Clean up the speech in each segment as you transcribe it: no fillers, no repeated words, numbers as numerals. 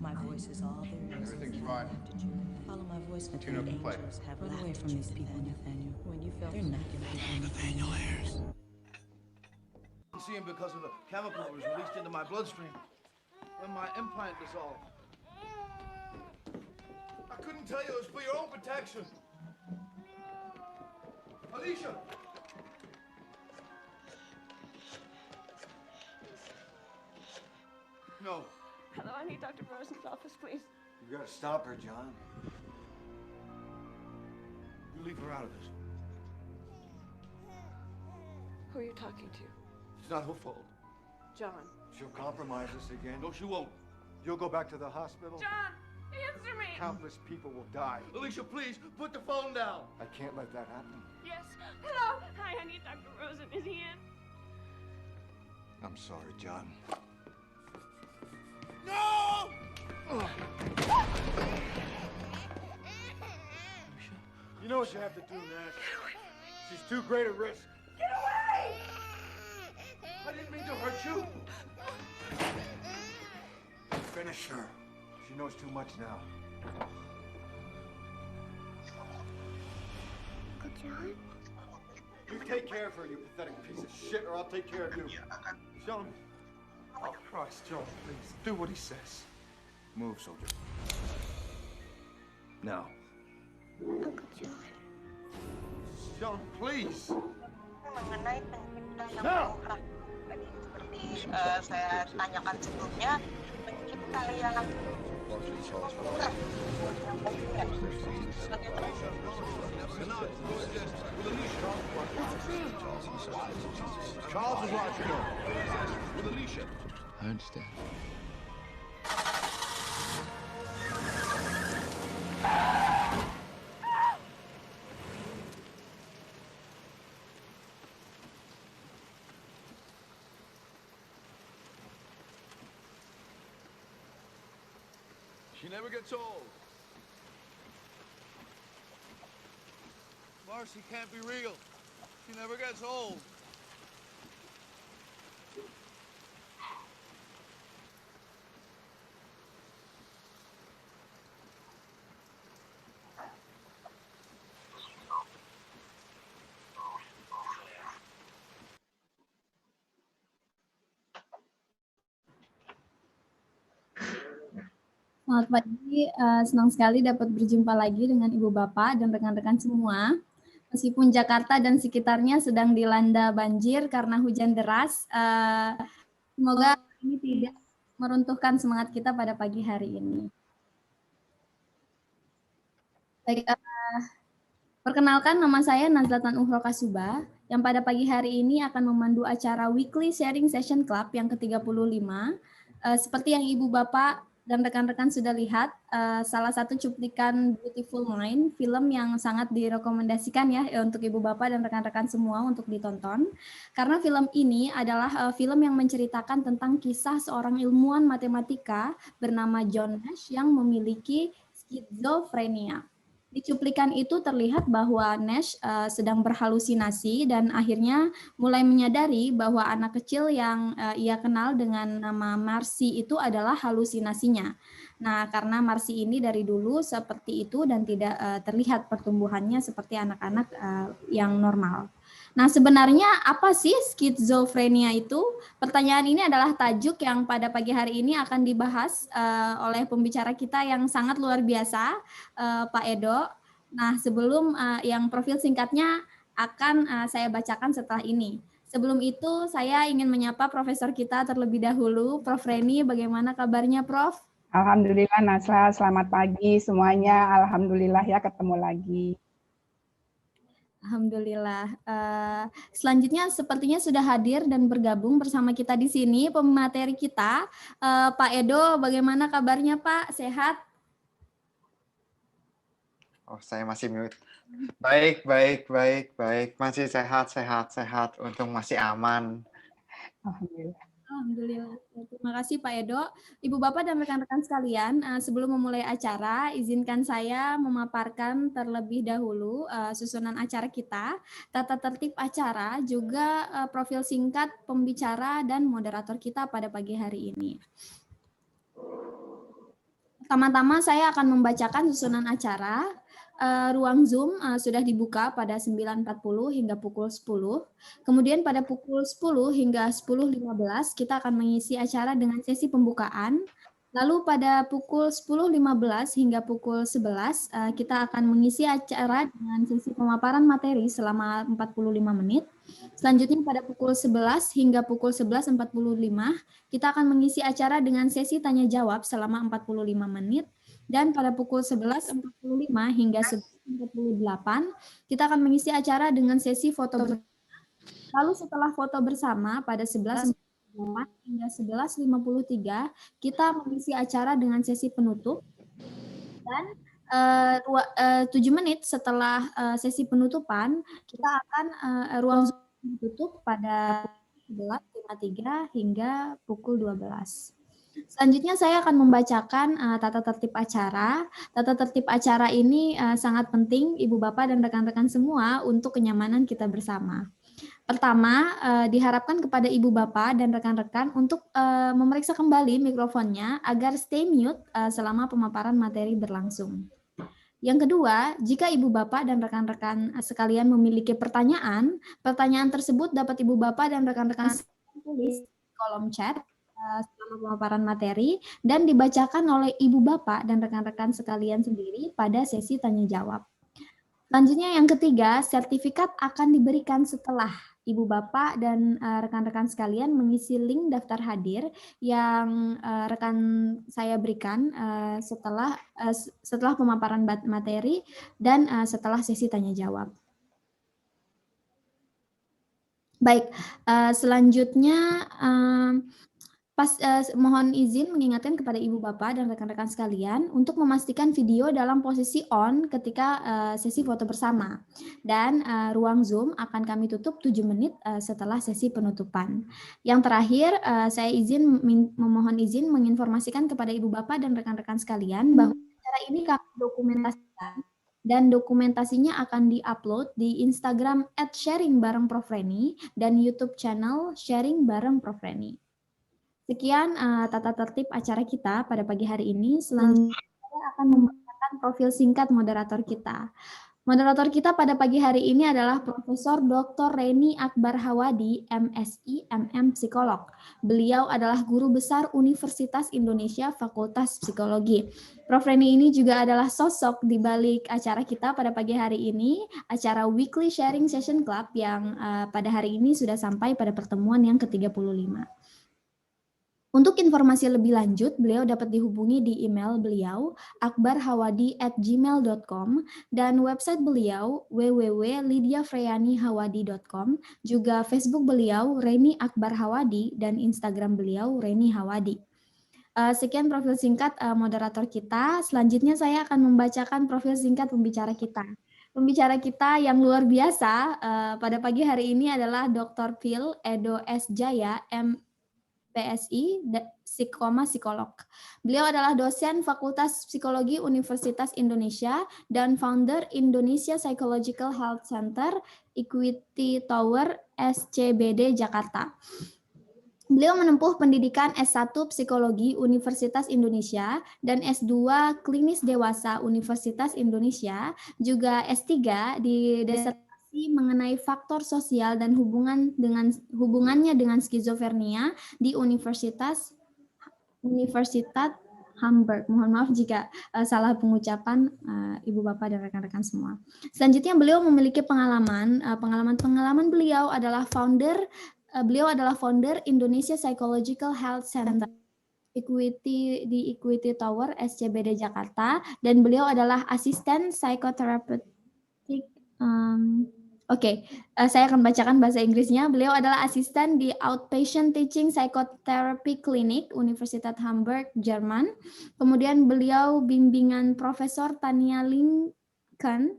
My voice is all there is. Everything's fine. Follow my voice, Tune up and play. Have run away from these people, Nathaniel. When you felt they're not going to do Nathaniel Ayers. I'm seeing because of the chemical that was released into my bloodstream when my implant dissolved. I couldn't tell you it was for your own protection. Alicia! No. Hello, I need Dr. Rosen's office, please. You gotta stop her, John. You leave her out of this. Who are you talking to? It's not her fault. John. She'll compromise us again. No, she won't. You'll go back to the hospital. John, answer me! Countless people will die. Alicia, please, put the phone down. I can't let that happen. Yes. Hello. Hi, I need Dr. Rosen. Is he in? I'm sorry, John. No! You know what you have to do, Nash. She's too great a risk. Get away! I didn't mean to hurt you. Finish her. She knows too much now. Uncle John? You take care of her, you pathetic piece of shit, or I'll take care of you. John. Oh, Christ, John, please. Do what he says. Move, soldier. Now. Uncle John. John, please. Mengenai pencipta yang No! murah. Tadi seperti saya tanyakan sebelumnya, pencipta yang murah. Charles is watching her. With Alicia. I understand. She never gets old. Marcy can't be real. She never gets old. Selamat pagi, senang sekali dapat berjumpa lagi dengan Ibu Bapak dan rekan-rekan semua. Meskipun Jakarta dan sekitarnya sedang dilanda banjir karena hujan deras, semoga ini tidak meruntuhkan semangat kita pada pagi hari ini. Baik, perkenalkan nama saya Nazlatan Uhro Kasuba, yang pada pagi hari ini akan memandu acara Weekly Sharing Session Club yang ke-35. Seperti yang Ibu Bapak dan rekan-rekan sudah lihat, salah satu cuplikan Beautiful Mind, film yang sangat direkomendasikan ya untuk Ibu Bapak dan rekan-rekan semua untuk ditonton. Karena film ini adalah film yang menceritakan tentang kisah seorang ilmuwan matematika bernama John Nash yang memiliki skizofrenia. Di cuplikan itu terlihat bahwa Nash sedang berhalusinasi dan akhirnya mulai menyadari bahwa anak kecil yang ia kenal dengan nama Marcy itu adalah halusinasinya. Nah, karena Marcy ini dari dulu seperti itu dan tidak terlihat pertumbuhannya seperti anak-anak yang normal. Nah, sebenarnya apa sih skizofrenia itu? Pertanyaan ini adalah tajuk yang pada pagi hari ini akan dibahas oleh pembicara kita yang sangat luar biasa, Pak Edo. Nah, sebelum yang profil singkatnya akan saya bacakan setelah ini. Sebelum itu, saya ingin menyapa profesor kita terlebih dahulu, Prof. Reni. Bagaimana kabarnya, Prof? Alhamdulillah, Nasla. Selamat pagi semuanya. Alhamdulillah ya ketemu lagi. Alhamdulillah. Selanjutnya sepertinya sudah hadir dan bergabung bersama kita di sini pemateri kita, Pak Edo. Bagaimana kabarnya, Pak? Sehat? Oh, saya masih mute. Baik. Masih sehat. Untung masih aman. Alhamdulillah. Alhamdulillah. Terima kasih Pak Edo. Ibu Bapak dan rekan-rekan sekalian, sebelum memulai acara, izinkan saya memaparkan terlebih dahulu susunan acara kita, tata tertib acara, juga profil singkat pembicara dan moderator kita pada pagi hari ini. Pertama-tama saya akan membacakan susunan acara. Ruang Zoom sudah dibuka pada 9.40 hingga pukul 10. Kemudian pada pukul 10 hingga 10.15 kita akan mengisi acara dengan sesi pembukaan. Lalu pada pukul 10.15 hingga pukul 11 kita akan mengisi acara dengan sesi pemaparan materi selama 45 menit. Selanjutnya pada pukul 11 hingga pukul 11.45 kita akan mengisi acara dengan sesi tanya jawab selama 45 menit. Dan pada pukul 11.45 hingga 11.48 kita akan mengisi acara dengan sesi foto bersama. Lalu setelah foto bersama pada 11.48 hingga 11.53 kita mengisi acara dengan sesi penutup. Dan 7 menit setelah sesi penutupan kita akan ruang Zoom ditutup pada 11.53 hingga pukul 12. Selanjutnya saya akan membacakan tata tertib acara. Tata tertib acara ini sangat penting Ibu Bapak dan rekan-rekan semua untuk kenyamanan kita bersama. Pertama, diharapkan kepada Ibu Bapak dan rekan-rekan untuk memeriksa kembali mikrofonnya agar stay mute selama pemaparan materi berlangsung. Yang kedua, jika Ibu Bapak dan rekan-rekan sekalian memiliki pertanyaan, pertanyaan tersebut dapat Ibu Bapak dan rekan-rekan tulis di kolom chat selama pemaparan materi dan dibacakan oleh Ibu Bapak dan rekan-rekan sekalian sendiri pada sesi tanya jawab. Selanjutnya yang ketiga, sertifikat akan diberikan setelah Ibu Bapak dan rekan-rekan sekalian mengisi link daftar hadir yang rekan saya berikan setelah pemaparan materi dan setelah sesi tanya jawab. Baik, selanjutnya mohon izin mengingatkan kepada Ibu Bapak dan rekan-rekan sekalian untuk memastikan video dalam posisi on ketika sesi foto bersama. Dan ruang Zoom akan kami tutup 7 menit setelah sesi penutupan. Yang terakhir, saya memohon izin menginformasikan kepada Ibu Bapak dan rekan-rekan sekalian bahwa acara ini kami dokumentasikan dan dokumentasinya akan di-upload di Instagram @sharingbarengprofreni dan YouTube channel Sharing Bareng Profreni. Sekian tata tertib acara kita pada pagi hari ini. Selanjutnya saya akan membacakan profil singkat moderator kita. Moderator kita pada pagi hari ini adalah Profesor Dr. Reni Akbar Hawadi, MSI, MM Psikolog. Beliau adalah Guru Besar Universitas Indonesia Fakultas Psikologi. Prof. Reni ini juga adalah sosok di balik acara kita pada pagi hari ini, acara Weekly Sharing Session Club yang pada hari ini sudah sampai pada pertemuan yang ke-35. Untuk informasi lebih lanjut, beliau dapat dihubungi di email beliau akbarhawadi@gmail.com dan website beliau www.lydiafreyanihawadi.com, juga Facebook beliau Reni Akbar Hawadi dan Instagram beliau Reni Hawadi. Sekian profil singkat moderator kita. Selanjutnya saya akan membacakan profil singkat pembicara kita. Pembicara kita yang luar biasa pada pagi hari ini adalah Dr. Phil Edo S. Jaya, PSI, psikolog. Beliau adalah dosen Fakultas Psikologi Universitas Indonesia dan founder Indonesia Psychological Health Center, Equity Tower, SCBD, Jakarta. Beliau menempuh pendidikan S1 Psikologi Universitas Indonesia dan S2 Klinis Dewasa Universitas Indonesia, juga S3 di mengenai faktor sosial dan hubungannya dengan skizofrenia di Universitas Hamburg. Mohon maaf jika salah pengucapan Ibu Bapak dan rekan-rekan semua. Selanjutnya beliau memiliki pengalaman beliau adalah founder Indonesia Psychological Health Center di Equity Tower SCBD Jakarta, dan beliau adalah asisten psikoterapeutik. Saya akan bacakan bahasa Inggrisnya. Beliau adalah asisten di Outpatient Teaching Psychotherapy Clinic, Universitas Hamburg, Jerman. Kemudian beliau bimbingan Profesor Tania Lincoln,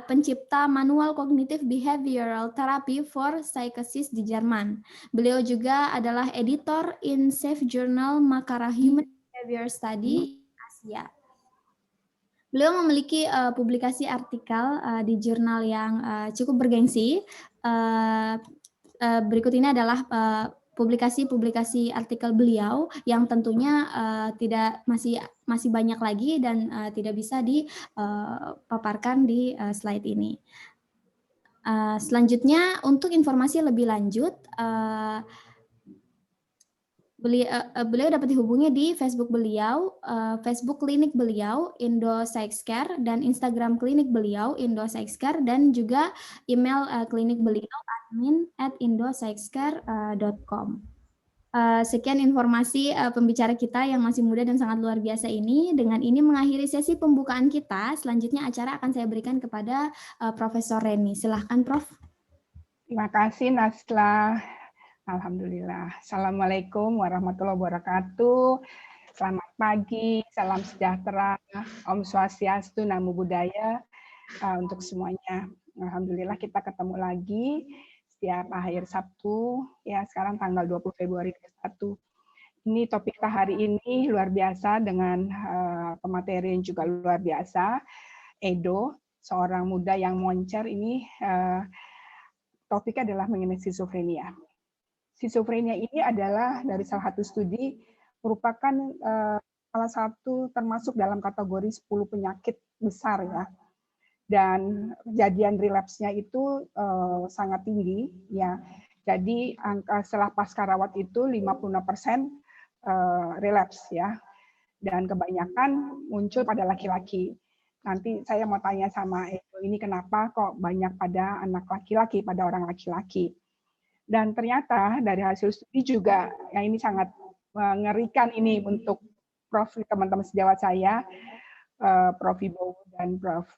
pencipta Manual Cognitive Behavioral Therapy for Psychosis di Jerman. Beliau juga adalah editor in Safe Journal Makara Human Behavior Study Asia. Beliau memiliki publikasi artikel di jurnal yang cukup bergengsi. Berikut ini adalah publikasi-publikasi artikel beliau yang tentunya tidak masih banyak lagi dan tidak bisa dipaparkan di slide ini. Selanjutnya untuk informasi lebih lanjut, beliau dapat dihubungi di Facebook beliau, Facebook klinik beliau Indo Psychscare, dan Instagram klinik beliau Indo Psychscare, dan juga email klinik beliau admin@indopsychscare.com. Sekian informasi pembicara kita yang masih muda dan sangat luar biasa ini. Dengan ini mengakhiri sesi pembukaan kita. Selanjutnya acara akan saya berikan kepada Profesor Reni. Silahkan, Prof. Terima kasih, Nasla. Alhamdulillah. Assalamualaikum warahmatullahi wabarakatuh. Selamat pagi, salam sejahtera, Om Swastiastu, Namo Buddhaya untuk semuanya. Alhamdulillah kita ketemu lagi setiap akhir Sabtu, ya sekarang tanggal 20 Februari 2021. Ini topik kita hari ini luar biasa dengan pemateri yang juga luar biasa. Edo, seorang muda yang moncer ini, topiknya adalah mengenai skizofrenia. Skizofrenia ini adalah dari salah satu studi merupakan salah satu termasuk dalam kategori 10 penyakit besar ya. Dan kejadian relapse-nya itu sangat tinggi ya. Jadi angka setelah pasca rawat itu 56% relapse ya. Dan kebanyakan muncul pada laki-laki. Nanti saya mau tanya sama Edo ini kenapa kok banyak pada anak laki-laki, pada orang laki-laki. Dan ternyata dari hasil studi juga, yang ini sangat mengerikan ini untuk Prof, teman-teman sejawat saya, Prof Ibowo dan Prof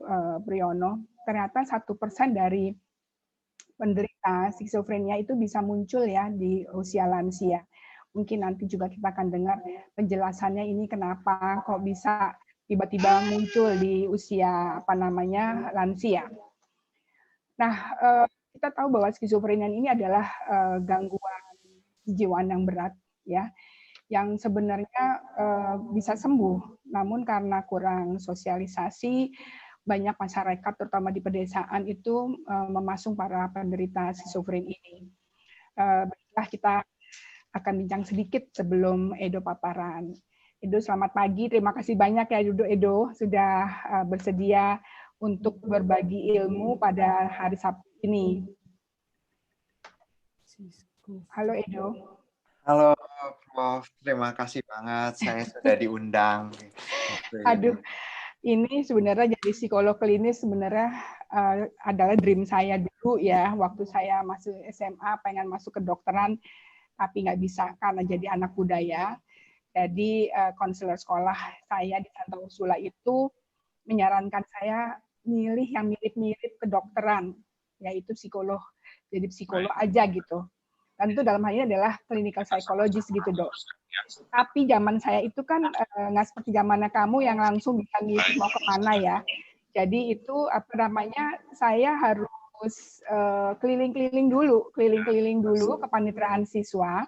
Priyono, ternyata 1% dari penderita skizofrenia itu bisa muncul ya di usia lansia. Mungkin nanti juga kita akan dengar penjelasannya ini kenapa kok bisa tiba-tiba muncul di usia lansia. Nah, kita tahu bahwa skizofrenia ini adalah gangguan kejiwaan yang berat ya, yang sebenarnya bisa sembuh, namun karena kurang sosialisasi, banyak masyarakat terutama di pedesaan itu memasung para penderita skizofrenia ini. Baiklah, kita akan bincang sedikit sebelum Edo paparan. Edo, selamat pagi. Terima kasih banyak ya Edo sudah bersedia untuk berbagi ilmu pada hari Sabtu ini. Halo Edo. Halo Prof, terima kasih banget saya sudah diundang. Aduh, ini sebenarnya jadi psikolog klinis sebenarnya adalah dream saya dulu ya. Waktu saya masuk SMA pengen masuk kedokteran, tapi nggak bisa karena jadi anak budaya. Jadi konselor sekolah saya di Santa Ursula itu menyarankan saya milih yang mirip-mirip kedokteran, yaitu psikolog. Jadi psikolog aja gitu. Dan itu dalam hal ini adalah clinical psychologist gitu, Dok. Tapi zaman saya itu kan nggak seperti zamannya kamu yang langsung bisa milih mau kemana ya. Jadi itu saya harus keliling-keliling dulu kepanitraan siswa.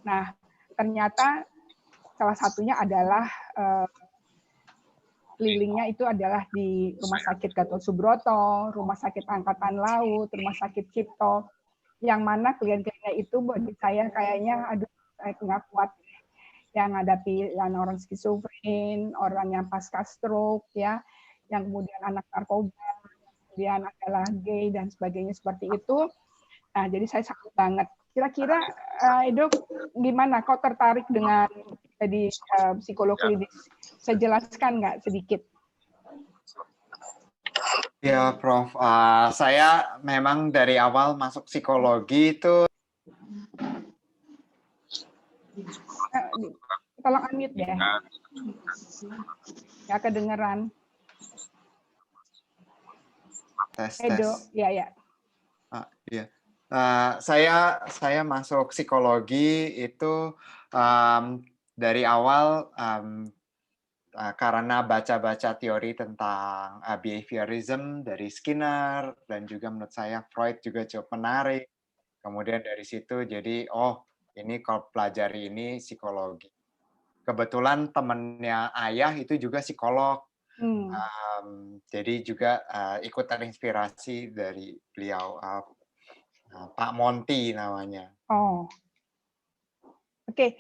Nah, ternyata salah satunya adalah kelilingnya itu adalah di Rumah Sakit Gatot Subroto, Rumah Sakit Angkatan Laut, Rumah Sakit Cipto, yang mana klien-kliennya itu bagi saya kayaknya, aduh, saya nggak kuat yang hadapi yang orang skizofren, orang yang pasca stroke, ya, yang kemudian anak narkoba, kemudian adalah gay dan sebagainya seperti itu. Nah, jadi saya sakit banget. Kira-kira Edo gimana? Kok tertarik dengan jadi psikolog klinis? Saya jelaskan nggak sedikit? Ya, Prof. Saya memang dari awal masuk psikologi itu. Tolong unmute ya. Ya, kedengeran. Tes. Edo, ya. Iya. Saya masuk psikologi itu dari awal karena baca-baca teori tentang behaviorism dari Skinner, dan juga menurut saya Freud juga cukup menarik. Kemudian dari situ jadi ini kalau pelajari ini psikologi. Kebetulan temennya ayah itu juga psikolog. Jadi juga ikut terinspirasi dari beliau, Pak Monty namanya. Oke.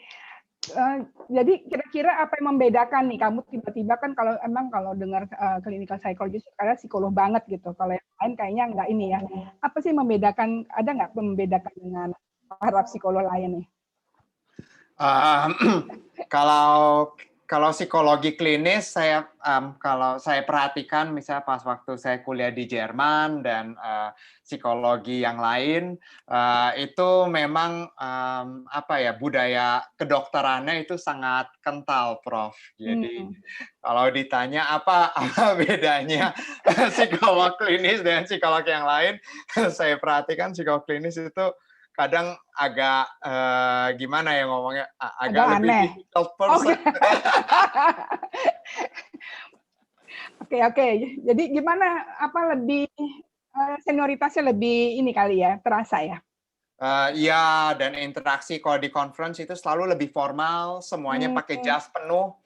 Jadi kira-kira apa yang membedakan nih kamu tiba-tiba kan kalau dengar clinical psychologist karena psikolog banget gitu. Kalau yang lain kayaknya nggak ini ya. Apa sih membedakan? Ada nggak membedakan dengan para psikolog lain nih? Kalau psikologi klinis kalau saya perhatikan misalnya pas waktu saya kuliah di Jerman dan psikologi yang lain itu memang budaya kedokterannya itu sangat kental, Prof. Jadi kalau ditanya apa bedanya psikolog klinis dengan psikolog yang lain, saya perhatikan psikolog klinis itu kadang agak gimana ya ngomongnya, agak lebih aneh. difficult person. Oke. Jadi gimana? Apa lebih senioritasnya lebih ini kali ya, terasa ya? Iya, dan interaksi kalau di conference itu selalu lebih formal, semuanya pakai jas penuh.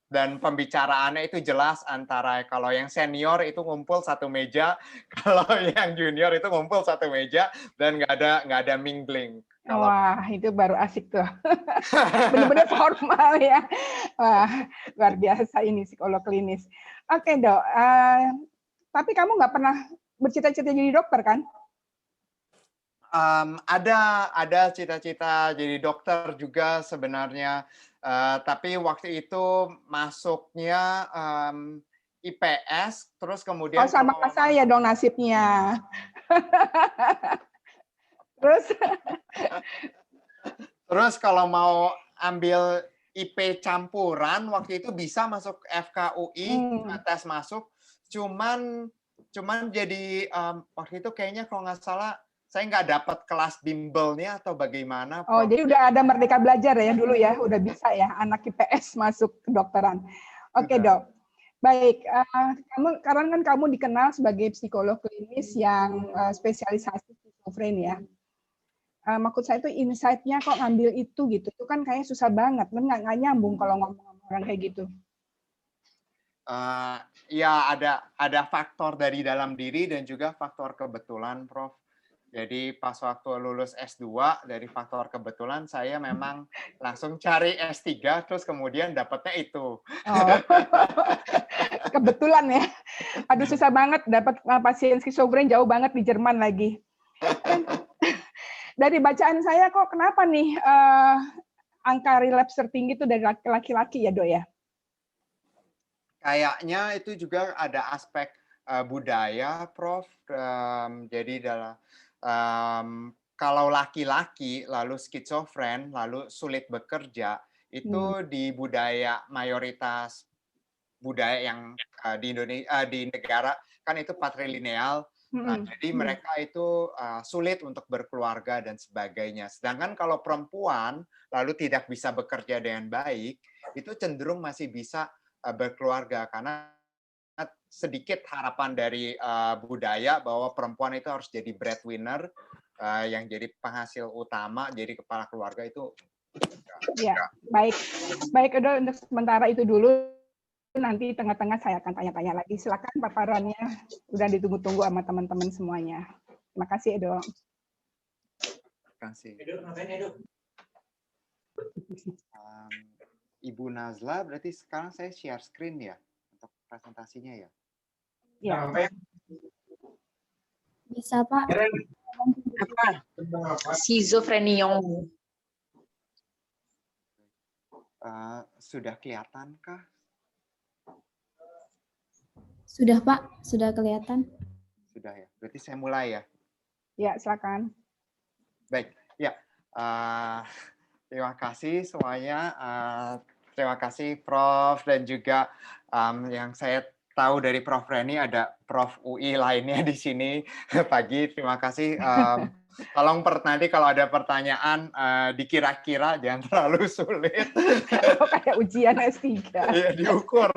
Dan pembicaraannya itu jelas antara kalau yang senior itu ngumpul satu meja, kalau yang junior itu ngumpul satu meja dan nggak ada mingling. Wah, itu baru asik tuh. Benar-benar formal ya. Wah, luar biasa ini psikolog klinis. Oke, Dok. Tapi kamu nggak pernah bercita-cita jadi dokter kan? Ada cita-cita jadi dokter juga sebenarnya. Tapi waktu itu masuknya IPS, terus kemudian sama saya dong nasibnya. Terus kalau mau ambil IP campuran, waktu itu bisa masuk FKUI, tes masuk, cuman jadi waktu itu kayaknya kalau nggak salah saya nggak dapat kelas bimbelnya atau bagaimana. Oh, jadi udah ada Merdeka Belajar ya dulu ya, udah bisa ya anak IPS masuk kedokteran. Oke, Dok. Baik, karena kan kamu dikenal sebagai psikolog klinis yang spesialisasi skizofrenia. Maksud saya itu insight-nya kok ngambil itu gitu. Itu kan kayaknya susah banget, nggak nyambung kalau ngomong orang kayak gitu. Ya ada faktor dari dalam diri dan juga faktor kebetulan, Prof. Jadi pas waktu lulus S2 dari faktor kebetulan saya memang langsung cari S3 terus kemudian dapatnya itu. Kebetulan ya. Aduh susah banget dapat pasien skizofren jauh banget di Jerman lagi. Dari bacaan saya kok kenapa nih angka relapse tertinggi itu dari laki-laki ya, Dok ya? Kayaknya itu juga ada aspek budaya, Prof. Jadi kalau laki-laki lalu skizofren lalu sulit bekerja itu di budaya mayoritas budaya yang di Indonesia di negara kan itu patrilineal. Jadi mereka itu sulit untuk berkeluarga dan sebagainya. Sedangkan kalau perempuan lalu tidak bisa bekerja dengan baik, itu cenderung masih bisa berkeluarga karena sedikit harapan dari budaya bahwa perempuan itu harus jadi breadwinner, yang jadi penghasil utama, jadi kepala keluarga itu. Ya, baik udah untuk sementara itu dulu. Nanti tengah-tengah saya akan tanya-tanya lagi. Silakan paparannya, udah ditunggu-tunggu sama teman-teman semuanya. Terima kasih, Edo. Terima kasih. Ibu Nazla, berarti sekarang saya share screen ya untuk presentasinya ya? Ya. Bisa, Pak. Skizofrenia. Sudah kelihatankah? Sudah, Pak. Sudah kelihatan. Sudah ya. Berarti saya mulai ya? Ya, silakan. Baik. Ya. Terima kasih semuanya. Terima kasih Prof. Dan juga yang saya tahu dari Prof. Reni ada Prof. UI lainnya di sini pagi. Terima kasih. Tolong nanti kalau ada pertanyaan dikira-kira, jangan terlalu sulit. Kayak ujian S3. Iya, diukur.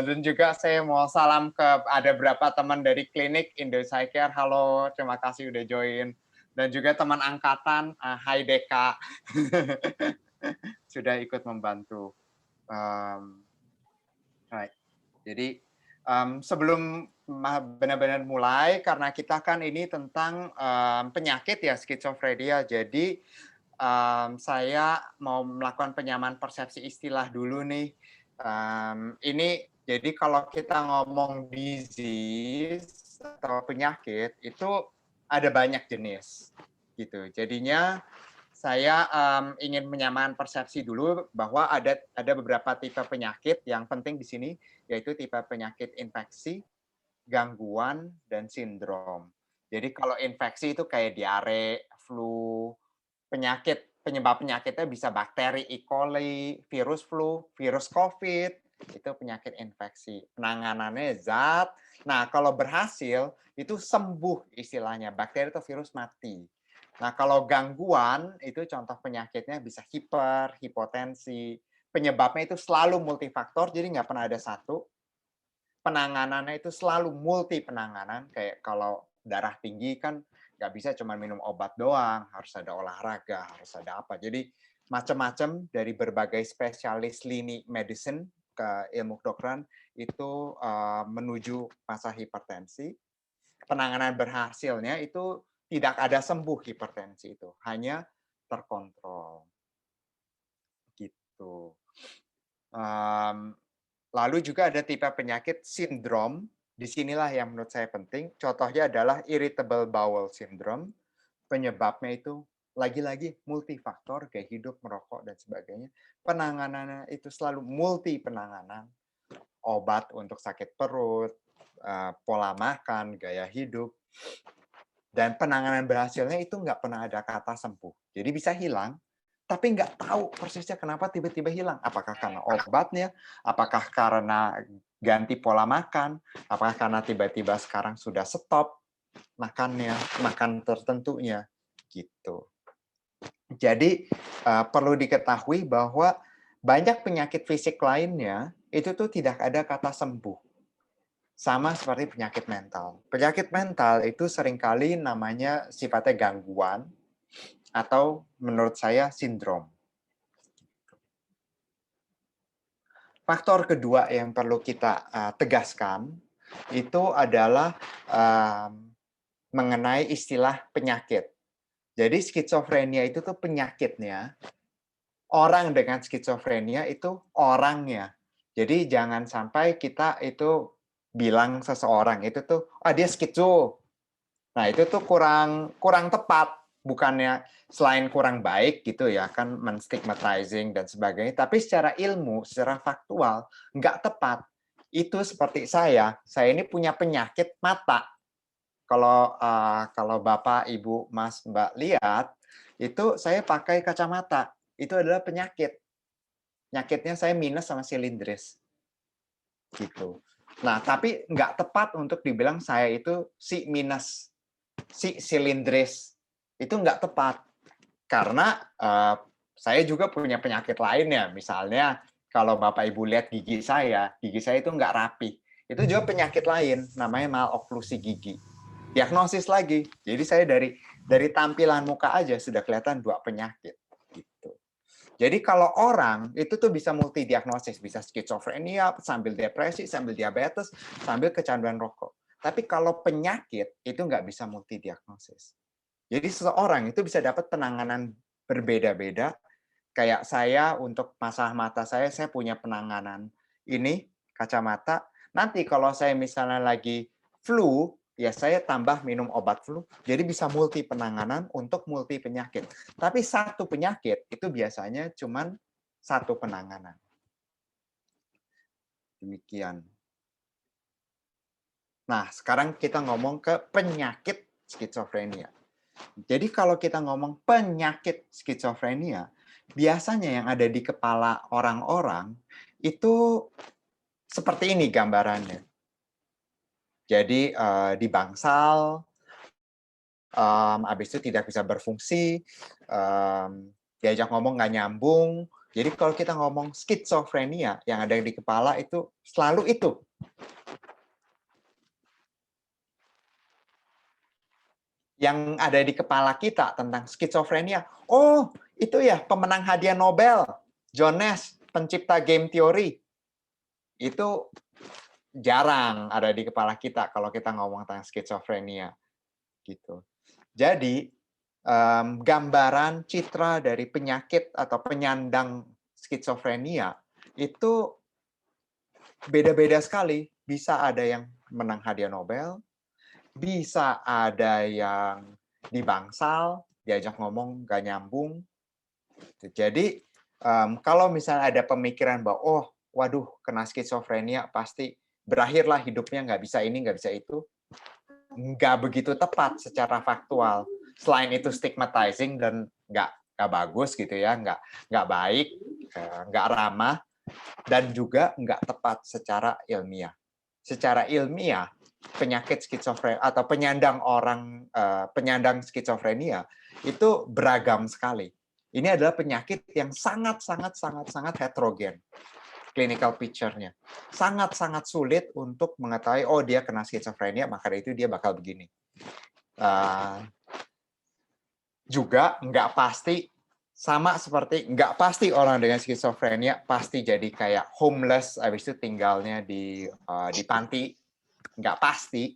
Dan juga saya mau salam ke ada beberapa teman dari klinik Indopsycare. Halo, terima kasih udah join. Dan juga teman angkatan, Hai Deka, sudah ikut membantu. Right. Jadi Sebelum benar-benar mulai, karena kita kan ini tentang penyakit ya, skizofrenia. Jadi saya mau melakukan penyamaan persepsi istilah dulu nih. Ini jadi kalau kita ngomong disease atau penyakit itu ada banyak jenis gitu. Jadinya saya ingin menyamakan persepsi dulu bahwa ada beberapa tipe penyakit yang penting di sini, yaitu tipe penyakit infeksi, gangguan, dan sindrom. Jadi kalau infeksi itu kayak diare, flu, penyebab penyakitnya bisa bakteri E. coli, virus flu, virus COVID, itu penyakit infeksi. Penanganannya zat. Nah, kalau berhasil itu sembuh istilahnya, bakteri atau virus mati. Nah, kalau gangguan itu contoh penyakitnya bisa hipotensi. Penyebabnya itu selalu multifaktor, jadi nggak pernah ada satu. Penanganannya itu selalu multi penanganan, kayak kalau darah tinggi kan nggak bisa cuma minum obat doang, harus ada olahraga, harus ada apa. Jadi macam-macam dari berbagai spesialis lini medicine ke ilmu kedokteran itu menuju masa hipertensi. Penanganan berhasilnya itu tidak ada sembuh hipertensi itu, hanya terkontrol. Gitu. Lalu juga ada tipe penyakit sindrom. Disinilah yang menurut saya penting. Contohnya adalah irritable bowel syndrome. Penyebabnya itu lagi-lagi multifaktor, kayak hidup, merokok, dan sebagainya. Penanganannya itu selalu multi penanganan. Obat untuk sakit perut, pola makan, gaya hidup. Dan penanganan berhasilnya itu nggak pernah ada kata sembuh. Jadi bisa hilang, tapi nggak tahu persisnya kenapa tiba-tiba hilang. Apakah karena obatnya, apakah karena ganti pola makan, apakah karena tiba-tiba sekarang sudah stop makannya, makan tertentunya, gitu. Jadi perlu diketahui bahwa banyak penyakit fisik lainnya itu tuh tidak ada kata sembuh. Sama seperti penyakit mental. Penyakit mental itu seringkali namanya sifatnya gangguan atau menurut saya sindrom. Faktor kedua yang perlu kita tegaskan itu adalah mengenai istilah penyakit. Jadi skizofrenia itu tuh penyakitnya. Orang dengan skizofrenia itu orangnya. Jadi jangan sampai kita itu bilang seseorang itu tuh dia skizo. Nah, itu tuh kurang tepat. Bukannya selain kurang baik gitu ya, kan menstigmatizing dan sebagainya, tapi secara ilmu, secara faktual nggak tepat. Itu seperti saya ini punya penyakit mata. Kalau Bapak, Ibu, Mas, Mbak lihat, itu saya pakai kacamata. Itu adalah penyakit. Penyakitnya saya minus sama silindris. Gitu. Nah, tapi nggak tepat untuk dibilang saya itu si minus, si silindris. Itu nggak tepat. Karena saya juga punya penyakit lainnya. Misalnya, kalau Bapak Ibu lihat gigi saya itu nggak rapi. Itu juga penyakit lain, namanya maloklusi gigi. Diagnosis lagi. Jadi saya dari tampilan muka aja sudah kelihatan 2 penyakit. Gitu. Jadi kalau orang itu tuh bisa multidiagnosis, bisa skizofrenia, sambil depresi, sambil diabetes, sambil kecanduan rokok. Tapi kalau penyakit itu nggak bisa multidiagnosis. Jadi seseorang itu bisa dapat penanganan berbeda-beda. Kayak saya untuk masalah mata saya punya penanganan ini kacamata. Nanti kalau saya misalnya lagi flu, ya saya tambah minum obat flu, jadi bisa multi penanganan untuk multi penyakit. Tapi satu penyakit itu biasanya cuman satu penanganan. Demikian. Nah, sekarang kita ngomong ke penyakit skizofrenia. Jadi kalau kita ngomong penyakit skizofrenia, biasanya yang ada di kepala orang-orang itu seperti ini gambarannya. Jadi di bangsal, habis itu tidak bisa berfungsi, diajak ngomong nggak nyambung. Jadi kalau kita ngomong skizofrenia, yang ada di kepala itu selalu itu. Yang ada di kepala kita tentang skizofrenia, oh itu ya pemenang hadiah Nobel, John Nash, pencipta game teori. Itu jarang ada di kepala kita kalau kita ngomong tentang skizofrenia gitu. Jadi gambaran citra dari penyakit atau penyandang skizofrenia itu beda-beda sekali. Bisa ada yang menang hadiah Nobel, bisa ada yang dibangsal, diajak ngomong gak nyambung. Jadi kalau misalnya ada pemikiran bahwa oh waduh kena skizofrenia pasti berakhirlah hidupnya, nggak bisa ini nggak bisa itu, nggak begitu tepat secara faktual. Selain itu stigmatizing dan nggak bagus gitu ya, nggak baik, nggak ramah, dan juga nggak tepat secara ilmiah. Secara ilmiah penyakit skizofrenia atau penyandang skizofrenia itu beragam sekali. Ini adalah penyakit yang sangat heterogen. Clinical picture-nya. Sangat sulit untuk mengetahui, oh dia kena skizofrenia, maka dari itu dia bakal begini. Juga nggak pasti, sama seperti nggak pasti orang dengan skizofrenia pasti jadi kayak homeless, habis itu tinggalnya di panti. Nggak pasti.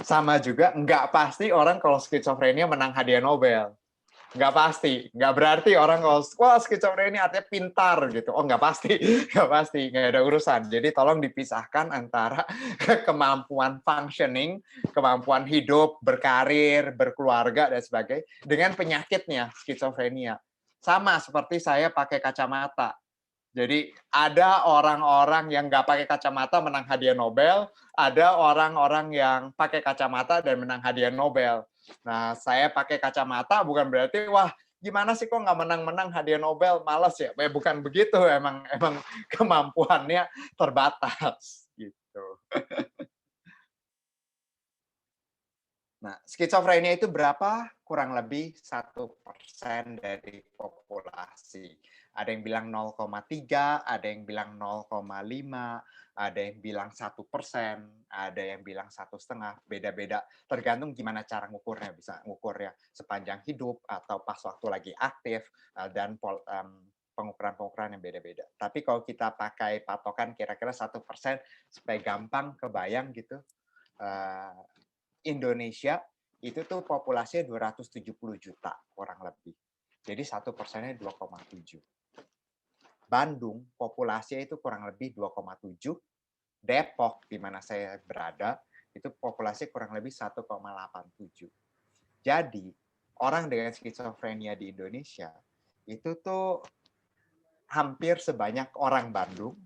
Sama juga nggak pasti orang kalau skizofrenia menang hadiah Nobel. Nggak pasti, nggak berarti orang kalau wah skizofrenia artinya pintar gitu. Oh nggak pasti, nggak ada urusan. Jadi tolong dipisahkan antara kemampuan functioning, kemampuan hidup, berkarir, berkeluarga dan sebagainya dengan penyakitnya skizofrenia. Sama seperti saya pakai kacamata. Jadi ada orang-orang yang nggak pakai kacamata menang hadiah Nobel, ada orang-orang yang pakai kacamata dan menang hadiah Nobel. Nah, saya pakai kacamata bukan berarti wah gimana sih kok nggak menang-menang hadiah Nobel, malas ya. Bukan begitu, emang kemampuannya terbatas gitu. Nah, skizofrenia itu berapa? Kurang lebih 1% dari populasi. Ada yang bilang 0,3, ada yang bilang 0,5, ada yang bilang 1%, ada yang bilang 1,5, beda-beda. Tergantung gimana cara ngukurnya, bisa ngukurnya sepanjang hidup atau pas waktu lagi aktif dan pengukuran-pengukuran yang beda-beda. Tapi kalau kita pakai patokan kira-kira 1% supaya gampang kebayang gitu, Indonesia itu tuh populasinya 270 juta kurang lebih. Jadi 1%-nya 2,7. Bandung populasinya itu kurang lebih 2,7. Depok di mana saya berada itu populasi kurang lebih 1,87. Jadi orang dengan skizofrenia di Indonesia itu tuh hampir sebanyak orang Bandung,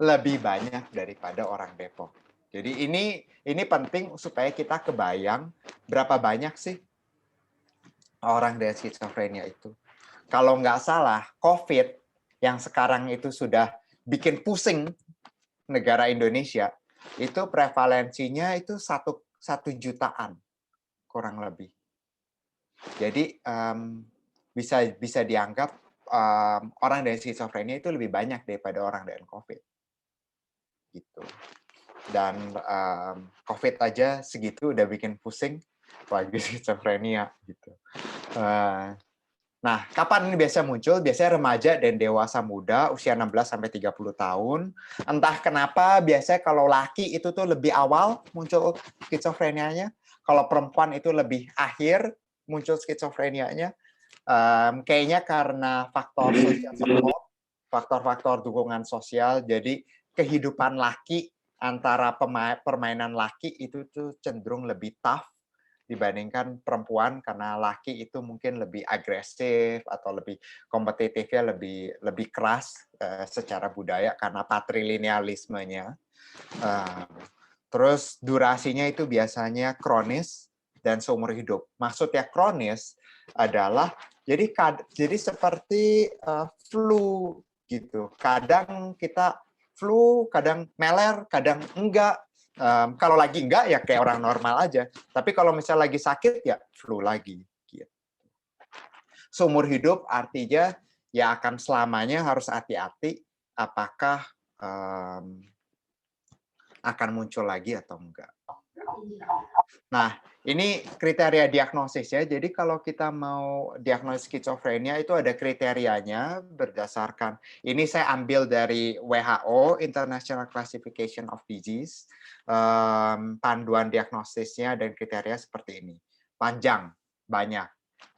lebih banyak daripada orang Depok. Jadi ini penting supaya kita kebayang berapa banyak sih orang dengan skizofrenia itu. Kalau nggak salah, COVID yang sekarang itu sudah bikin pusing negara Indonesia, itu prevalensinya itu 1 jutaan kurang lebih. Jadi bisa dianggap orang dengan skizofrenia itu lebih banyak daripada orang dengan COVID. Gitu. Dan COVID aja segitu udah bikin pusing, apalagi skizofrenia gitu. Nah, kapan ini biasanya muncul? Biasanya remaja dan dewasa muda, usia 16-30 tahun. Entah kenapa biasanya kalau laki itu tuh lebih awal muncul skizofrenianya, kalau perempuan itu lebih akhir muncul skizofrenianya. Kayaknya karena faktor social support, faktor-faktor dukungan sosial, jadi kehidupan laki antara permainan laki itu tuh cenderung lebih tough dibandingkan perempuan, karena laki itu mungkin lebih agresif atau lebih kompetitifnya lebih keras secara budaya karena patrilinealismenya. Terus durasinya itu biasanya kronis dan seumur hidup. Maksudnya kronis adalah jadi seperti flu gitu. Kadang kita flu, kadang meler, kadang enggak. Kalau lagi enggak ya kayak orang normal aja. Tapi kalau misalnya lagi sakit ya flu lagi. Gitu. Seumur hidup artinya ya akan selamanya harus hati-hati apakah akan muncul lagi atau enggak. Nah, ini kriteria diagnosis ya. Jadi kalau kita mau diagnosis skizofrenia itu ada kriterianya berdasarkan, ini saya ambil dari WHO, International Classification of Disease, panduan diagnosisnya dan kriteria seperti ini. Panjang, banyak.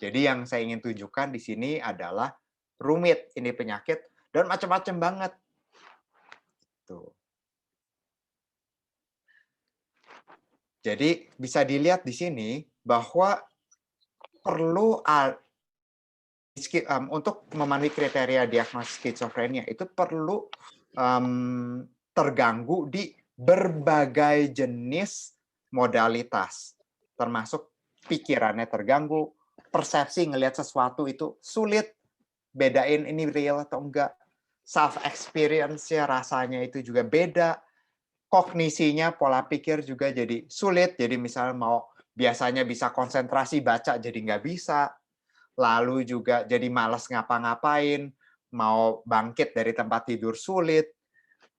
Jadi yang saya ingin tunjukkan di sini adalah rumit ini penyakit dan macam-macam banget. Tuh. Jadi bisa dilihat di sini bahwa perlu untuk memenuhi kriteria diagnosis skizofrenia itu perlu terganggu di berbagai jenis modalitas, termasuk pikirannya terganggu, persepsi ngelihat sesuatu itu sulit bedain ini real atau enggak, self experience-nya rasanya itu juga beda. Kognisinya, pola pikir juga jadi sulit. Jadi misalnya biasanya bisa konsentrasi baca jadi nggak bisa. Lalu juga jadi malas ngapa-ngapain. Mau bangkit dari tempat tidur sulit.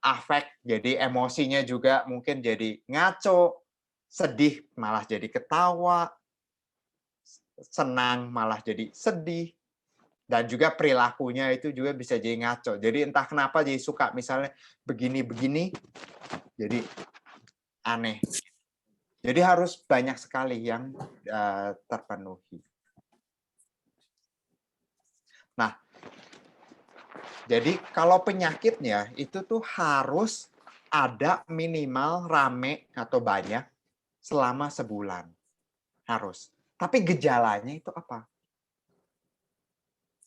Afek, jadi emosinya juga mungkin jadi ngaco. Sedih malah jadi ketawa. Senang malah jadi sedih. Dan juga perilakunya itu juga bisa jadi ngaco. Jadi entah kenapa jadi suka misalnya begini-begini, jadi aneh. Jadi harus banyak sekali yang terpenuhi. Nah, jadi kalau penyakitnya itu tuh harus ada minimal rame atau banyak selama sebulan. Harus. Tapi gejalanya itu apa?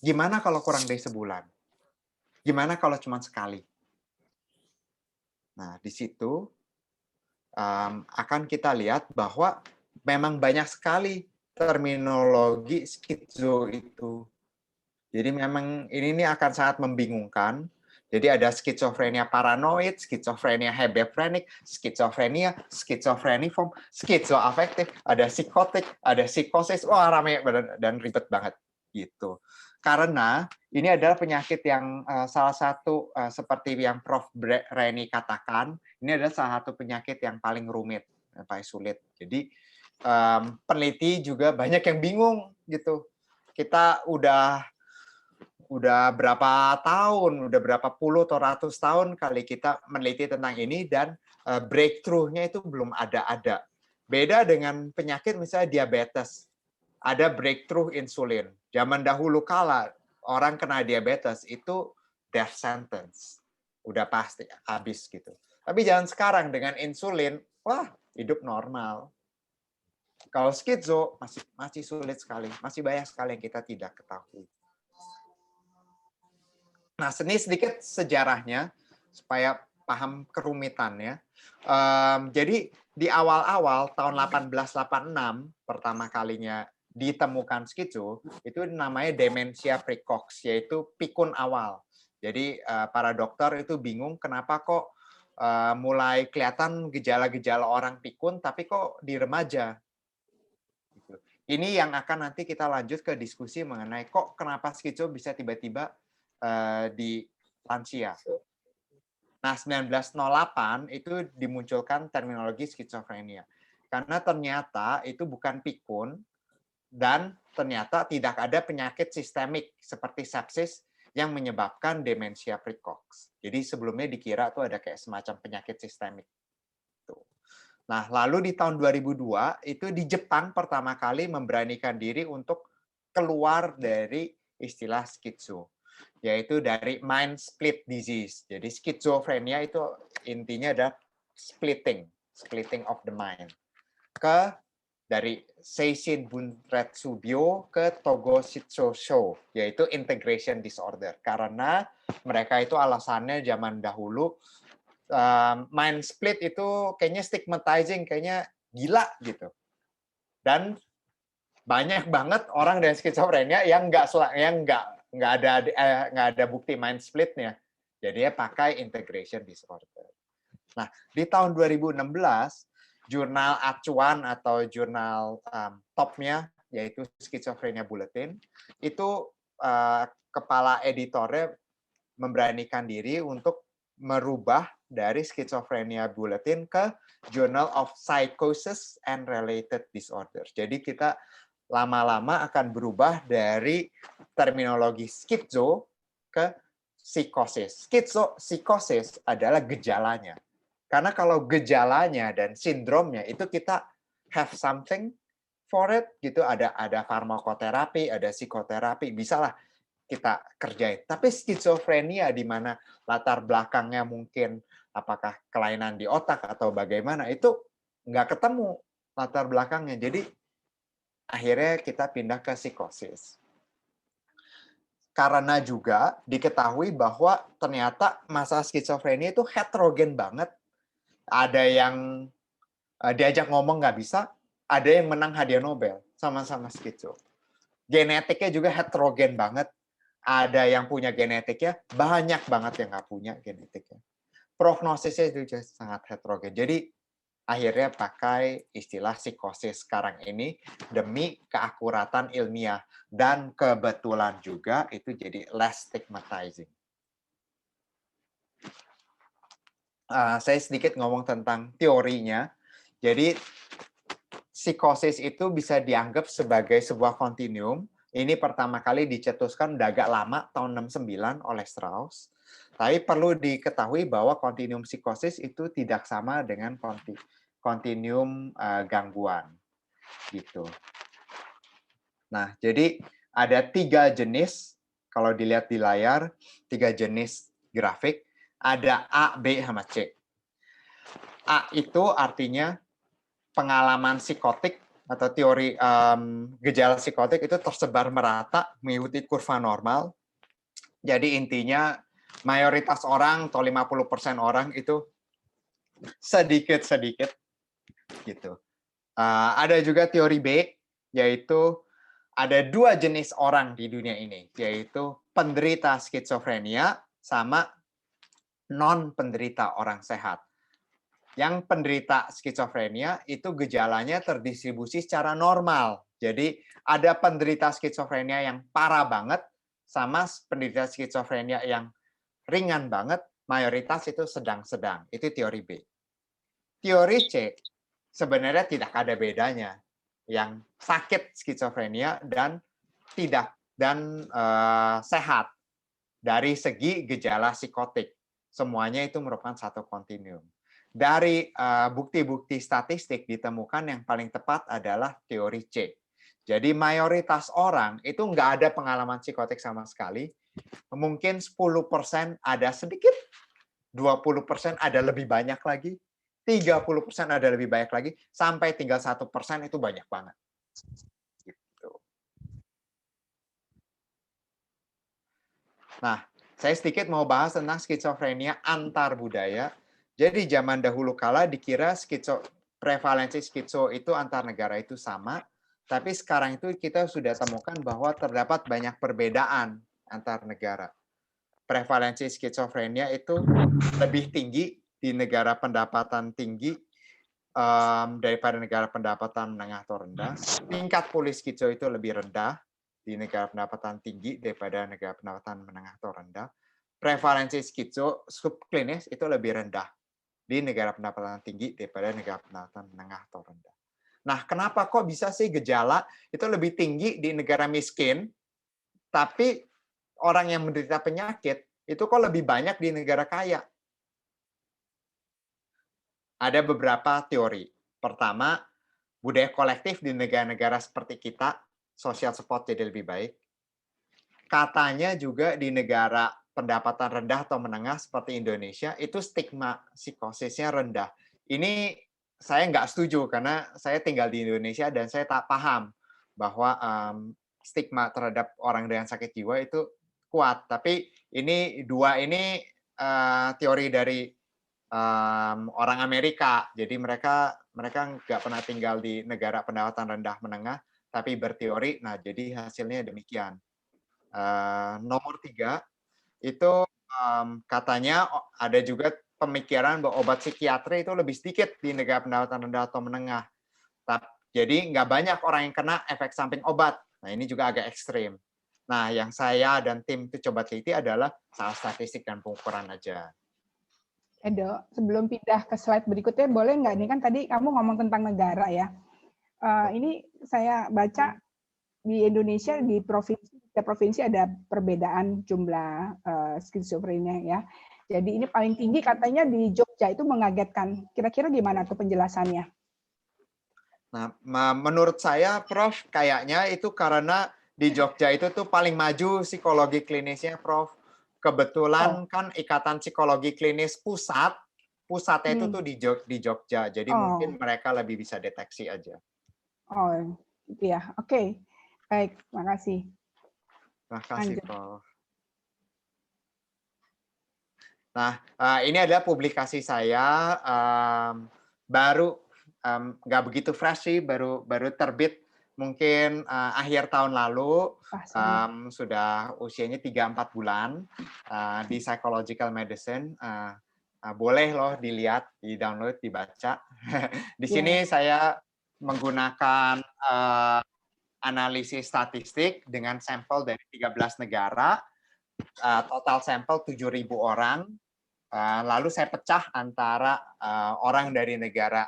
Gimana kalau kurang dari sebulan? Gimana kalau cuma sekali? Nah, di situ akan kita lihat bahwa memang banyak sekali terminologi skizo itu. Jadi memang ini akan sangat membingungkan. Jadi ada skizofrenia paranoid, skizofrenia hebephrenic, skizofreniform, skizoafektif, ada psikotik, ada psikosis. Wah, rame dan ribet banget gitu. Karena ini adalah penyakit yang salah satu seperti yang Prof. Reni katakan, ini adalah salah satu penyakit yang paling rumit, yang paling sulit. Jadi peneliti juga banyak yang bingung gitu. Kita udah berapa tahun, udah berapa puluh atau ratus tahun kali kita meneliti tentang ini dan breakthrough-nya itu belum ada. Beda dengan penyakit misalnya diabetes. Ada breakthrough insulin. Zaman dahulu kala orang kena diabetes itu death sentence. Udah pasti habis gitu. Tapi jangan sekarang dengan insulin, wah, hidup normal. Kalau skizo masih sulit sekali, masih banyak sekali yang kita tidak ketahui. Nah, ini sedikit sejarahnya supaya paham kerumitannya. Jadi di awal-awal tahun 1886 pertama kalinya ditemukan skizo, itu namanya demensia precox, yaitu pikun awal. Jadi para dokter itu bingung kenapa kok mulai kelihatan gejala-gejala orang pikun, tapi kok di remaja. Ini yang akan nanti kita lanjut ke diskusi mengenai kok kenapa skizo bisa tiba-tiba di lansia. Nah, 1908 itu dimunculkan terminologi skizofrenia. Karena ternyata itu bukan pikun, dan ternyata tidak ada penyakit sistemik seperti sepsis yang menyebabkan demensia precox. Jadi sebelumnya dikira tuh ada kayak semacam penyakit sistemik. Nah, lalu di tahun 2002 itu di Jepang pertama kali memberanikan diri untuk keluar dari istilah skizo, yaitu dari mind split disease. Jadi skizofrenia itu intinya adalah splitting of the mind. Dari Seishin Bunretsubyo ke Togo Shitsho, yaitu integration disorder. Karena mereka itu alasannya zaman dahulu, mind split itu kayaknya stigmatizing, kayaknya gila gitu. Dan banyak banget orang dengan skizofrenia yang nggak ada bukti mind splitnya. Jadi ya pakai integration disorder. Nah, di tahun 2016 jurnal acuan atau jurnal topnya yaitu Schizophrenia Bulletin itu kepala editornya memberanikan diri untuk merubah dari Schizophrenia Bulletin ke Journal of Psychosis and Related Disorders. Jadi kita lama-lama akan berubah dari terminologi skizo ke psikosis. Psikosis adalah gejalanya. Karena kalau gejalanya dan sindromnya itu kita have something for it gitu, ada farmakoterapi, ada psikoterapi, bisalah kita kerjain. Tapi skizofrenia di mana latar belakangnya mungkin apakah kelainan di otak atau bagaimana, itu nggak ketemu latar belakangnya. Jadi akhirnya kita pindah ke psikosis. Karena juga diketahui bahwa ternyata masalah skizofrenia itu heterogen banget. Ada yang diajak ngomong nggak bisa, ada yang menang hadiah Nobel, sama-sama skizo. Genetiknya juga heterogen banget. Ada yang punya genetiknya, banyak banget yang nggak punya genetiknya. Prognosisnya juga sangat heterogen. Jadi akhirnya pakai istilah psikosis sekarang ini demi keakuratan ilmiah. Dan kebetulan juga itu jadi less stigmatizing. Saya sedikit ngomong tentang teorinya. Jadi psikosis itu bisa dianggap sebagai sebuah kontinuum. Ini pertama kali dicetuskan udah agak lama, tahun 69 oleh Strauss. Tapi perlu diketahui bahwa kontinuum psikosis itu tidak sama dengan kontinuum gangguan. Gitu. Nah, jadi ada 3 jenis, kalau dilihat di layar, 3 jenis grafik. Ada A, B, sama C. A itu artinya pengalaman psikotik atau teori gejala psikotik itu tersebar merata mengikuti kurva normal. Jadi intinya mayoritas orang atau 50% orang itu sedikit-sedikit gitu. Ada juga teori B, yaitu ada 2 jenis orang di dunia ini, yaitu penderita skizofrenia sama non-penderita orang sehat. Yang penderita skizofrenia itu gejalanya terdistribusi secara normal. Jadi ada penderita skizofrenia yang parah banget sama penderita skizofrenia yang ringan banget, mayoritas itu sedang-sedang. Itu teori B. Teori C sebenarnya tidak ada bedanya. Yang sakit skizofrenia dan sehat dari segi gejala psikotik. Semuanya itu merupakan satu kontinuum. Dari bukti-bukti statistik ditemukan yang paling tepat adalah teori C. Jadi mayoritas orang itu nggak ada pengalaman psikotik sama sekali. Mungkin 10% ada sedikit, 20% ada lebih banyak lagi, 30% ada lebih banyak lagi, sampai tinggal 1% itu banyak banget. Gitu. Nah, saya sedikit mau bahas tentang skizofrenia antar budaya. Jadi zaman dahulu kala dikira prevalensi skizo itu antar negara itu sama, tapi sekarang itu kita sudah temukan bahwa terdapat banyak perbedaan antar negara. Prevalensi skizofrenia itu lebih tinggi di negara pendapatan tinggi daripada negara pendapatan menengah atau rendah. Tingkat pulih skizo itu lebih rendah di negara pendapatan tinggi daripada negara pendapatan menengah atau rendah. Prevalensi skizo subklinis itu lebih rendah di negara pendapatan tinggi daripada negara pendapatan menengah atau rendah. Nah, kenapa kok bisa sih gejala itu lebih tinggi di negara miskin, tapi orang yang menderita penyakit itu kok lebih banyak di negara kaya? Ada beberapa teori. Pertama, budaya kolektif di negara-negara seperti kita, social support jadi lebih baik. Katanya juga di negara pendapatan rendah atau menengah seperti Indonesia, itu stigma psikosisnya rendah. Ini saya nggak setuju, karena saya tinggal di Indonesia dan saya tak paham bahwa stigma terhadap orang dengan sakit jiwa itu kuat. Tapi ini teori dari orang Amerika, jadi mereka nggak pernah tinggal di negara pendapatan rendah menengah, tapi berteori. Nah, jadi hasilnya demikian. Nomor 3 itu katanya ada juga pemikiran bahwa obat psikiatri itu lebih sedikit di negara pendapatan rendah atau menengah. Jadi nggak banyak orang yang kena efek samping obat. Nah, ini juga agak ekstrim. Nah, yang saya dan tim itu coba teliti adalah salah statistik dan pengukuran aja. Edo, sebelum pindah ke slide berikutnya, boleh nggak nih, kan tadi kamu ngomong tentang negara ya. Ini saya baca di Indonesia, di setiap provinsi ada perbedaan jumlah skizofrenia ya. Jadi ini paling tinggi katanya di Jogja, itu mengagetkan. Kira-kira gimana tuh penjelasannya? Nah, menurut saya, Prof, kayaknya itu karena di Jogja itu tuh paling maju psikologi klinisnya, Prof. Kebetulan kan Ikatan Psikologi Klinis pusatnya itu tuh di Jogja, jadi mungkin mereka lebih bisa deteksi aja. Oh, gitu ya. Oke, baik, makasih. Terima kasih, Prof. Nah, ini adalah publikasi saya, baru nggak begitu fresh sih, baru terbit mungkin akhir tahun lalu, sudah usianya 3-4 bulan di Psychological Medicine. Boleh loh dilihat, di-download, dibaca. Di sini saya menggunakan analisis statistik dengan sampel dari 13 negara, total sampel 7.000 orang. Lalu saya pecah antara orang dari negara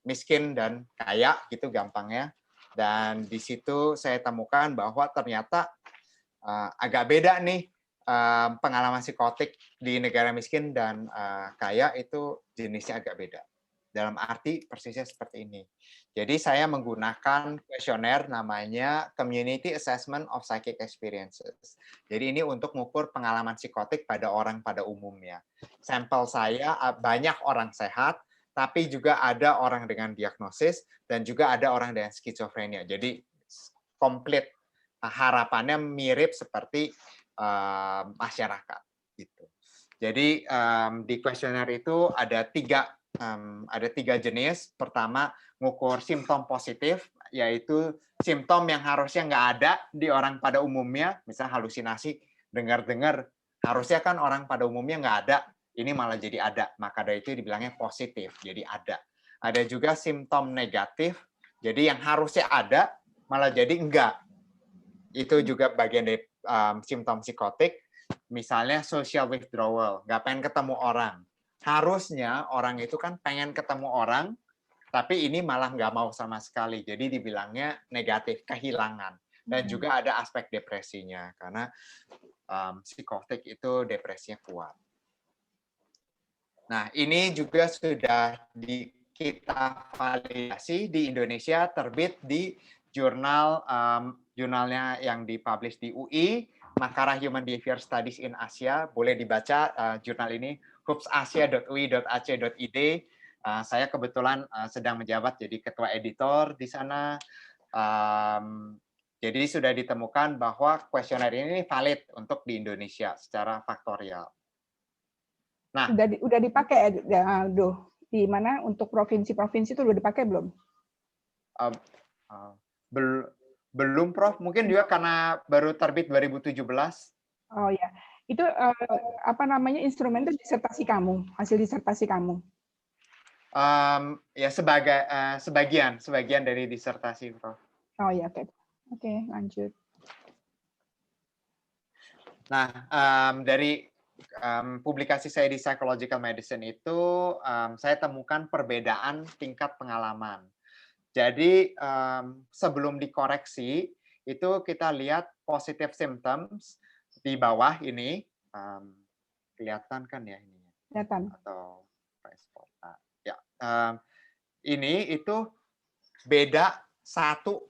miskin dan kaya, gitu gampangnya. Dan di situ saya temukan bahwa ternyata agak beda nih pengalaman psikotik di negara miskin dan kaya, itu jenisnya agak beda. Dalam arti persisnya seperti ini. Jadi saya menggunakan kuesioner namanya Community Assessment of Psychic Experiences. Jadi ini untuk mengukur pengalaman psikotik pada orang pada umumnya. Sampel saya banyak orang sehat, tapi juga ada orang dengan diagnosis dan juga ada orang dengan skizofrenia. Jadi komplit, harapannya mirip seperti masyarakat gitu. Jadi di kuesioner itu ada tiga jenis. Pertama, ngukur simptom positif, yaitu simptom yang harusnya nggak ada di orang pada umumnya, misalnya halusinasi, dengar-dengar, harusnya kan orang pada umumnya nggak ada, ini malah jadi ada, maka dari itu dibilangnya positif, jadi ada. Ada juga simptom negatif, jadi yang harusnya ada, malah jadi enggak. Itu juga bagian dari simptom psikotik, misalnya social withdrawal, nggak pengen ketemu orang. Harusnya orang itu kan pengen ketemu orang, tapi ini malah nggak mau sama sekali. Jadi dibilangnya negatif, kehilangan. Dan juga ada aspek depresinya, karena psikotik itu depresinya kuat. Nah, ini juga sudah kita validasi di Indonesia, terbit di jurnalnya yang dipublish di UI, Makara Human Behavior Studies in Asia. Boleh dibaca jurnal ini, hoopsasia.ui.ac.id. Saya kebetulan sedang menjabat jadi ketua editor di sana. Jadi sudah ditemukan bahwa kuesioner ini valid untuk di Indonesia secara faktorial. Nah, udah dipakai ya, di mana untuk provinsi-provinsi itu udah dipakai belum? Belum, Prof. Mungkin juga karena baru terbit 2017. Oh ya, itu apa namanya, instrumen itu disertasi kamu, hasil disertasi kamu? Ya sebagian dari disertasi, Prof. Oh ya, oke, lanjut. Nah, dari publikasi saya di Psychological Medicine itu saya temukan perbedaan tingkat pengalaman. Jadi sebelum dikoreksi itu kita lihat positive symptoms di bawah ini, kelihatan kan ya ini? Kelihatan. Atau ya, ini itu beda 1,15.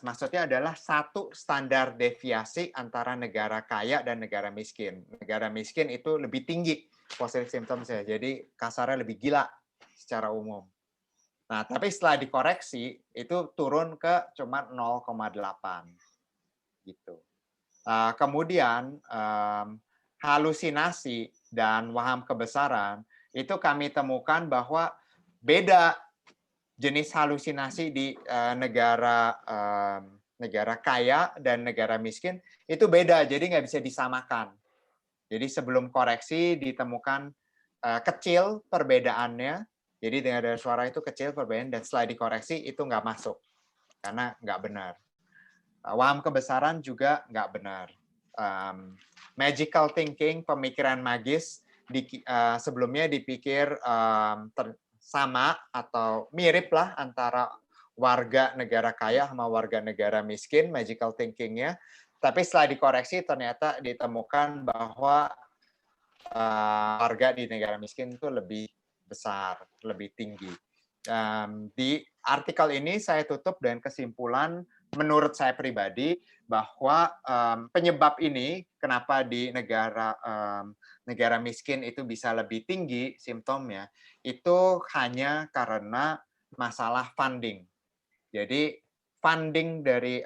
Maksudnya adalah satu standar deviasi antara negara kaya dan negara miskin. Negara miskin itu lebih tinggi positive symptomsnya, jadi kasarnya lebih gila secara umum. Nah, tapi setelah dikoreksi itu turun ke cuma 0,8 gitu. Kemudian halusinasi dan waham kebesaran itu kami temukan bahwa beda jenis halusinasi di negara kaya dan negara miskin itu beda, jadi nggak bisa disamakan. Jadi sebelum koreksi ditemukan kecil perbedaannya, jadi dengar suara itu kecil perbedaan, dan setelah dikoreksi itu nggak masuk karena nggak benar. Waham kebesaran juga nggak benar. Magical thinking, pemikiran magis, sebelumnya dipikir sama atau mirip lah antara warga negara kaya sama warga negara miskin, magical thinking-nya. Tapi setelah dikoreksi ternyata ditemukan bahwa warga di negara miskin itu lebih besar, lebih tinggi. Di artikel ini saya tutup dengan kesimpulan menurut saya pribadi bahwa penyebab ini kenapa di negara miskin itu bisa lebih tinggi simptomnya itu hanya karena masalah funding. Jadi funding dari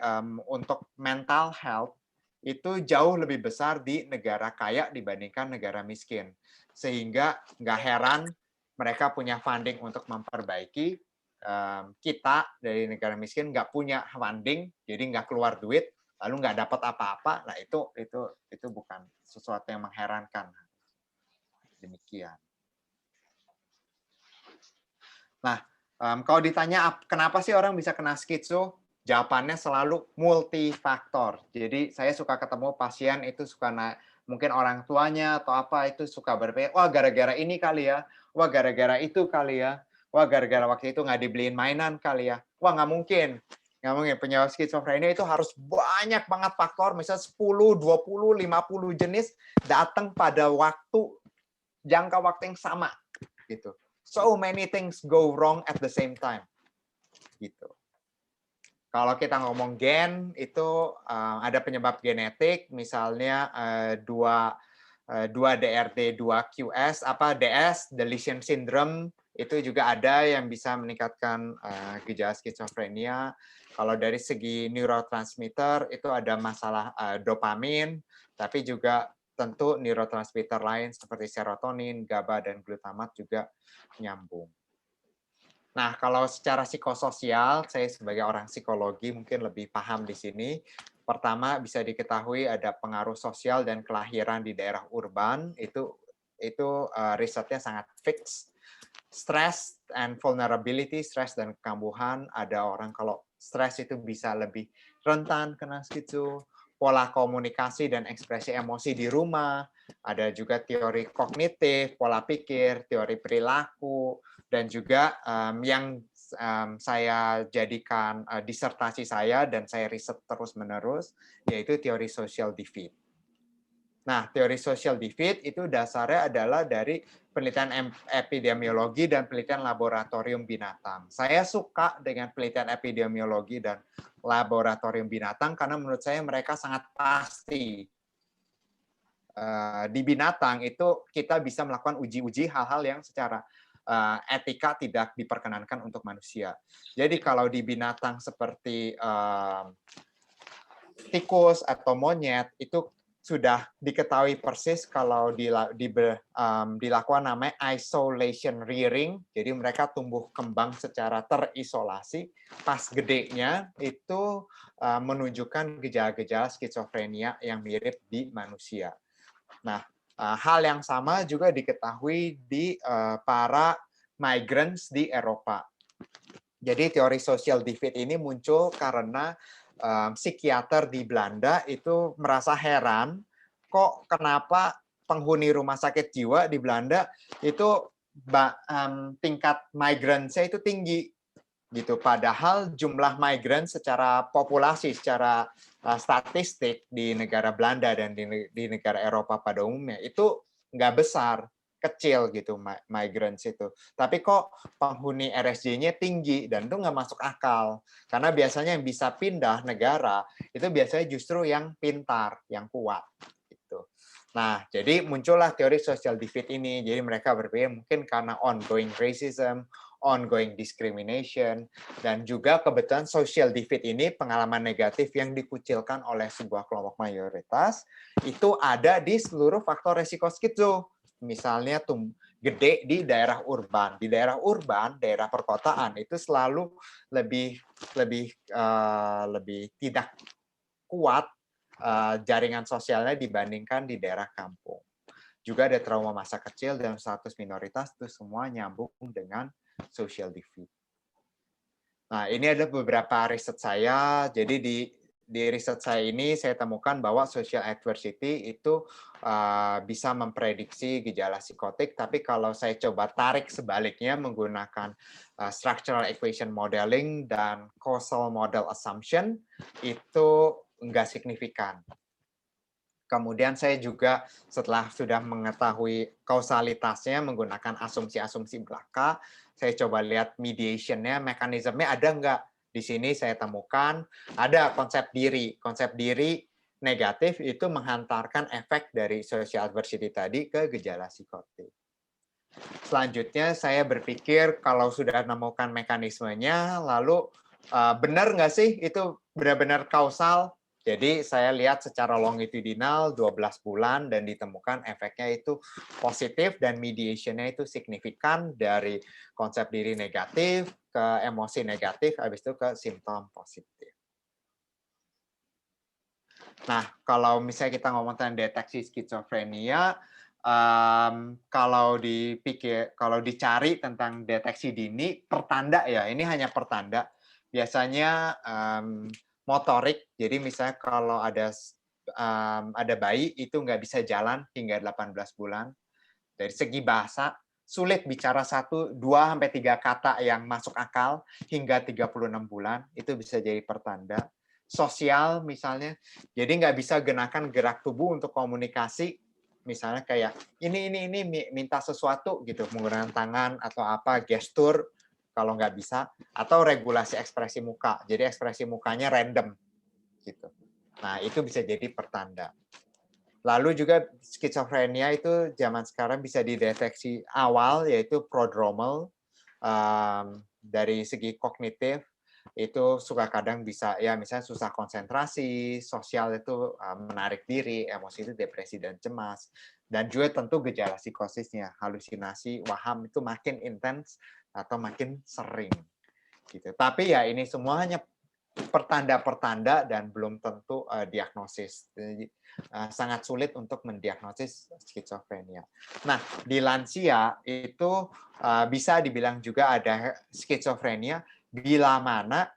untuk mental health itu jauh lebih besar di negara kaya dibandingkan negara miskin. Sehingga nggak heran mereka punya funding untuk memperbaiki, kita dari negara miskin nggak punya funding, jadi nggak keluar duit, lalu nggak dapat apa-apa. Nah itu bukan sesuatu yang mengherankan. Demikian. Nah, kalau ditanya kenapa sih orang bisa kena skitso, jawabannya selalu multifaktor. Jadi saya suka ketemu pasien itu suka mungkin orang tuanya atau apa itu suka berpikir, wah gara-gara ini kali ya, wah gara-gara itu kali ya, wah gara-gara waktu itu nggak dibeliin mainan kali ya. Wah nggak mungkin. Nggak mungkin. Penyebab skizofrenia itu harus banyak banget faktor, misalnya 10, 20, 50 jenis datang pada jangka waktu yang sama. Gitu. So many things go wrong at the same time. Gitu. Kalau kita ngomong gen, itu ada penyebab genetik, misalnya 2DRD, 2QS, DS, deletion syndrome, itu juga ada yang bisa meningkatkan gejala skizofrenia. Kalau dari segi neurotransmitter, itu ada masalah dopamin, tapi juga tentu neurotransmitter lain seperti serotonin, GABA, dan glutamat juga nyambung. Nah, kalau secara psikososial, saya sebagai orang psikologi mungkin lebih paham di sini. Pertama, bisa diketahui ada pengaruh sosial dan kelahiran di daerah urban. Itu risetnya sangat fix. Stress and vulnerability, stres dan kekambuhan. Ada orang kalau stres itu bisa lebih rentan kena skitso. Pola komunikasi dan ekspresi emosi di rumah. Ada juga teori kognitif, pola pikir, teori perilaku, dan juga yang saya jadikan disertasi saya dan saya riset terus-menerus, yaitu teori social defeat. Nah, teori social defeat itu dasarnya adalah dari penelitian epidemiologi dan penelitian laboratorium binatang. Saya suka dengan penelitian epidemiologi dan laboratorium binatang karena menurut saya mereka sangat pasti. Di binatang itu kita bisa melakukan uji-uji hal-hal yang secara etika tidak diperkenankan untuk manusia. Jadi kalau di binatang seperti tikus atau monyet itu sudah diketahui persis kalau dilakukan namanya isolation rearing. Jadi mereka tumbuh kembang secara terisolasi. Pas gedenya itu menunjukkan gejala-gejala skizofrenia yang mirip di manusia. Nah, hal yang sama juga diketahui di para migrants di Eropa. Jadi teori social defeat ini muncul karena psikiater di Belanda itu merasa heran, kok kenapa penghuni rumah sakit jiwa di Belanda itu tingkat migrans-nya itu tinggi, gitu. Padahal jumlah migran secara populasi, secara statistik di negara Belanda dan di negara Eropa pada umumnya itu nggak besar, kecil gitu migrants itu. Tapi kok penghuni RSJ-nya tinggi dan itu nggak masuk akal. Karena biasanya yang bisa pindah negara itu biasanya justru yang pintar, yang kuat. Gitu. Nah, jadi muncullah teori social defeat ini. Jadi mereka berpikir mungkin karena ongoing racism, ongoing discrimination, dan juga kebetulan social defeat ini pengalaman negatif yang dikucilkan oleh sebuah kelompok mayoritas itu ada di seluruh faktor resiko skitso. Misalnya gede di daerah urban. Di daerah urban, daerah perkotaan itu selalu lebih tidak kuat jaringan sosialnya dibandingkan di daerah kampung. Juga ada trauma masa kecil dan status minoritas itu semua nyambung dengan social defeat. Nah, ini ada beberapa riset saya. Jadi di riset saya ini saya temukan bahwa social adversity itu bisa memprediksi gejala psikotik, tapi kalau saya coba tarik sebaliknya menggunakan structural equation modeling dan causal model assumption, itu enggak signifikan. Kemudian saya juga setelah sudah mengetahui kausalitasnya menggunakan asumsi-asumsi belaka, saya coba lihat mediation-nya, mekanismenya ada enggak. Di sini saya temukan ada konsep diri. Konsep diri negatif itu menghantarkan efek dari social adversity tadi ke gejala psikotik. Selanjutnya saya berpikir kalau sudah menemukan mekanismenya, lalu benar nggak sih itu benar-benar kausal? Jadi saya lihat secara longitudinal 12 bulan dan ditemukan efeknya itu positif dan mediation-nya itu signifikan dari konsep diri negatif ke emosi negatif, habis itu ke simptom positif. Nah, kalau misalnya kita ngomong tentang deteksi skizofrenia, kalau dicari tentang deteksi dini, pertanda ya, ini hanya pertanda. Biasanya motorik, jadi misalnya kalau ada bayi itu nggak bisa jalan hingga 18 bulan. Dari segi bahasa, sulit bicara 1, 2, sampai 3 kata yang masuk akal hingga 36 bulan, itu bisa jadi pertanda. Sosial misalnya, jadi nggak bisa gunakan gerak tubuh untuk komunikasi, misalnya kayak ini minta sesuatu gitu, menggunakan tangan atau apa, gestur, kalau nggak bisa, atau regulasi ekspresi muka, jadi ekspresi mukanya random gitu. Nah, itu bisa jadi pertanda. Lalu juga skizofrenia itu zaman sekarang bisa dideteksi awal, yaitu prodromal. Dari segi kognitif, itu suka kadang bisa, ya misalnya susah konsentrasi, sosial itu menarik diri, emosi itu depresi dan cemas. Dan juga tentu gejala psikosisnya, halusinasi, waham itu makin intens atau makin sering. Gitu. Tapi ya ini semua hanya pertanda-pertanda dan belum tentu diagnosis. Jadi, sangat sulit untuk mendiagnosis skizofrenia. Nah, di lansia itu bisa dibilang juga ada skizofrenia bila mana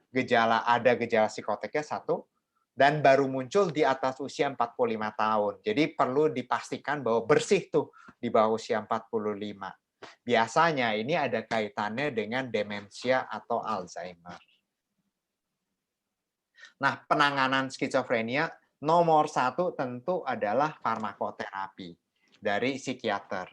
ada gejala psikotiknya 1 dan baru muncul di atas usia 45 tahun. Jadi perlu dipastikan bahwa bersih tuh di bawah usia 45. Biasanya ini ada kaitannya dengan demensia atau Alzheimer. Nah, penanganan skizofrenia nomor 1 tentu adalah farmakoterapi dari psikiater.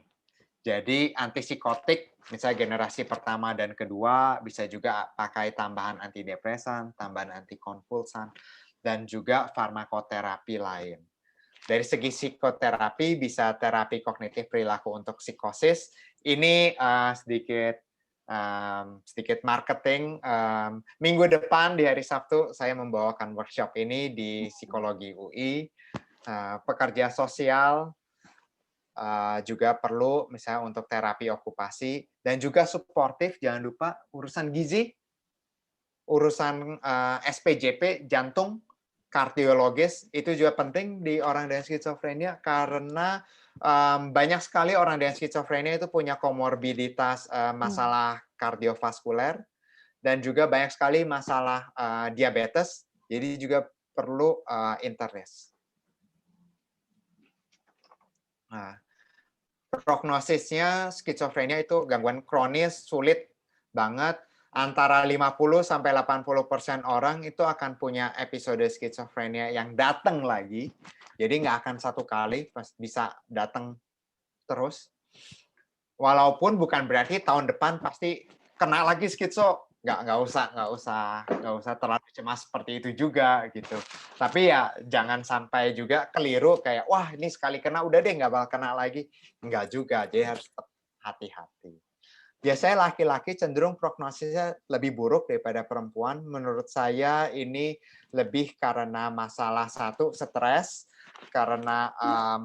Jadi antipsikotik, misalnya generasi pertama dan kedua, bisa juga pakai tambahan antidepresan, tambahan antikonvulsan, dan juga farmakoterapi lain. Dari segi psikoterapi, bisa terapi kognitif perilaku untuk psikosis. Ini sedikit marketing. Minggu depan di hari Sabtu saya membawakan workshop ini di Psikologi UI. Pekerja sosial juga perlu misalnya untuk terapi okupasi dan juga suportif. Jangan lupa urusan gizi, urusan SPJP jantung, kardiologis itu juga penting di orang dengan skizofrenia karena banyak sekali orang dengan skizofrenia itu punya komorbiditas masalah kardiovaskuler dan juga banyak sekali masalah diabetes, jadi juga perlu internist. Nah, prognosisnya skizofrenia itu gangguan kronis sulit banget. Antara 50-80% orang itu akan punya episode skizofrenia yang datang lagi. Jadi nggak akan satu kali, bisa datang terus. Walaupun bukan berarti tahun depan pasti kena lagi skizo. Nggak usah terlalu cemas seperti itu juga gitu. Tapi ya jangan sampai juga keliru kayak wah ini sekali kena udah deh nggak bakal kena lagi. Nggak juga, jadi harus tetap hati-hati. Biasanya laki-laki cenderung prognosisnya lebih buruk daripada perempuan. Menurut saya ini lebih karena masalah 1, stres. Karena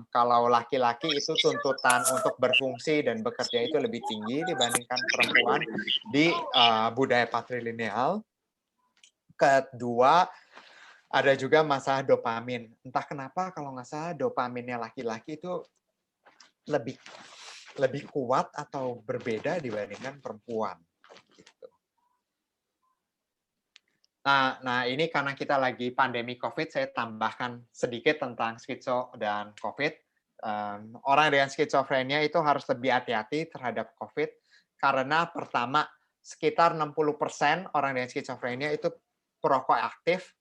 kalau laki-laki itu tuntutan untuk berfungsi dan bekerja itu lebih tinggi dibandingkan perempuan di budaya patrilineal. Kedua, ada juga masalah dopamin. Entah kenapa kalau nggak salah dopaminnya laki-laki itu lebih kuat atau berbeda dibandingkan perempuan. Gitu. Nah, ini karena kita lagi pandemi COVID, saya tambahkan sedikit tentang skitso dan COVID. Orang dengan skizofrenia itu harus lebih hati-hati terhadap COVID, karena pertama, sekitar 60% orang dengan skizofrenia itu perokok aktif,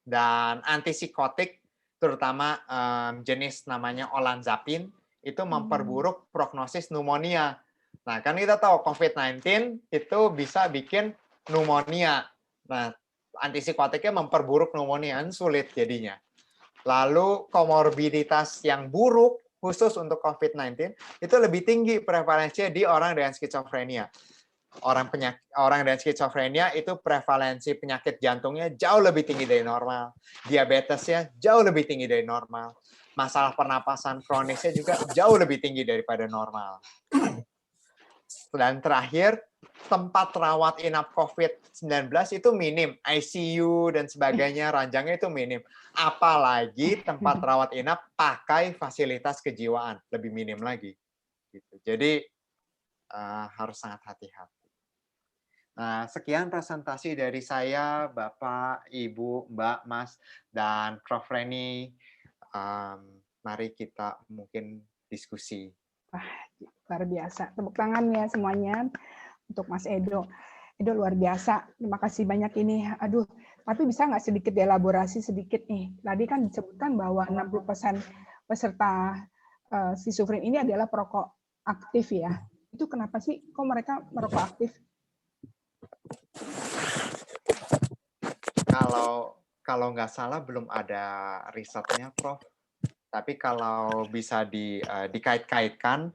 dan antipsikotik, terutama jenis namanya olanzapin, itu memperburuk prognosis pneumonia. Nah, kan kita tahu COVID-19 itu bisa bikin pneumonia. Nah, antipsikotiknya memperburuk pneumonia, sulit jadinya. Lalu komorbiditas yang buruk khusus untuk COVID-19 itu lebih tinggi prevalensinya di orang dengan skizofrenia. Orang dengan skizofrenia itu prevalensi penyakit jantungnya jauh lebih tinggi dari normal. Diabetesnya jauh lebih tinggi dari normal. Masalah pernapasan kronisnya juga jauh lebih tinggi daripada normal. Dan terakhir, tempat rawat inap COVID-19 itu minim. ICU dan sebagainya, ranjangnya itu minim. Apalagi tempat rawat inap pakai fasilitas kejiwaan, lebih minim lagi. Jadi harus sangat hati-hati. Nah, sekian presentasi dari saya, Bapak, Ibu, Mbak, Mas, dan Prof. Reni. Mari kita mungkin diskusi. Wah, luar biasa. Tepuk tangan ya semuanya untuk Mas Edo. Edo luar biasa. Terima kasih banyak ini. Aduh, tapi bisa nggak sedikit dielaborasi sedikit nih? Tadi kan disebutkan bahwa 60% peserta skizofren ini adalah perokok aktif ya. Itu kenapa sih kok mereka merokok aktif? Kalau nggak salah belum ada risetnya, Prof. Tapi kalau bisa dikait-kaitkan,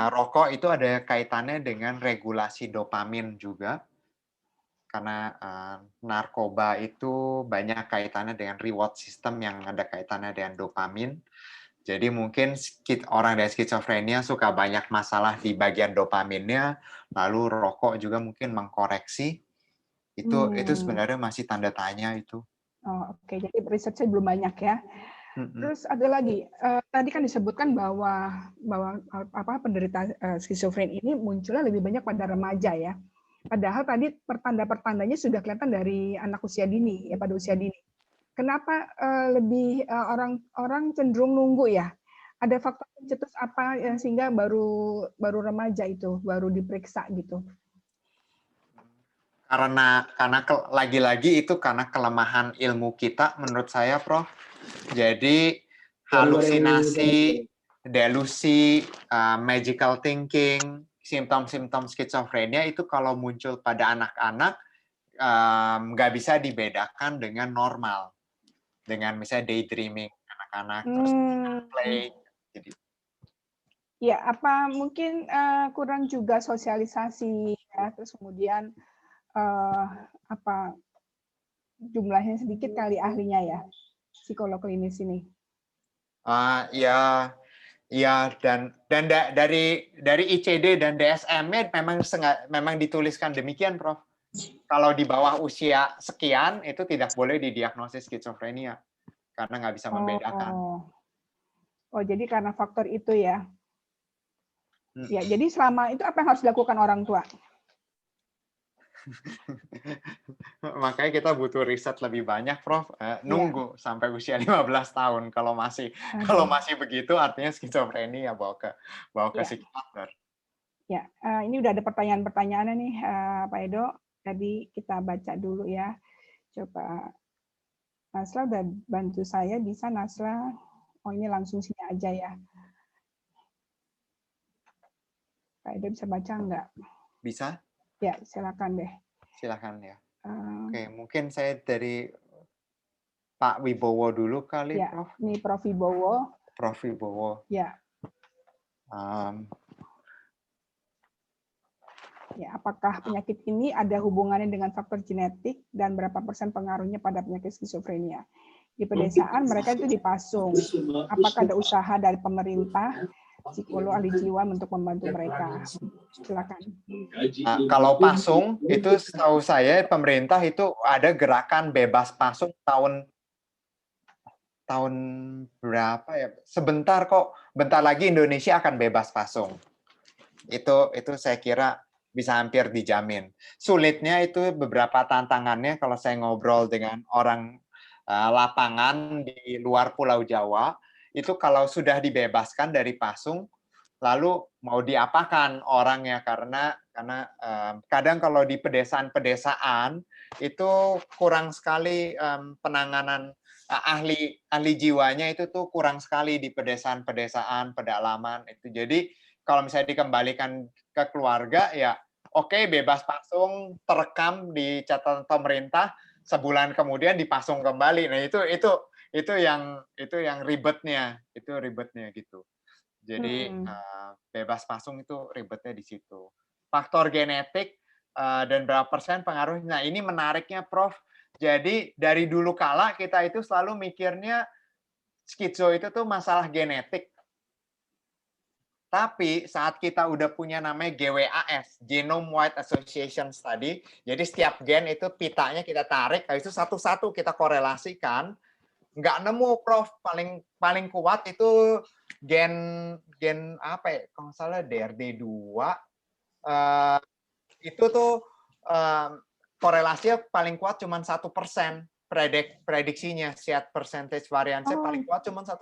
rokok itu ada kaitannya dengan regulasi dopamin juga. Karena narkoba itu banyak kaitannya dengan reward system yang ada kaitannya dengan dopamin. Jadi mungkin orang dengan skizofrenia suka banyak masalah di bagian dopaminnya, lalu rokok juga mungkin mengkoreksi. Itu sebenarnya masih tanda tanya itu. Oh, oke. Jadi risetnya belum banyak ya. Terus ada lagi, tadi kan disebutkan bahwa penderita skizofren ini munculnya lebih banyak pada remaja ya. Padahal tadi pertanda-pertandanya sudah kelihatan dari anak usia dini ya, pada usia dini. Kenapa lebih orang cenderung nunggu ya? Ada faktor pencetus apa yang sehingga baru remaja itu baru diperiksa gitu? Karena lagi-lagi itu karena kelemahan ilmu kita menurut saya, Prof. Jadi halusinasi, delusi, magical thinking, simptom-simptom skizofrenia itu kalau muncul pada anak-anak nggak bisa dibedakan dengan normal, dengan misalnya daydreaming anak-anak, terus play. Jadi. Ya, apa mungkin kurang juga sosialisasi ya, terus kemudian jumlahnya sedikit kali ahlinya ya, psikolog klinis ini. Ya, dan dari ICD dan DSM-nya memang dituliskan demikian, Prof. Kalau di bawah usia sekian itu tidak boleh didiagnosis skizofrenia karena nggak bisa membedakan. Oh, jadi karena faktor itu ya. Ya, jadi selama itu apa yang harus dilakukan orang tua? Makanya kita butuh riset lebih banyak, Prof. Nunggu sampai usia 15 tahun. Kalau masih begitu, artinya skizofrenia bawa ke psikiater. Ya, ini udah ada pertanyaan-pertanyaannya nih, Pak Edo. Tadi kita baca dulu ya. Coba Nasla udah bantu saya, bisa Nasla? Oh, ini langsung sini aja ya. Pak Edo bisa baca nggak? Bisa? Ya, silakan deh. Silakan ya. Oke, mungkin saya dari Pak Wibowo dulu kali, ya, Prof. Ini Prof Wibowo. Prof Wibowo. Ya. Ya, apakah penyakit ini ada hubungannya dengan faktor genetik dan berapa persen pengaruhnya pada penyakit skizofrenia? Di pedesaan mereka itu dipasung. Apakah ada usaha dari pemerintah, psikolog, ahli jiwa untuk membantu mereka? Silakan. Kalau pasung itu setahu saya pemerintah itu ada gerakan bebas pasung tahun berapa ya? Sebentar kok, bentar lagi Indonesia akan bebas pasung. Itu saya kira bisa hampir dijamin. Sulitnya itu beberapa tantangannya kalau saya ngobrol dengan orang lapangan di luar Pulau Jawa, itu kalau sudah dibebaskan dari pasung, lalu mau diapakan orangnya karena kadang kalau di pedesaan-pedesaan itu kurang sekali penanganan ahli jiwanya itu tuh kurang sekali di pedesaan-pedesaan, pedalaman itu. Jadi kalau misalnya dikembalikan ke keluarga ya oke, bebas pasung, terekam di catatan pemerintah, sebulan kemudian dipasung kembali. Nah itu yang ribetnya gitu. Jadi bebas pasung itu ribetnya di situ. Faktor genetik dan berapa persen pengaruhnya. Nah ini menariknya Prof. Jadi dari dulu kala kita itu selalu mikirnya skizo itu tuh masalah genetik. Tapi saat kita udah punya namanya GWAS, Genome Wide Association Study, jadi setiap gen itu pitanya kita tarik, habis itu satu-satu kita korelasikan, nggak nemu Prof. Paling kuat itu gen apa ya? Kalau nggak salah DRD2 itu tuh korelasinya paling kuat cuma 1%. Prediksinya set percentage variannya paling kuat cuma 1%.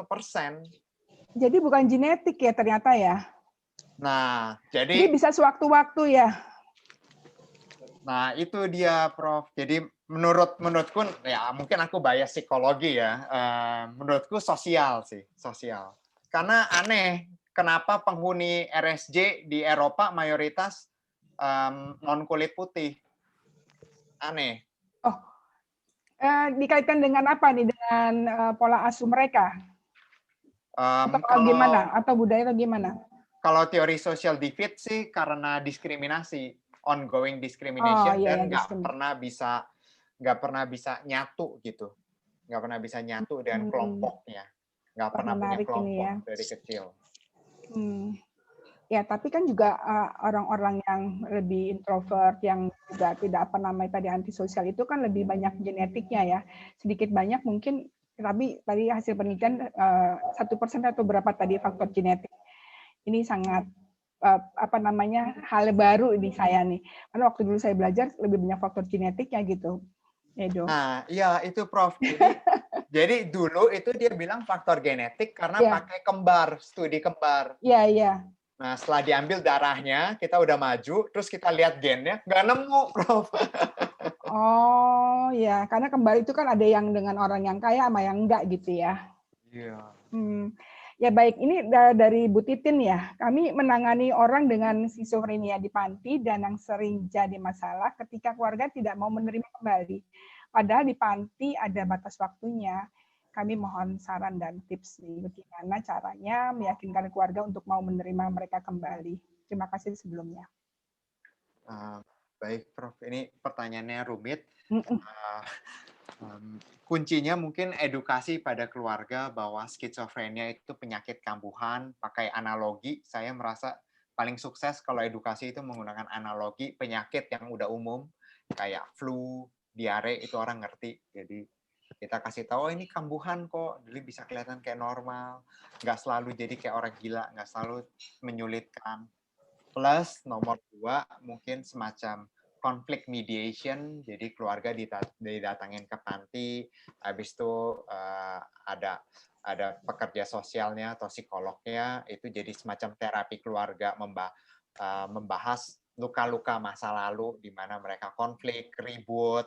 Jadi bukan genetik ya ternyata ya. Nah, jadi bisa sewaktu-waktu ya. Nah, itu dia Prof. Jadi menurutku ya mungkin aku bias psikologi ya. Menurutku sosial sih, sosial. Karena aneh, kenapa penghuni RSJ di Eropa mayoritas non kulit putih? Aneh. Oh, dikaitkan dengan apa nih? Dengan pola asuh mereka? Atau gimana? Atau budaya atau gimana? Kalau teori social divide sih karena diskriminasi, ongoing discrimination dan nggak pernah bisa nyatu gitu, nggak pernah bisa nyatu dengan kelompoknya, nggak pernah punya kelompok dari kecil. Ya, tapi kan juga orang-orang yang lebih introvert, yang juga tidak tadi antisosial itu kan lebih banyak genetiknya ya. Sedikit banyak mungkin, tapi tadi hasil penelitian 1% atau berapa tadi faktor genetik. Ini sangat hal baru di saya nih. Karena waktu dulu saya belajar lebih banyak faktor genetiknya gitu. Edo. Nah, iya itu Prof. Jadi dulu itu dia bilang faktor genetik karena pakai kembar, studi kembar. Iya, iya. Nah, setelah diambil darahnya, kita udah maju, terus kita lihat gennya, nggak nemu, Prof. Oh, ya. Karena kembar itu kan ada yang dengan orang yang kaya sama yang enggak gitu ya. Iya. Ya baik, ini dari Bu Titin ya. Kami menangani orang dengan skizofrenia di panti dan yang sering jadi masalah ketika keluarga tidak mau menerima kembali. Padahal di panti ada batas waktunya. Kami mohon saran dan tips nih, bagaimana caranya meyakinkan keluarga untuk mau menerima mereka kembali. Terima kasih sebelumnya. Baik, Prof. Ini pertanyaannya rumit. Kuncinya mungkin edukasi pada keluarga bahwa skizofrenia itu penyakit kambuhan, pakai analogi. Saya merasa paling sukses kalau edukasi itu menggunakan analogi penyakit yang udah umum, kayak flu, diare, itu orang ngerti. Jadi kita kasih tahu ini kambuhan kok, jadi bisa kelihatan kayak normal, nggak selalu jadi kayak orang gila, nggak selalu menyulitkan. Plus nomor 2 mungkin semacam konflik mediation, jadi keluarga didatangin ke panti, habis itu ada pekerja sosialnya atau psikolognya, itu jadi semacam terapi keluarga membahas luka-luka masa lalu di mana mereka konflik, ribut,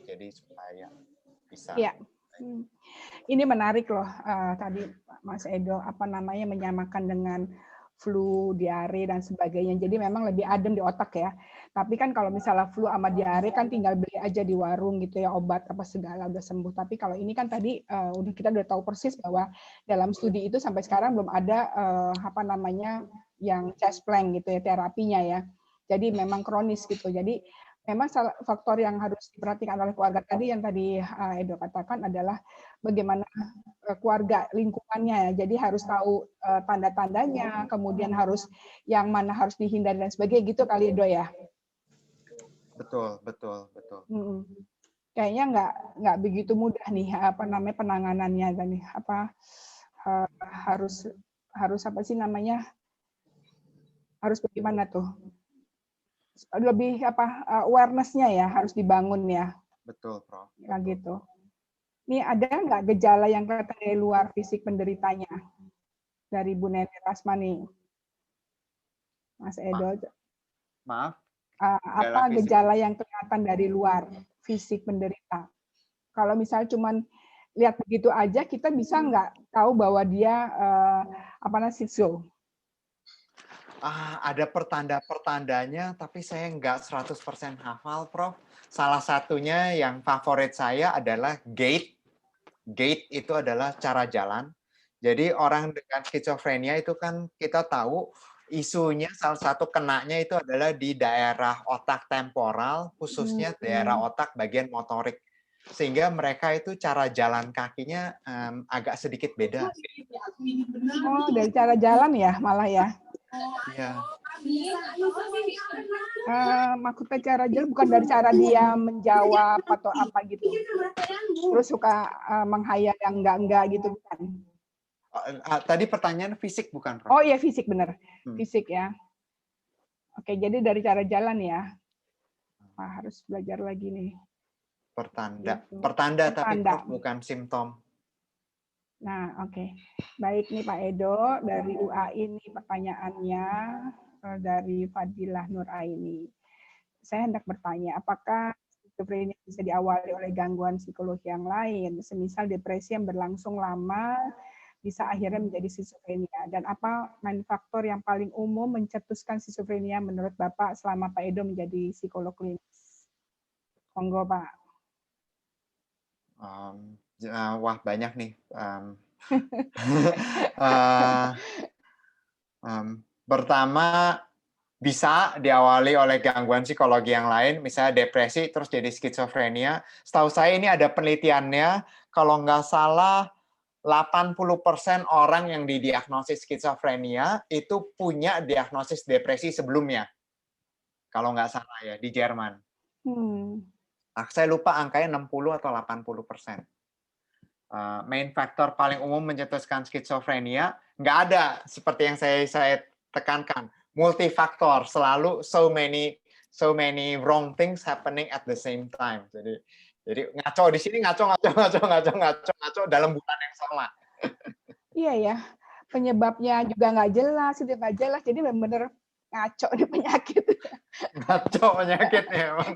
jadi supaya bisa. Ya. Ini menarik loh tadi Mas Edo menyamakan dengan flu, diare dan sebagainya. Jadi memang lebih adem di otak ya. Tapi kan kalau misalnya flu sama diare kan tinggal beli aja di warung gitu ya, obat apa segala udah sembuh. Tapi kalau ini kan tadi kita udah tahu persis bahwa dalam studi itu sampai sekarang belum ada yang chest plank gitu ya terapinya ya. Jadi memang kronis gitu. Jadi memang salah faktor yang harus diperhatikan oleh keluarga tadi yang tadi Edo katakan adalah bagaimana keluarga lingkungannya. Jadi harus tahu tanda-tandanya, kemudian harus yang mana harus dihindari dan sebagainya gitu kali Edo ya. Betul. Kayaknya nggak begitu mudah nih penanganannya dan harus harus bagaimana tuh? lebih awareness-nya ya harus dibangun ya. Betul, Prof. Ya gitu. Ini ada nggak gejala yang kelihatan dari luar fisik penderitanya? Dari Bu Neni Rasmani. Mas Edo. Maaf. Apa gejala yang kelihatan dari luar fisik penderita? Kalau misalnya cuman lihat begitu aja, kita bisa nggak tahu bahwa dia schizofrenia? Ada pertanda-pertandanya, tapi saya nggak 100% hafal, Prof. Salah satunya yang favorit saya adalah gait. Gait itu adalah cara jalan. Jadi orang dengan skizofrenia itu kan kita tahu isunya salah satu kenanya itu adalah di daerah otak temporal, khususnya daerah otak bagian motorik. Sehingga mereka itu cara jalan kakinya agak sedikit beda. Oh, dari cara jalan ya malah ya? Iya. Maksudnya cara jalan bukan dari cara dia menjawab atau apa gitu. Terus suka menghayal yang enggak gitu bukan? Tadi pertanyaan fisik bukan, Prof? Oh iya fisik benar. Fisik ya. Oke, jadi dari cara jalan ya. Harus belajar lagi nih. Pertanda. Gitu. Pertanda tapi Prof, bukan simptom. Nah, oke. Baik nih Pak Edo, dari UAI ini pertanyaannya dari Fadilah Nur Aini. Saya hendak bertanya, apakah skizofrenia bisa diawali oleh gangguan psikologi yang lain, semisal depresi yang berlangsung lama, bisa akhirnya menjadi skizofrenia? Dan apa faktor yang paling umum mencetuskan skizofrenia menurut Bapak selama Pak Edo menjadi psikolog klinis? Monggo Pak. Wah banyak nih. Pertama, bisa diawali oleh gangguan psikologi yang lain, misalnya depresi terus jadi skizofrenia. Setahu saya ini ada penelitiannya, kalau nggak salah 80% orang yang didiagnosis skizofrenia itu punya diagnosis depresi sebelumnya. Kalau nggak salah ya, di Jerman. Saya lupa angkanya 60 atau 80%. Main faktor paling umum mencetuskan skizofrenia nggak ada seperti yang saya tekankan, multifaktor, selalu so many wrong things happening at the same time. Jadi ngaco di sini ngaco dalam bulan yang sama. Iya ya, penyebabnya juga nggak jelas, itu nggak jelas, jadi benar-benar ngaco di penyakit. Ngaco penyakitnya emang.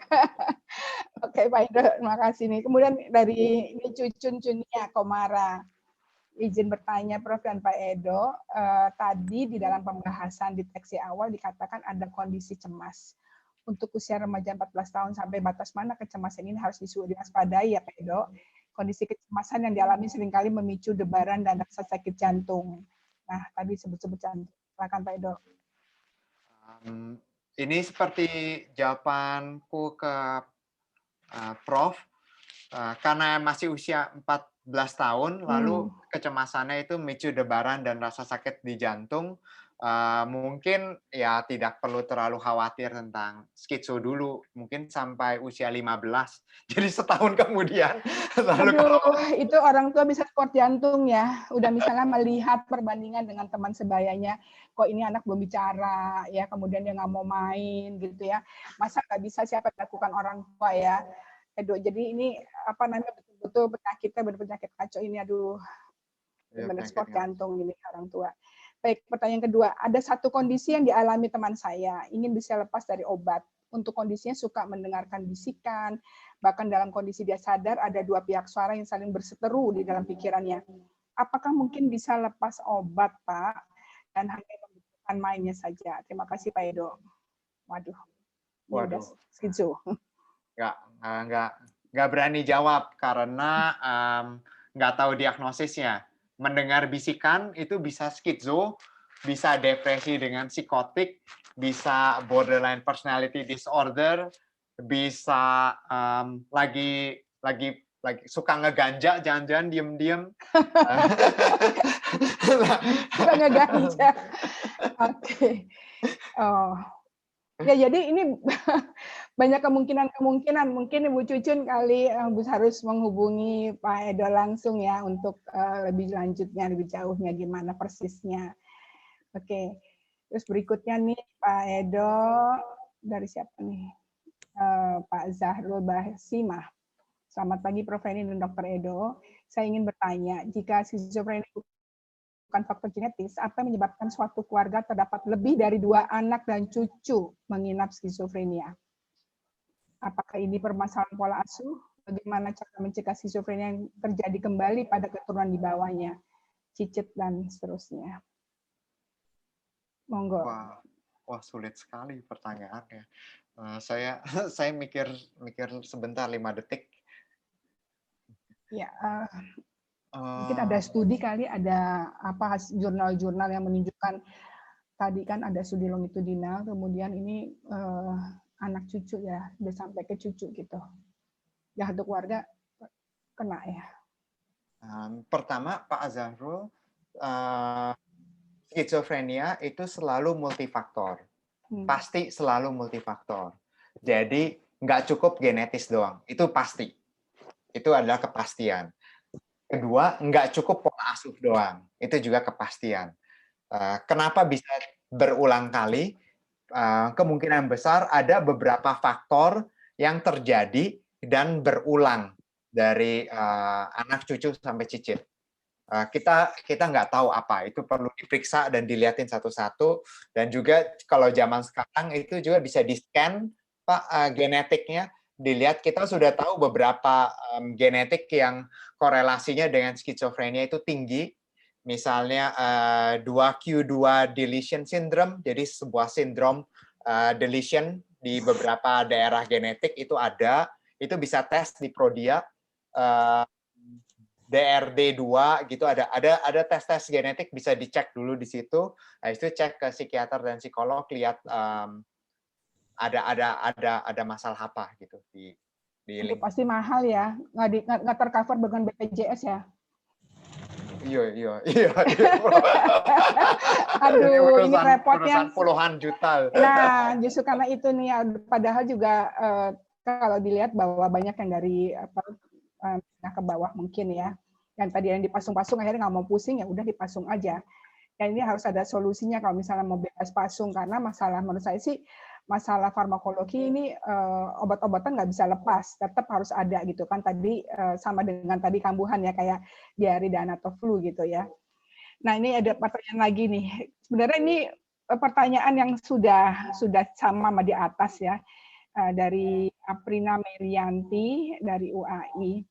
Oke, Pak Edo, terima kasih nih. Kemudian dari Cucun Cunia Komara, izin bertanya Prof dan Pak Edo, tadi di dalam pembahasan deteksi awal dikatakan ada kondisi cemas. Untuk usia remaja 14 tahun sampai batas mana kecemasan ini harus diwaspadai ya Pak Edo? Kondisi kecemasan yang dialami seringkali memicu debaran dan rasa sakit jantung. Nah, tadi sebut-sebut jantung. Silakan Pak Edo. Ini seperti jawabanku ke Prof, karena masih usia 14 tahun, lalu kecemasannya itu memicu debaran dan rasa sakit di jantung, mungkin ya tidak perlu terlalu khawatir tentang skizo dulu, mungkin sampai usia 15, jadi setahun kemudian. Itu orang tua bisa sport jantung ya, udah misalnya melihat perbandingan dengan teman sebayanya, kok ini anak belum bicara, ya kemudian dia nggak mau main gitu ya, masa nggak bisa siapa yang lakukan orang tua ya, Edo. Jadi ini apa namanya betul-betul penyakit kacau ini, aduh, benar sport jantung ini orang tua. Baik, pertanyaan kedua, ada satu kondisi yang dialami teman saya, ingin bisa lepas dari obat. Untuk kondisinya suka mendengarkan bisikan, bahkan dalam kondisi dia sadar ada dua pihak suara yang saling berseteru di dalam pikirannya. Apakah mungkin bisa lepas obat, Pak? Dan hanya membutuhkan mainnya saja. Terima kasih, Pak Edo. Waduh. Udah skizo. Nggak berani jawab karena nggak tahu diagnosisnya. Mendengar bisikan itu bisa skizo, bisa depresi dengan psikotik, bisa borderline personality disorder, bisa lagi suka ngeganja, jangan-jangan diem-diem. Suka ngeganja. Oke. Oh. Ya, jadi ini banyak kemungkinan. Mungkin Ibu Cucun kali harus menghubungi Pak Edo langsung ya untuk lebih lanjutnya, lebih jauhnya gimana persisnya. Oke. Terus berikutnya nih Pak Edo dari siapa nih? Pak Zahrul Basimah. Selamat pagi Prof. Reni dan Dr. Edo. Saya ingin bertanya, jika skizofrenia bukan faktor genetis, apa yang menyebabkan suatu keluarga terdapat lebih dari 2 anak dan cucu menginap skizofrenia? Apakah ini permasalahan pola asuh? Bagaimana cara mencegah skizofrenia yang terjadi kembali pada keturunan di bawahnya? Cicit dan seterusnya. Monggo. Wah, sulit sekali pertanyaannya. Saya mikir sebentar 5 detik. Ya, mungkin ada studi kali, ada apa jurnal-jurnal yang menunjukkan tadi kan ada studi longitudinal, kemudian ini anak cucu ya, udah sampai ke cucu gitu. Ya satu keluarga kena ya. Pertama, Pak Zahrul, skizofrenia itu selalu multifaktor. Pasti selalu multifaktor. Jadi nggak cukup genetis doang, itu pasti. Itu adalah kepastian. Kedua, nggak cukup pola asuh doang, itu juga kepastian. Kenapa bisa berulang kali? Kemungkinan besar ada beberapa faktor yang terjadi dan berulang dari anak cucu sampai cicit. Kita nggak tahu apa, itu perlu diperiksa dan dilihatin satu-satu, dan juga kalau zaman sekarang itu juga bisa di-scan Pak genetiknya, dilihat. Kita sudah tahu beberapa genetik yang korelasinya dengan skizofrenia itu tinggi, misalnya 2q2 deletion syndrome, jadi sebuah sindrom deletion di beberapa daerah genetik itu ada, itu bisa tes di Prodia. DRD2 gitu, ada tes genetik, bisa dicek dulu di situ. Nah, itu cek ke psikiater dan psikolog, lihat ada masalah apa gitu di Itu pasti mahal ya, nggak tercover dengan BPJS ya. Iya. Aduh, ini repotnya. Puluhan juta. Nah, justru karena itu nih, padahal juga kalau dilihat bahwa banyak yang dari ke bawah mungkin ya, yang tadi yang dipasung-pasung akhirnya nggak mau pusing, ya udah dipasung aja. Dan ini harus ada solusinya kalau misalnya mau bebas pasung, karena masalah menurut saya sih masalah farmakologi ini obat-obatan nggak bisa lepas, tetap harus ada gitu kan. Tadi sama dengan tadi kambuhan ya, kayak diare dan atau flu gitu ya. Nah, ini ada pertanyaan lagi nih. Sebenarnya ini pertanyaan yang sudah sama di atas ya, dari Aprina Merianti dari UAI.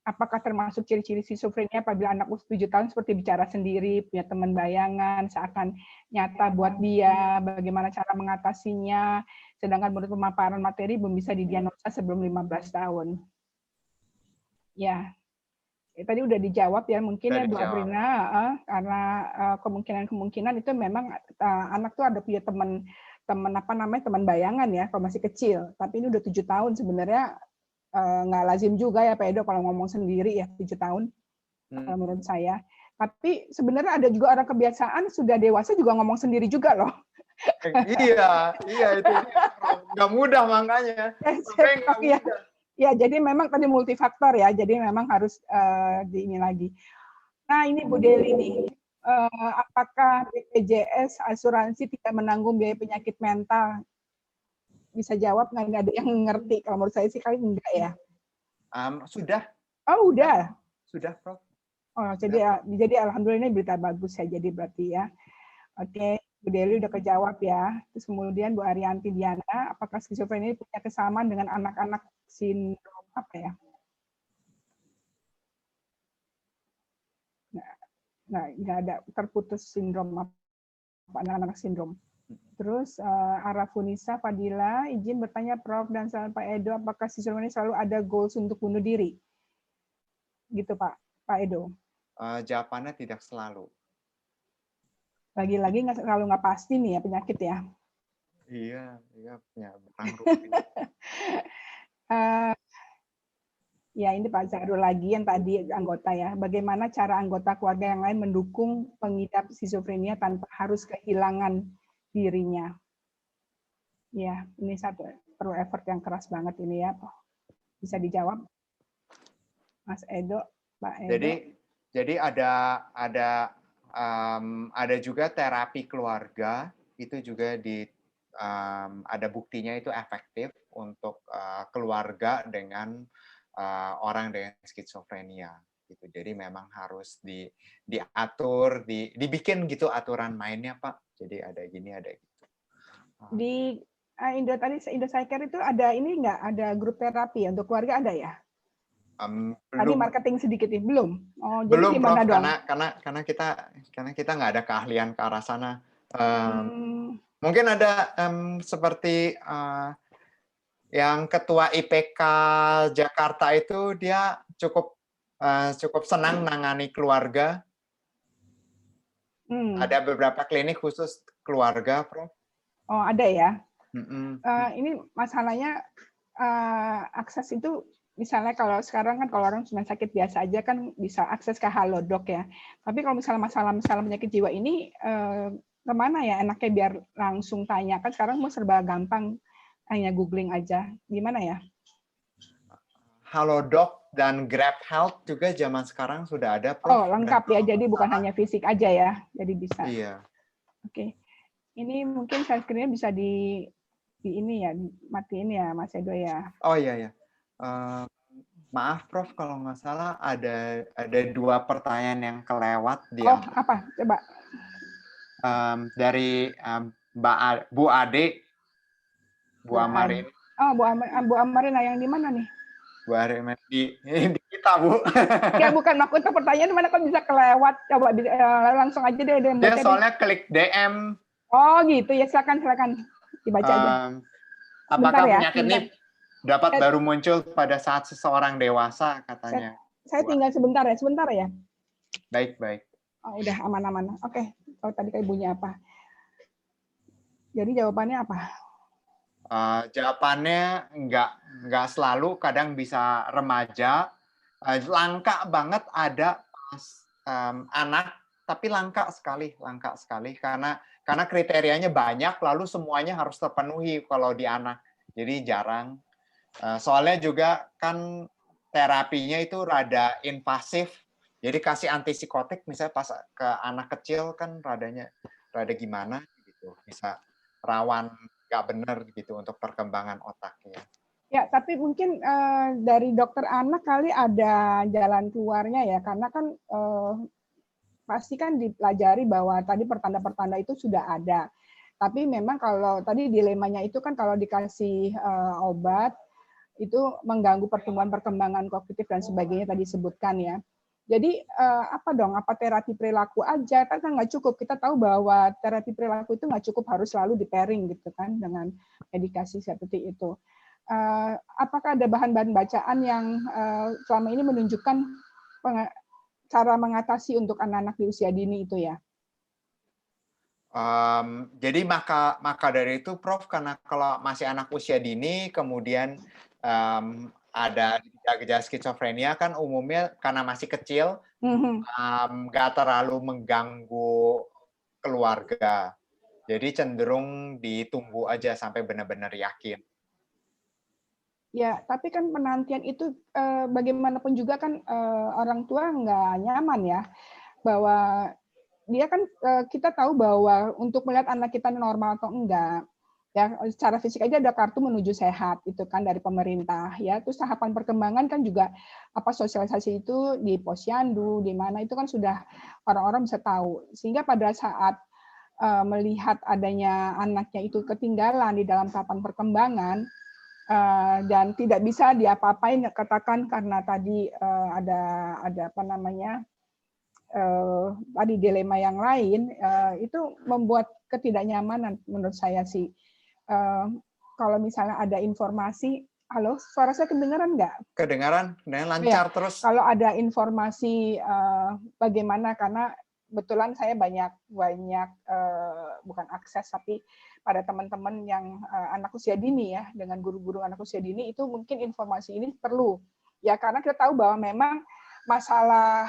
Apakah termasuk ciri-ciri skizofrenia apabila anak usia 7 tahun seperti bicara sendiri, punya teman bayangan, seakan nyata buat dia, bagaimana cara mengatasinya, sedangkan menurut pemaparan materi belum bisa didiagnosa sebelum 15 tahun. Ya, tadi udah dijawab ya, mungkin ya Bu Aprina, karena kemungkinan itu memang anak tuh ada punya teman bayangan ya, kalau masih kecil, tapi ini udah 7 tahun sebenarnya. Nggak lazim juga ya Pak Edo kalau ngomong sendiri ya 7 tahun menurut saya. Tapi sebenarnya ada juga orang kebiasaan sudah dewasa juga ngomong sendiri juga loh. Iya itu nggak mudah makanya. Ya jadi memang tadi multifaktor ya, jadi memang harus di ini lagi. Nah ini Bu Deli nih, apakah BPJS asuransi tidak menanggung biaya penyakit mental? Bisa jawab nggak ada yang ngerti? Kalau menurut saya sih kali enggak ya. Sudah. Oh udah. Sudah Prof. Oh jadi alhamdulillah ini berita bagus ya. Jadi berarti ya. Oke, Bu Deli udah kejawab ya. Terus kemudian Bu Arianti Diana, apakah skizofrenia punya kesamaan dengan anak-anak sindrom apa ya? Nah, nggak ada, terputus sindrom apa anak-anak sindrom. Terus Arafunisa Fadila izin bertanya Prof dan Pak Edo, apakah skizofrenia selalu ada goals untuk bunuh diri? Gitu Pak Edo. Jawabannya tidak selalu. Lagi-lagi kalau nggak pasti nih ya penyakit ya. Iya punya Ya ini Pak Zahrul lagi yang tadi anggota ya. Bagaimana cara anggota keluarga yang lain mendukung pengidap skizofrenia tanpa harus kehilangan dirinya? Ya, ini perlu effort yang keras banget ini ya. Bisa dijawab, Mas Edo, Pak Edo. Jadi ada juga terapi keluarga, itu juga ada buktinya itu efektif untuk keluarga dengan orang dengan skizofrenia gitu. Jadi memang harus diatur, dibikin gitu aturan mainnya, Pak. Jadi ada gini, ada gitu. Di Indo Psycare itu ada ini nggak? Ada grup terapi untuk keluarga ada ya? Tadi marketing sedikit nih, belum. Oh, jadi belum, gimana Prof, dong? karena kita nggak ada keahlian ke arah sana. Mungkin ada seperti yang ketua IPK Jakarta itu dia cukup senang nangani keluarga. Ada beberapa klinik khusus keluarga, Prof. Oh, ada ya. Ini masalahnya akses itu. Misalnya kalau sekarang kan kalau orang cuma sakit biasa aja kan bisa akses ke Halodoc ya. Tapi kalau misalnya masalah penyakit jiwa ini kemana ya enaknya biar langsung tanya? Kan sekarang mau serba gampang, hanya googling aja. Gimana ya? Halodoc dan Grab Health juga zaman sekarang sudah ada, Prof. Oh, lengkap ya. Jadi bukan hanya fisik aja ya. Jadi bisa. Iya. Oke. Ini mungkin share screen-nya bisa di ini ya, matiin ya Mas Edo ya. Oh iya ya. Maaf Prof, kalau nggak salah ada 2 pertanyaan yang kelewat. Oh, apa? Coba. Dari Bu Ade, Bu Amarin. Oh, Bu Amarin yang di mana nih? Bu Amarin di kita, Bu. Ya bukan, aku tuh pertanyaan mana kok bisa kelewat. Coba langsung aja deh. Dia soalnya klik DM. Oh gitu ya, silakan dibaca aja. Apakah penyakit ini dapat baru muncul pada saat seseorang dewasa, katanya. Saya tinggal sebentar ya. Baik. Oh, udah aman-aman. Oke. Oh, tadi kayak bunyi apa? Jadi jawabannya apa? Jawabannya nggak selalu, kadang bisa remaja. Langka banget ada anak, tapi langka sekali karena kriterianya banyak, lalu semuanya harus terpenuhi kalau di anak. Jadi jarang. Soalnya juga kan terapinya itu rada invasif, jadi kasih antipsikotik misalnya pas ke anak kecil kan rada gimana gitu, bisa rawan nggak benar gitu untuk perkembangan otaknya. Ya, tapi mungkin dari dokter anak kali ada jalan keluarnya ya, karena kan pasti kan dipelajari bahwa tadi pertanda-pertanda itu sudah ada. Tapi memang kalau tadi dilemanya itu kan kalau dikasih obat itu mengganggu perkembangan kognitif dan sebagainya tadi sebutkan ya. Jadi apa terapi perilaku aja kan nggak cukup. Kita tahu bahwa terapi perilaku itu nggak cukup, harus selalu di pairing gitu kan dengan medikasi seperti itu. Apakah ada bahan-bahan bacaan yang selama ini menunjukkan cara mengatasi untuk anak-anak di usia dini itu ya? Jadi maka dari itu, Prof, karena kalau masih anak usia dini, kemudian ada gejala skizofrenia kan umumnya karena masih kecil, nggak terlalu mengganggu keluarga. Jadi cenderung ditunggu aja sampai benar-benar yakin. Ya, tapi kan penantian itu bagaimanapun juga kan orang tua nggak nyaman ya, bahwa dia kan kita tahu bahwa untuk melihat anak kita normal atau enggak, ya secara fisik aja ada kartu menuju sehat itu kan dari pemerintah ya. Terus tahapan perkembangan kan juga sosialisasi itu di posyandu di mana itu kan sudah orang-orang bisa tahu, sehingga pada saat melihat adanya anaknya itu ketinggalan di dalam tahapan perkembangan dan tidak bisa diapa-apain, katakan karena tadi ada apa namanya tadi dilema yang lain, itu membuat ketidaknyamanan menurut saya sih. Kalau misalnya ada informasi, halo, suara saya kedengaran nggak? Kedengaran lancar ya, terus. Kalau ada informasi bagaimana, karena kebetulan saya banyak bukan akses, tapi pada teman-teman yang anak usia dini ya, dengan guru-guru anak usia dini itu mungkin informasi ini perlu. Ya karena kita tahu bahwa memang masalah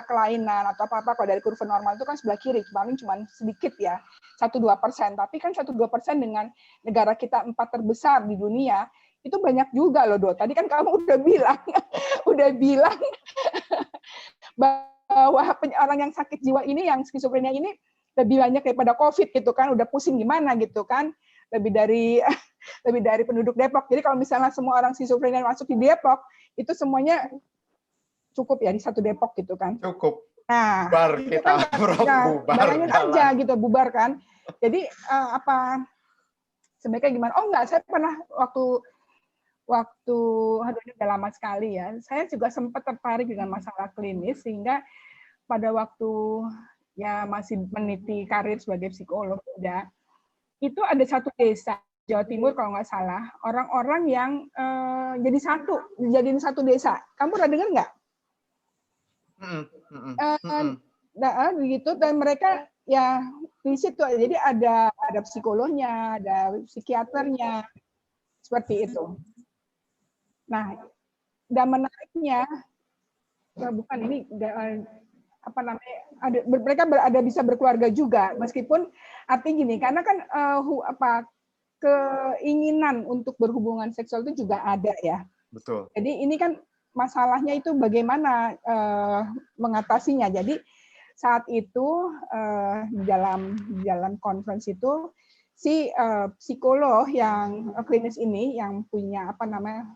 kelainan atau apa-apa kalau dari kurva normal itu kan sebelah kiri, paling cuma sedikit ya, 1-2%. Tapi kan 1-2% dengan negara kita 4 terbesar di dunia, itu banyak juga loh, Do. Tadi kan kamu udah bilang bahwa orang yang sakit jiwa ini, yang skizofrenia ini lebih banyak daripada COVID gitu kan, udah pusing gimana gitu kan. lebih dari lebih dari penduduk Depok. Jadi kalau misalnya semua orang skizofrenia masuk di Depok, itu semuanya cukup ya di satu Depok gitu kan. Cukup. Nah, Bubar itu kita, kan Prof, ya, bubar bayangin jalan. aja gitu bubar kan. Jadi apa sebaiknya gimana? Oh enggak, saya pernah waktu aduh ini udah lama sekali ya. Saya juga sempat tertarik dengan masalah klinis sehingga pada waktu ya masih meniti karir sebagai psikolog udah itu ada satu desa Jawa Timur kalau nggak salah, orang-orang yang jadiin satu desa. Kamu pernah dengar nggak? Begitu dan mereka ya di situ jadi ada psikolognya, ada psikiaternya seperti itu. Nah, dan menariknya bukan ini apa namanya mereka bisa berkeluarga juga meskipun artinya gini karena kan keinginan untuk berhubungan seksual itu juga ada ya. Betul. Jadi ini kan masalahnya itu bagaimana mengatasinya. Jadi saat itu di dalam conference itu si psikolog yang klinis ini yang punya apa namanya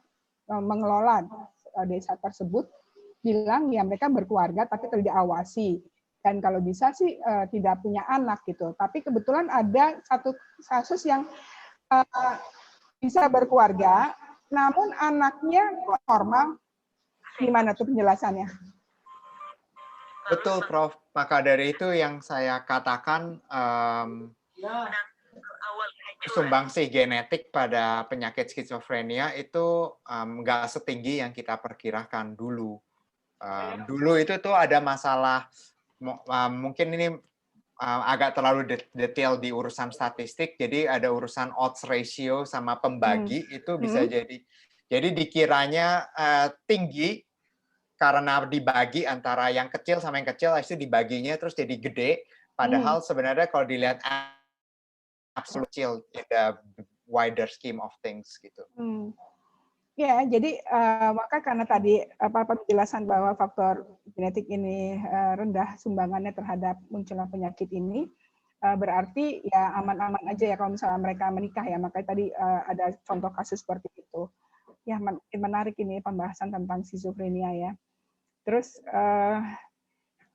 mengelola desa tersebut bilang ya mereka berkeluarga tapi tidak diawasi dan kalau bisa sih tidak punya anak gitu. Tapi kebetulan ada satu kasus yang bisa berkeluarga namun anaknya normal. Gimana tuh penjelasannya? Betul, Prof. Maka dari itu yang saya katakan sumbangsih genetik pada penyakit skizofrenia itu nggak setinggi yang kita perkirakan dulu. Dulu itu tuh ada masalah, mungkin ini agak terlalu detail di urusan statistik, jadi ada urusan odds ratio sama pembagi itu bisa jadi. Jadi dikiranya tinggi karena dibagi antara yang kecil sama yang kecil, itu dibaginya terus jadi gede. Padahal sebenarnya kalau dilihat absolute kecil in the wider scheme of things gitu. Ya, jadi maka karena tadi penjelasan bahwa faktor genetik ini rendah sumbangannya terhadap munculnya penyakit ini, berarti ya aman-aman aja ya kalau misalnya mereka menikah ya. Makanya tadi ada contoh kasus seperti itu. Ya, menarik ini pembahasan tentang skizofrenia ya. Terus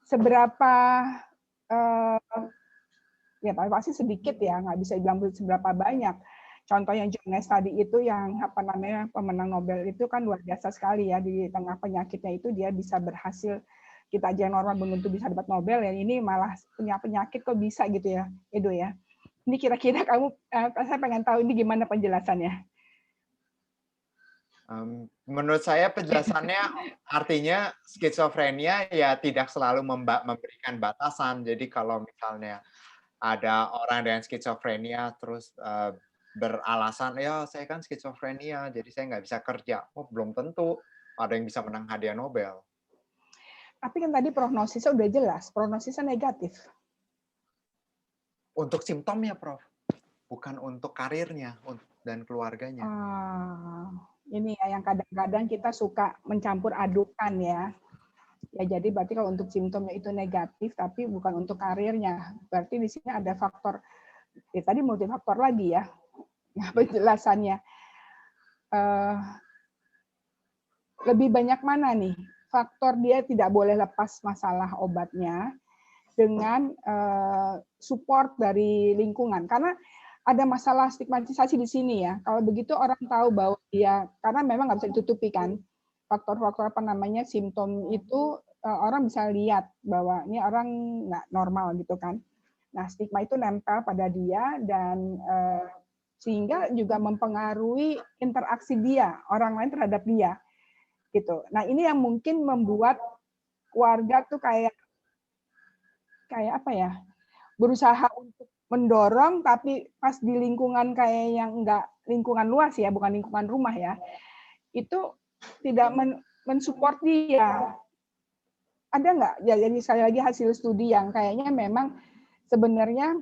seberapa ya pasti sedikit ya, nggak bisa bilang seberapa banyak. Contoh yang Jones tadi itu yang apa namanya pemenang Nobel itu kan luar biasa sekali ya di tengah penyakitnya itu dia bisa berhasil kita aja yang normal belum tentu bisa dapat Nobel ya ini malah punya penyakit kok bisa gitu ya Edo ya. Ini kira-kira kamu saya pengen tahu ini gimana penjelasannya? Menurut saya penjelasannya artinya skizofrenia ya tidak selalu memberikan batasan. Jadi kalau misalnya ada orang dengan skizofrenia terus beralasan ya saya kan skizofrenia jadi saya nggak bisa kerja. Oh belum tentu ada yang bisa menang hadiah Nobel. Tapi kan tadi prognosisnya udah jelas, prognosisnya negatif. Untuk simptomnya, Prof. Bukan untuk karirnya dan keluarganya. Ini ya yang kadang-kadang kita suka mencampur adukan ya. Ya jadi berarti kalau untuk simptomnya itu negatif tapi bukan untuk karirnya. Berarti di sini ada faktor tadi multifaktor lagi ya. Ya penjelasannya. Lebih banyak mana nih faktor dia tidak boleh lepas masalah obatnya dengan support dari lingkungan karena ada masalah stigmatisasi di sini ya. Kalau begitu orang tahu bahwa dia karena memang nggak bisa ditutupi kan faktor-faktor apa namanya simptom itu orang bisa lihat bahwa ini orang nggak normal gitu kan. Nah stigma itu nempel pada dia dan sehingga juga mempengaruhi interaksi dia orang lain terhadap dia gitu. Nah ini yang mungkin membuat keluarga tuh kayak apa ya berusaha untuk mendorong tapi pas di lingkungan kayak yang enggak lingkungan luas ya bukan lingkungan rumah ya itu tidak mensupport dia ada nggak ya jadi sekali lagi hasil studi yang kayaknya memang sebenarnya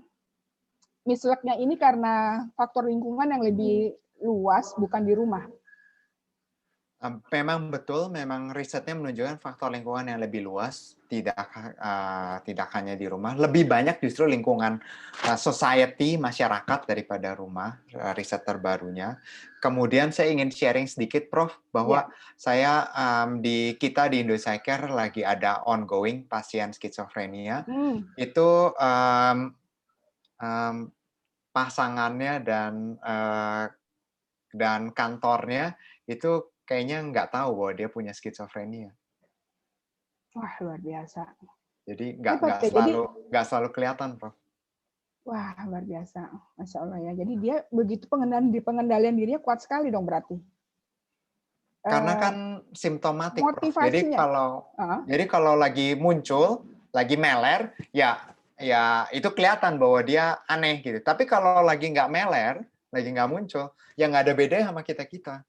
misleknya ini karena faktor lingkungan yang lebih luas bukan di rumah. Memang betul, memang risetnya menunjukkan faktor lingkungan yang lebih luas, tidak hanya di rumah, lebih banyak justru lingkungan society, masyarakat daripada rumah, riset terbarunya. Kemudian saya ingin sharing sedikit, Prof, bahwa saya kita di Indopsycare lagi ada ongoing pasien skizofrenia. Itu pasangannya dan kantornya itu kayaknya nggak tahu bahwa dia punya skizofrenia. Wah, luar biasa. Jadi nggak selalu kelihatan, Prof. Wah, luar biasa. Masya Allah ya. Jadi dia begitu pengendalian dirinya kuat sekali dong berarti. Karena kan simptomatik, Prof. Motivasinya. Jadi kalau lagi muncul, lagi meler, ya itu kelihatan bahwa dia aneh gitu. Tapi kalau lagi nggak meler, lagi nggak muncul, ya nggak ada bedanya sama kita-kita.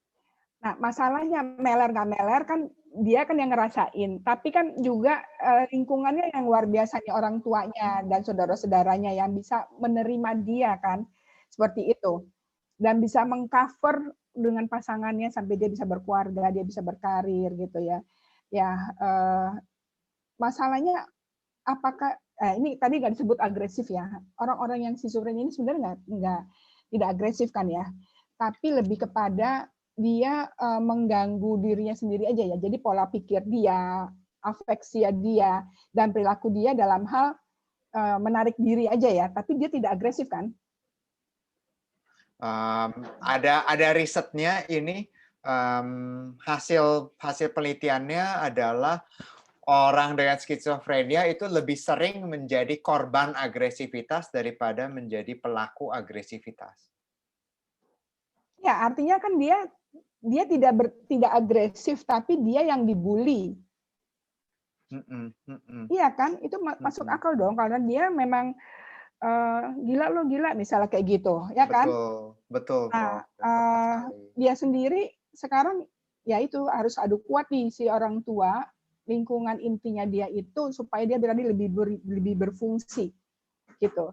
Nah, masalahnya meler nggak meler kan dia kan yang ngerasain, tapi kan juga lingkungannya yang luar biasa nih, orang tuanya dan saudara-saudaranya yang bisa menerima dia kan, seperti itu. Dan bisa mengcover dengan pasangannya sampai dia bisa berkeluarga, dia bisa berkarir gitu ya. Masalahnya apakah ini tadi nggak disebut agresif ya. Orang-orang yang schizophrenia ini sebenarnya tidak agresif kan ya, tapi lebih kepada dia mengganggu dirinya sendiri aja ya. Jadi pola pikir dia, afeksia dia, dan perilaku dia dalam hal menarik diri aja ya. Tapi dia tidak agresif kan? Ada risetnya ini, hasil penelitiannya adalah orang dengan skizofrenia itu lebih sering menjadi korban agresivitas daripada menjadi pelaku agresivitas. Ya, artinya kan dia tidak agresif, tapi dia yang dibully. Iya kan, itu masuk akal dong, karena dia memang gila misalnya kayak gitu, ya kan? Betul. Nah, dia sendiri sekarang ya itu harus adu kuat nih si orang tua, lingkungan intinya dia itu supaya dia berani lebih berfungsi, gitu.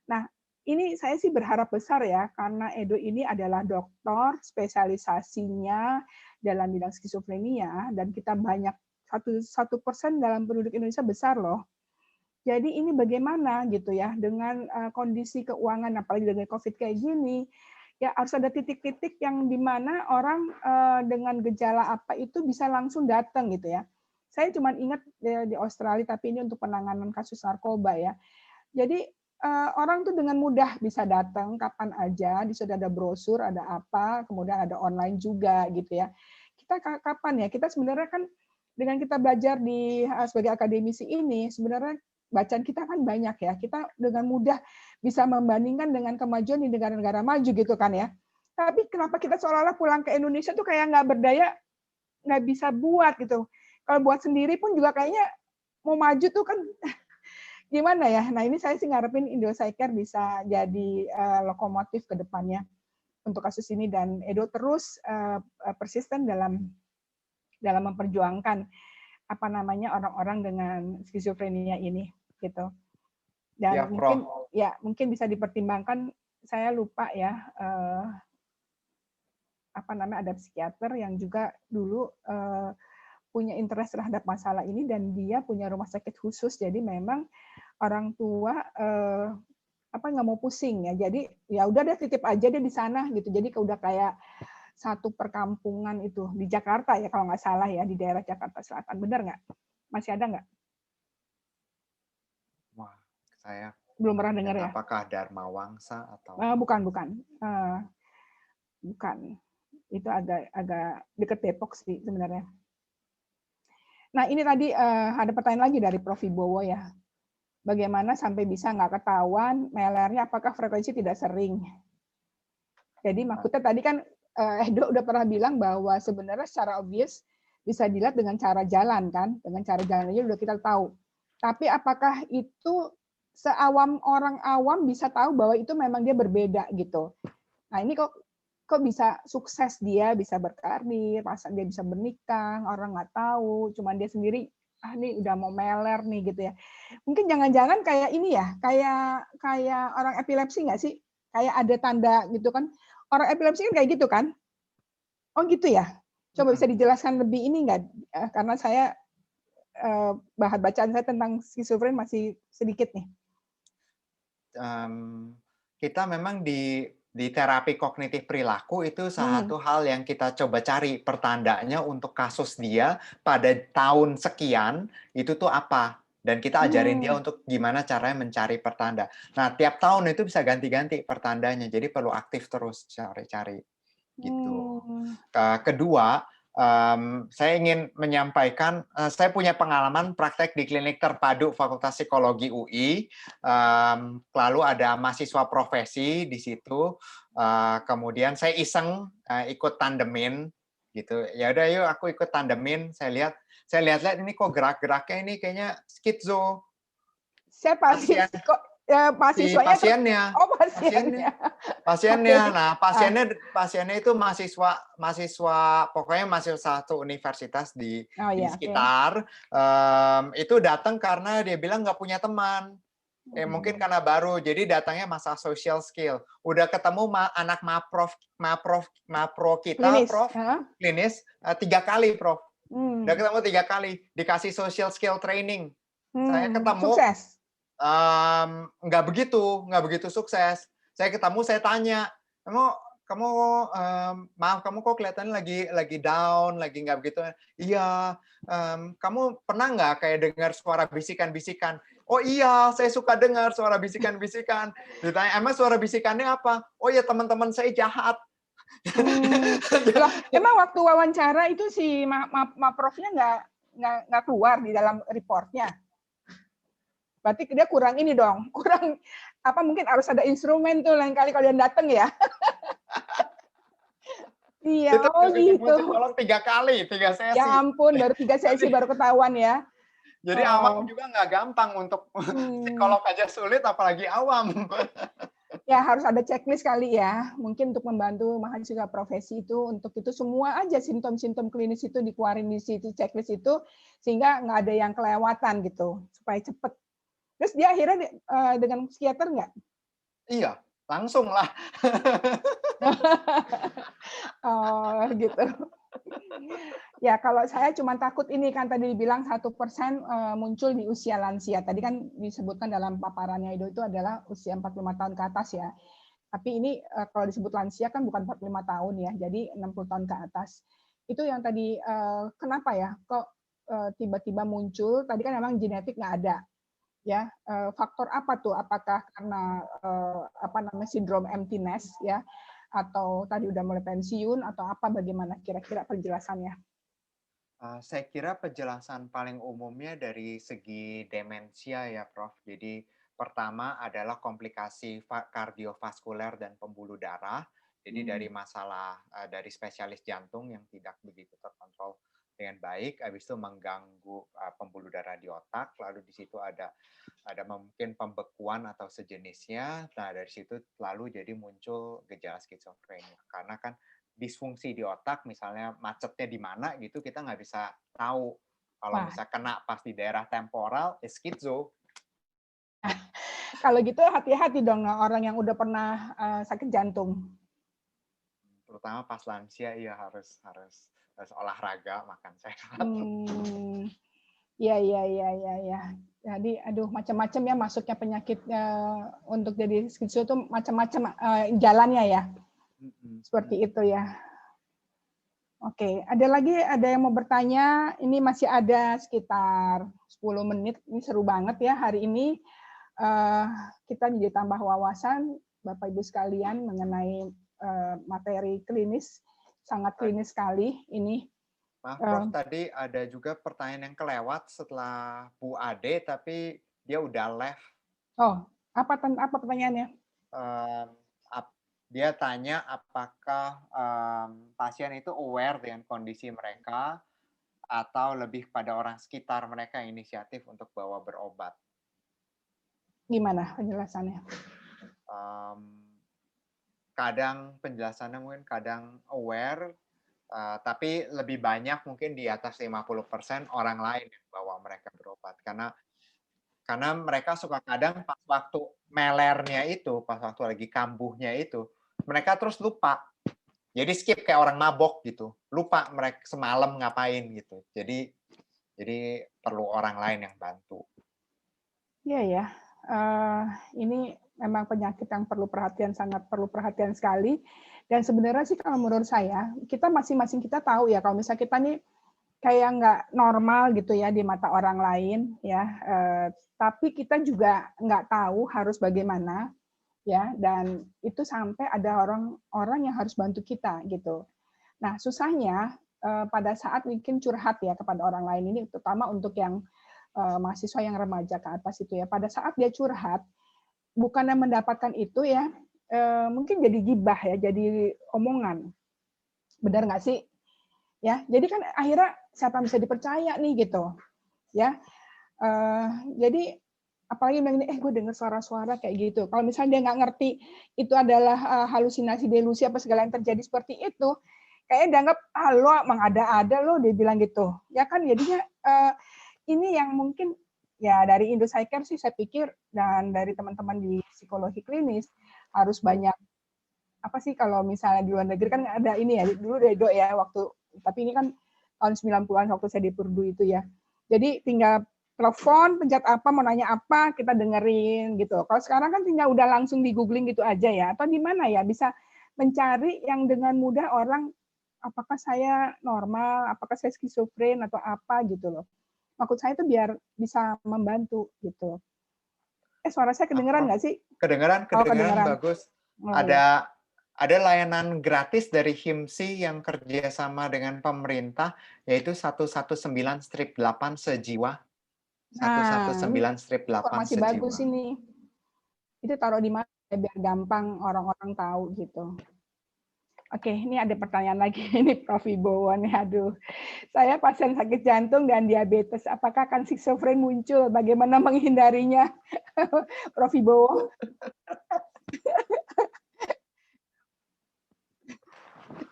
Nah, ini saya sih berharap besar ya, karena Edo ini adalah dokter, spesialisasinya dalam bidang skizofrenia, dan kita banyak 1% dalam penduduk Indonesia besar loh. Jadi ini bagaimana gitu ya, dengan kondisi keuangan, apalagi dengan COVID kayak gini, ya harus ada titik-titik yang dimana orang dengan gejala apa itu bisa langsung datang gitu ya. Saya cuma ingat di Australia, tapi ini untuk penanganan kasus narkoba ya. Jadi orang tuh dengan mudah bisa datang kapan aja, di situ ada brosur, ada apa, kemudian ada online juga gitu ya. Kita kapan ya? Kita sebenarnya kan dengan kita belajar sebagai akademisi ini, sebenarnya bacaan kita kan banyak ya. Kita dengan mudah bisa membandingkan dengan kemajuan di negara-negara maju gitu kan ya. Tapi kenapa kita seolah-olah pulang ke Indonesia tuh kayak nggak berdaya, nggak bisa buat gitu. Kalau buat sendiri pun juga kayaknya mau maju tuh kan gimana ya? Nah ini saya sih ngarepin Indopsycare bisa jadi lokomotif ke depannya untuk kasus ini, dan Edo terus persisten dalam memperjuangkan orang-orang dengan skizofrenia ini gitu. Dan mungkin bisa dipertimbangkan, saya lupa ya ada psikiater yang juga dulu punya interest terhadap masalah ini, dan dia punya rumah sakit khusus, jadi memang orang tua nggak mau pusing ya, jadi ya udah deh titip aja dia di sana gitu. Jadi udah kayak satu perkampungan itu di Jakarta ya kalau nggak salah ya, di daerah Jakarta Selatan, benar nggak? Masih ada nggak? Wah, saya belum pernah dengar ya. Apakah Dharma Wangsa atau? Bukan. Itu agak dekat Depok sih sebenarnya. Nah ini tadi ada pertanyaan lagi dari Prof. Wibowo ya. Bagaimana sampai bisa nggak ketahuan melernya, apakah frekuensi tidak sering? Jadi maksudnya tadi kan Edo udah pernah bilang bahwa sebenarnya secara obvious bisa dilihat dengan cara jalan kan. Dengan cara jalan aja udah kita tahu. Tapi apakah itu orang awam bisa tahu bahwa itu memang dia berbeda gitu. Nah ini kok bisa sukses, dia bisa berkarir, masa dia bisa bernikah, orang nggak tahu, cuman dia sendiri nih udah mau meler nih gitu ya. Mungkin jangan-jangan kayak ini ya, kayak orang epilepsi nggak sih? Kayak ada tanda gitu kan? Orang epilepsi kan kayak gitu kan? Oh gitu ya? Coba bisa dijelaskan lebih ini nggak? Karena saya bahan bacaan saya tentang skizofren masih sedikit nih. Kita memang di terapi kognitif perilaku itu salah satu hal yang kita coba cari pertandanya untuk kasus dia pada tahun sekian itu tuh apa, dan kita ajarin dia untuk gimana caranya mencari pertanda. Nah, tiap tahun itu bisa ganti-ganti pertandanya, jadi perlu aktif terus cari-cari gitu. Kedua, saya ingin menyampaikan, saya punya pengalaman praktek di klinik terpadu Fakultas Psikologi UI. Lalu ada mahasiswa profesi di situ. Kemudian saya iseng ikut tandemin, gitu. Ya udah, yuk aku ikut tandemin. Saya lihat ini kok gerak-geraknya ini kayaknya skizo. Siapa sih? Mahasiswanya pasiennya. Oh, pasiennya. Pasiennya. Nah, pasiennya itu mahasiswa pokoknya mahasiswa satu universitas di sekitar. Itu datang karena dia bilang nggak punya teman. Mungkin karena baru, jadi datangnya masalah social skill. Udah ketemu anak mapro kita, klinis. Prof, klinis 3 kali, Prof. Udah ketemu 3 kali, dikasih social skill training. Saya ketemu. Sukses. Nggak begitu sukses. Saya ketemu, saya tanya, kamu maaf, kamu kok kelihatannya lagi down, lagi nggak begitu. Iya, kamu pernah nggak kayak dengar suara bisikan-bisikan? Oh iya, saya suka dengar suara bisikan-bisikan. Ditanya, emang suara bisikannya apa? Oh iya, teman-teman saya jahat. Loh, emang waktu wawancara itu si Profnya nggak keluar di dalam reportnya? Berarti dia kurang ini dong, kurang apa, mungkin harus ada instrumen tuh lain kali kalian datang ya. Iya, gitu. Tolong 3 kali, 3 sesi. Ya ampun, baru 3 sesi baru ketahuan ya. Jadi awam juga nggak gampang untuk psikolog aja sulit, apalagi awam. Ya harus ada checklist kali ya, mungkin untuk membantu mahasiswa profesi itu, untuk itu semua aja simptom-simptom klinis itu dikeluarin di situ checklist itu, sehingga nggak ada yang kelewatan gitu, supaya cepet. Terus dia akhirnya dengan psikiater nggak? Iya, langsung lah. Oh, gitu. Ya, kalau saya cuma takut ini kan tadi dibilang 1% muncul di usia lansia. Tadi kan disebutkan dalam paparannya itu adalah usia 45 tahun ke atas ya. Tapi ini kalau disebut lansia kan bukan 45 tahun ya, jadi 60 tahun ke atas. Itu yang tadi kenapa ya kok tiba-tiba muncul? Tadi kan memang genetik nggak ada. Ya, faktor apa tuh? Apakah karena sindrom emptiness ya, atau tadi udah mulai pensiun, atau apa, bagaimana kira-kira penjelasannya? Saya kira penjelasan paling umumnya dari segi demensia ya, Prof. Jadi pertama adalah komplikasi kardiovaskuler dan pembuluh darah. Jadi dari masalah dari spesialis jantung yang tidak begitu terkontrol dengan baik, habis itu mengganggu pembuluh darah di otak, lalu di situ ada mungkin pembekuan atau sejenisnya. Nah, dari situ lalu jadi muncul gejala skizofrenia. Karena kan disfungsi di otak, misalnya macetnya di mana gitu, kita nggak bisa tahu. Kalau misalnya kena pas di daerah temporal, ya skizo. Kalau gitu hati-hati dong orang yang udah pernah sakit jantung. Terutama pas lansia, ya harus olahraga, makan sehat. Ya. Jadi, aduh, macam-macam ya masuknya penyakit untuk jadi skizo itu macam-macam jalannya ya. Seperti itu ya. Oke, ada yang mau bertanya? Ini masih ada sekitar 10 menit. Ini seru banget ya hari ini. Kita jadi tambah wawasan Bapak Ibu sekalian mengenai materi klinis. Sangat klinis sekali ini. Maaf, Prof, tadi ada juga pertanyaan yang kelewat setelah Bu Ade, tapi dia udah left. Oh, apa pertanyaannya? Dia tanya apakah pasien itu aware dengan kondisi mereka atau lebih pada orang sekitar mereka yang inisiatif untuk bawa berobat. Gimana penjelasannya? Kadang penjelasannya mungkin kadang aware, tapi lebih banyak mungkin di atas 50% orang lain yang bawa mereka berobat. Karena mereka suka kadang pas waktu melernya itu, pas waktu lagi kambuhnya itu, mereka terus lupa. Jadi skip kayak orang mabok gitu, lupa mereka semalam ngapain gitu. Jadi perlu orang lain yang bantu. Iya ya, ini memang penyakit yang sangat perlu perhatian sekali. Dan sebenarnya sih kalau menurut saya, kita masing-masing kita tahu ya kalau misalnya kita nih kayak nggak normal gitu ya di mata orang lain ya, tapi kita juga nggak tahu harus bagaimana ya, dan itu sampai ada orang-orang yang harus bantu kita gitu. Nah susahnya pada saat mungkin curhat ya kepada orang lain ini, terutama untuk yang mahasiswa yang remaja ke atas itu ya, pada saat dia curhat, bukannya mendapatkan itu ya, mungkin jadi gibah ya, jadi omongan. Benar nggak sih? Ya, jadi kan akhirnya siapa yang bisa dipercaya nih gitu, ya. Jadi apalagi bilang ini, gue dengar suara-suara kayak gitu. Kalau misalnya dia nggak ngerti itu adalah halusinasi, delusi apa segala yang terjadi seperti itu, kayaknya dianggap lo mengada-ada lo, dia bilang gitu, ya kan? Jadinya ini yang mungkin ya dari Indopsycare sih saya pikir, dan dari teman-teman di psikologi klinis harus banyak apa sih, kalau misalnya di luar negeri kan ada ini ya, dulu Dok ya waktu, tapi ini kan tahun 90-an waktu saya di Purdu itu ya. Jadi tinggal telepon, pencet apa, mau nanya apa, kita dengerin gitu. Kalau sekarang kan tinggal udah langsung di googling gitu aja ya, atau di mana ya bisa mencari yang dengan mudah orang, apakah saya normal, apakah saya skizofren atau apa gitu loh. Maksud saya itu biar bisa membantu gitu. Suara saya kedengeran nggak sih? Kedengeran, bagus. Oh, Ada layanan gratis dari HIMSI yang kerjasama dengan pemerintah, yaitu 119-8 sejiwa. 119-8 masih sejiwa. bagus ini. Itu taruh di mana biar gampang orang-orang tahu gitu. Oke, ini ada pertanyaan lagi ini Prof. Wibowo nih. Aduh, saya pasien sakit jantung dan diabetes. Apakah akan skizofren muncul? Bagaimana menghindarinya? Prof. Wibowo.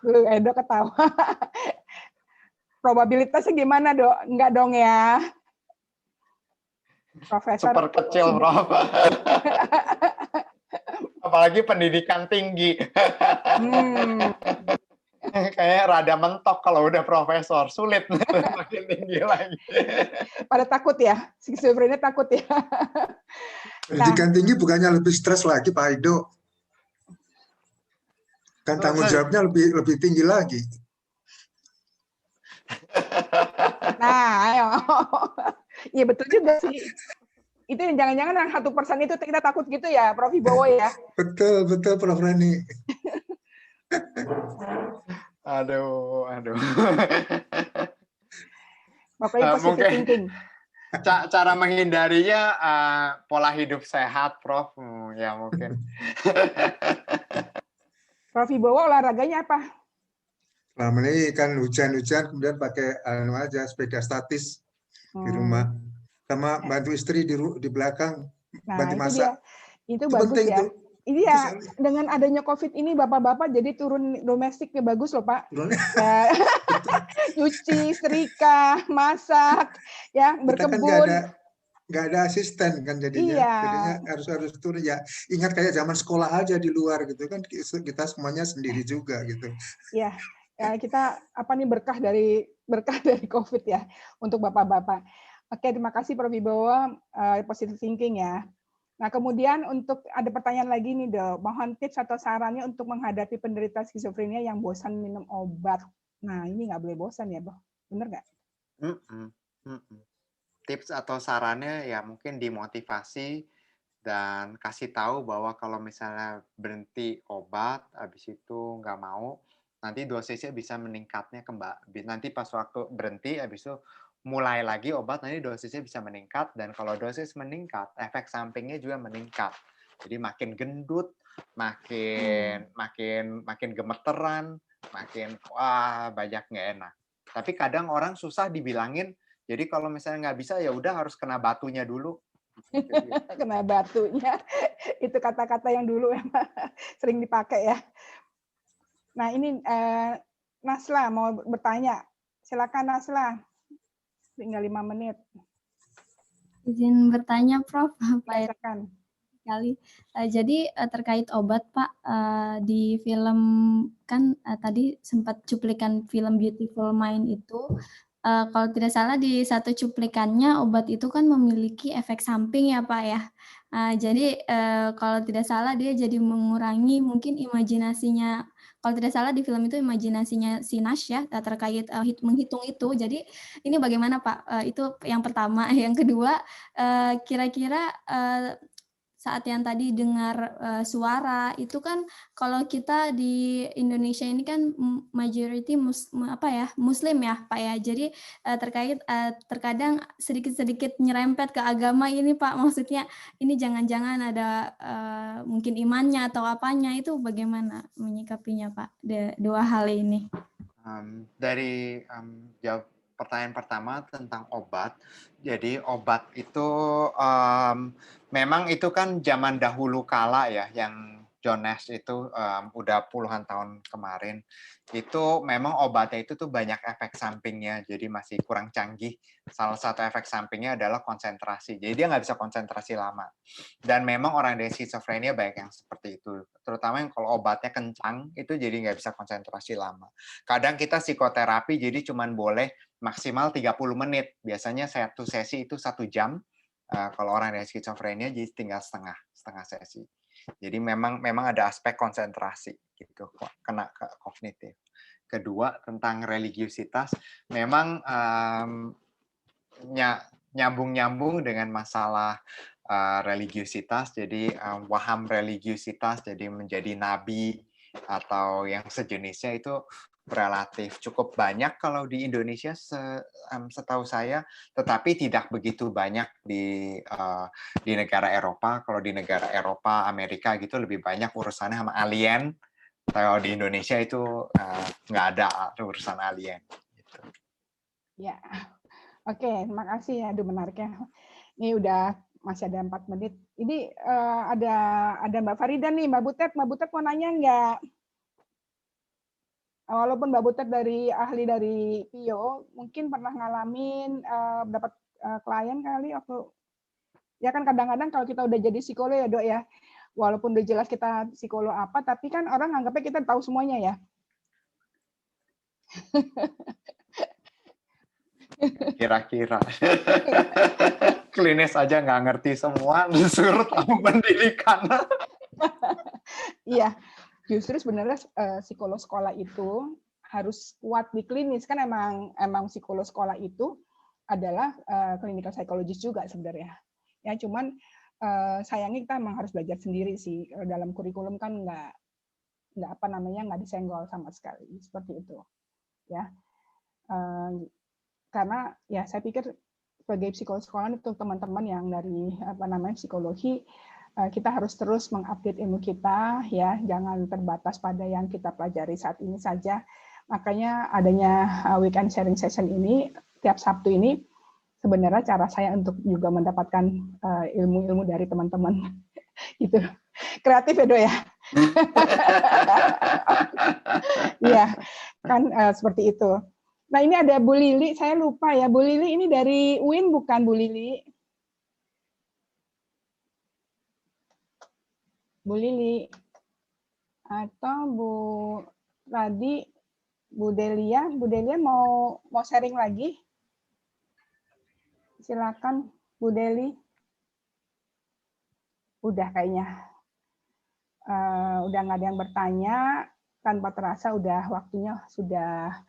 Edo ketawa. Probabilitasnya gimana, Dok? Enggak dong ya. Profesor. Super kecil, Prof. Apalagi pendidikan tinggi. Kayaknya rada mentok kalau udah profesor, sulit makin tinggi lagi. Pada takut ya, skizofrenia takut ya. Pendidikan tinggi bukannya lebih stres lagi, Pak Ido? Kan tanggung jawabnya lebih tinggi lagi. Nah, ayo. Iya betul juga sih. Itu jangan-jangan yang 1% itu kita takut gitu ya, Prof. Wibowo ya. Betul, Prof. Rani. Aduh. Pokoknya positive thinking. Cara menghindarinya pola hidup sehat, Prof. Ya mungkin. Prof. Wibowo olahraganya apa? Selama ini kan hujan-hujan, kemudian pakai aja sepeda statis di rumah. Sama bantu istri di belakang, bantu masak. Itu bagus ya. Ini ya, dengan adanya COVID ini Bapak-bapak jadi turun domestiknya bagus loh Pak. Nyuci, setrika, masak, ya berkebun. Kan nggak ada asisten kan jadinya. Iya. Jadinya harus turun ya. Ingat kayak zaman sekolah aja di luar gitu kan, kita semuanya sendiri juga gitu. Iya. Ya, kita berkah dari COVID ya untuk Bapak-bapak. Oke, terima kasih Prof. Wibowo, positive thinking ya. Nah, kemudian untuk ada pertanyaan lagi nih, Dok. Mohon tips atau sarannya untuk menghadapi penderita skizofrenia yang bosan minum obat. Nah, ini nggak boleh bosan ya, Boh. Bener nggak? Tips atau sarannya ya mungkin dimotivasi dan kasih tahu bahwa kalau misalnya berhenti obat, habis itu nggak mau, nanti dosisnya bisa meningkatnya kembali. Nanti pas waktu berhenti, habis itu mulai lagi obat, nanti dosisnya bisa meningkat, dan kalau dosis meningkat, efek sampingnya juga meningkat. Jadi makin gendut, makin gemeteran, makin banyak nggak enak. Tapi kadang orang susah dibilangin, jadi kalau misalnya nggak bisa ya udah harus kena batunya dulu. Kena batunya, itu kata-kata yang dulu emang sering dipakai ya. Nah ini Nasla mau bertanya, silakan Nasla. Tinggal 5 menit. Izin bertanya, Prof. Apa ya? sekali. Jadi terkait obat Pak, di film kan tadi sempat cuplikan film Beautiful Mind itu, kalau tidak salah di satu cuplikannya obat itu kan memiliki efek samping ya Pak ya. Jadi kalau tidak salah dia jadi mengurangi mungkin imajinasinya, kalau tidak salah di film itu imajinasinya si Nash ya terkait menghitung itu. Jadi ini bagaimana Pak? Itu yang pertama. Yang kedua, kira-kira saat yang tadi dengar suara itu kan kalau kita di Indonesia ini kan majority Muslim ya Pak ya. Jadi terkait terkadang sedikit-sedikit nyerempet ke agama ini Pak. Maksudnya ini jangan-jangan ada mungkin imannya atau apanya, itu bagaimana menyikapinya Pak? Dua hal ini. Dari jawab pertanyaan pertama tentang obat. Jadi obat itu memang itu kan zaman dahulu kala ya, yang John Nash itu udah puluhan tahun kemarin. Itu memang obatnya itu tuh banyak efek sampingnya, jadi masih kurang canggih. Salah satu efek sampingnya adalah konsentrasi. Jadi dia nggak bisa konsentrasi lama. Dan memang orang dengan skizofrenia banyak yang seperti itu. Terutama yang kalau obatnya kencang, itu jadi nggak bisa konsentrasi lama. Kadang kita psikoterapi jadi cuman boleh maksimal 30 menit. Biasanya satu sesi itu 1 jam. Kalau orang dengan skizofrenia jadi tinggal setengah sesi. Jadi memang ada aspek konsentrasi gitu, kena ke kognitif. Kedua tentang religiusitas, memang nyambung dengan masalah religiusitas. Jadi waham religiusitas, jadi menjadi nabi atau yang sejenisnya itu relatif cukup banyak kalau di Indonesia setahu saya, tetapi tidak begitu banyak di negara Eropa. Kalau di negara Eropa, Amerika gitu lebih banyak urusannya sama alien. Kalau di Indonesia itu nggak ada urusan alien. Gitu. Ya, oke, terima kasih ya, aduh menarik ya. Ini udah masih ada 4 menit. Ini ada Mbak Farida nih, Mbak Butet mau nanya nggak? Walaupun Mbak Butet ahli dari PIO, mungkin pernah ngalamin dapat klien kali waktu, ya kan kadang-kadang kalau kita udah jadi psikolog ya Dok ya, walaupun udah jelas kita psikolog apa, tapi kan orang anggapnya kita tahu semuanya ya. Kira-kira. Klinis aja nggak ngerti semua, disuruh tahu pendidikan. Iya. Justru sebenarnya psikolog sekolah itu harus kuat di klinis, kan emang psikolog sekolah itu adalah clinical psychologist juga sebenarnya. Ya cuman sayangnya kita emang harus belajar sendiri sih, dalam kurikulum kan nggak disenggol sama sekali seperti itu. Ya. Karena ya saya pikir sebagai psikolog sekolah itu teman-teman yang dari psikologi, kita harus terus mengupdate ilmu kita, ya, jangan terbatas pada yang kita pelajari saat ini saja. Makanya adanya weekend sharing session ini tiap Sabtu ini sebenarnya cara saya untuk juga mendapatkan ilmu-ilmu dari teman-teman. Gitu. Kreatif ya Dok ya. Iya, kan seperti itu. Nah ini ada Bu Lili, saya lupa ya. Bu Lili ini dari UIN bukan Bu Lili? Bu Lili atau Bu Delia mau sharing lagi? Silakan Bu Deli. Udah kayaknya. Udah nggak ada yang bertanya, tanpa terasa udah waktunya sudah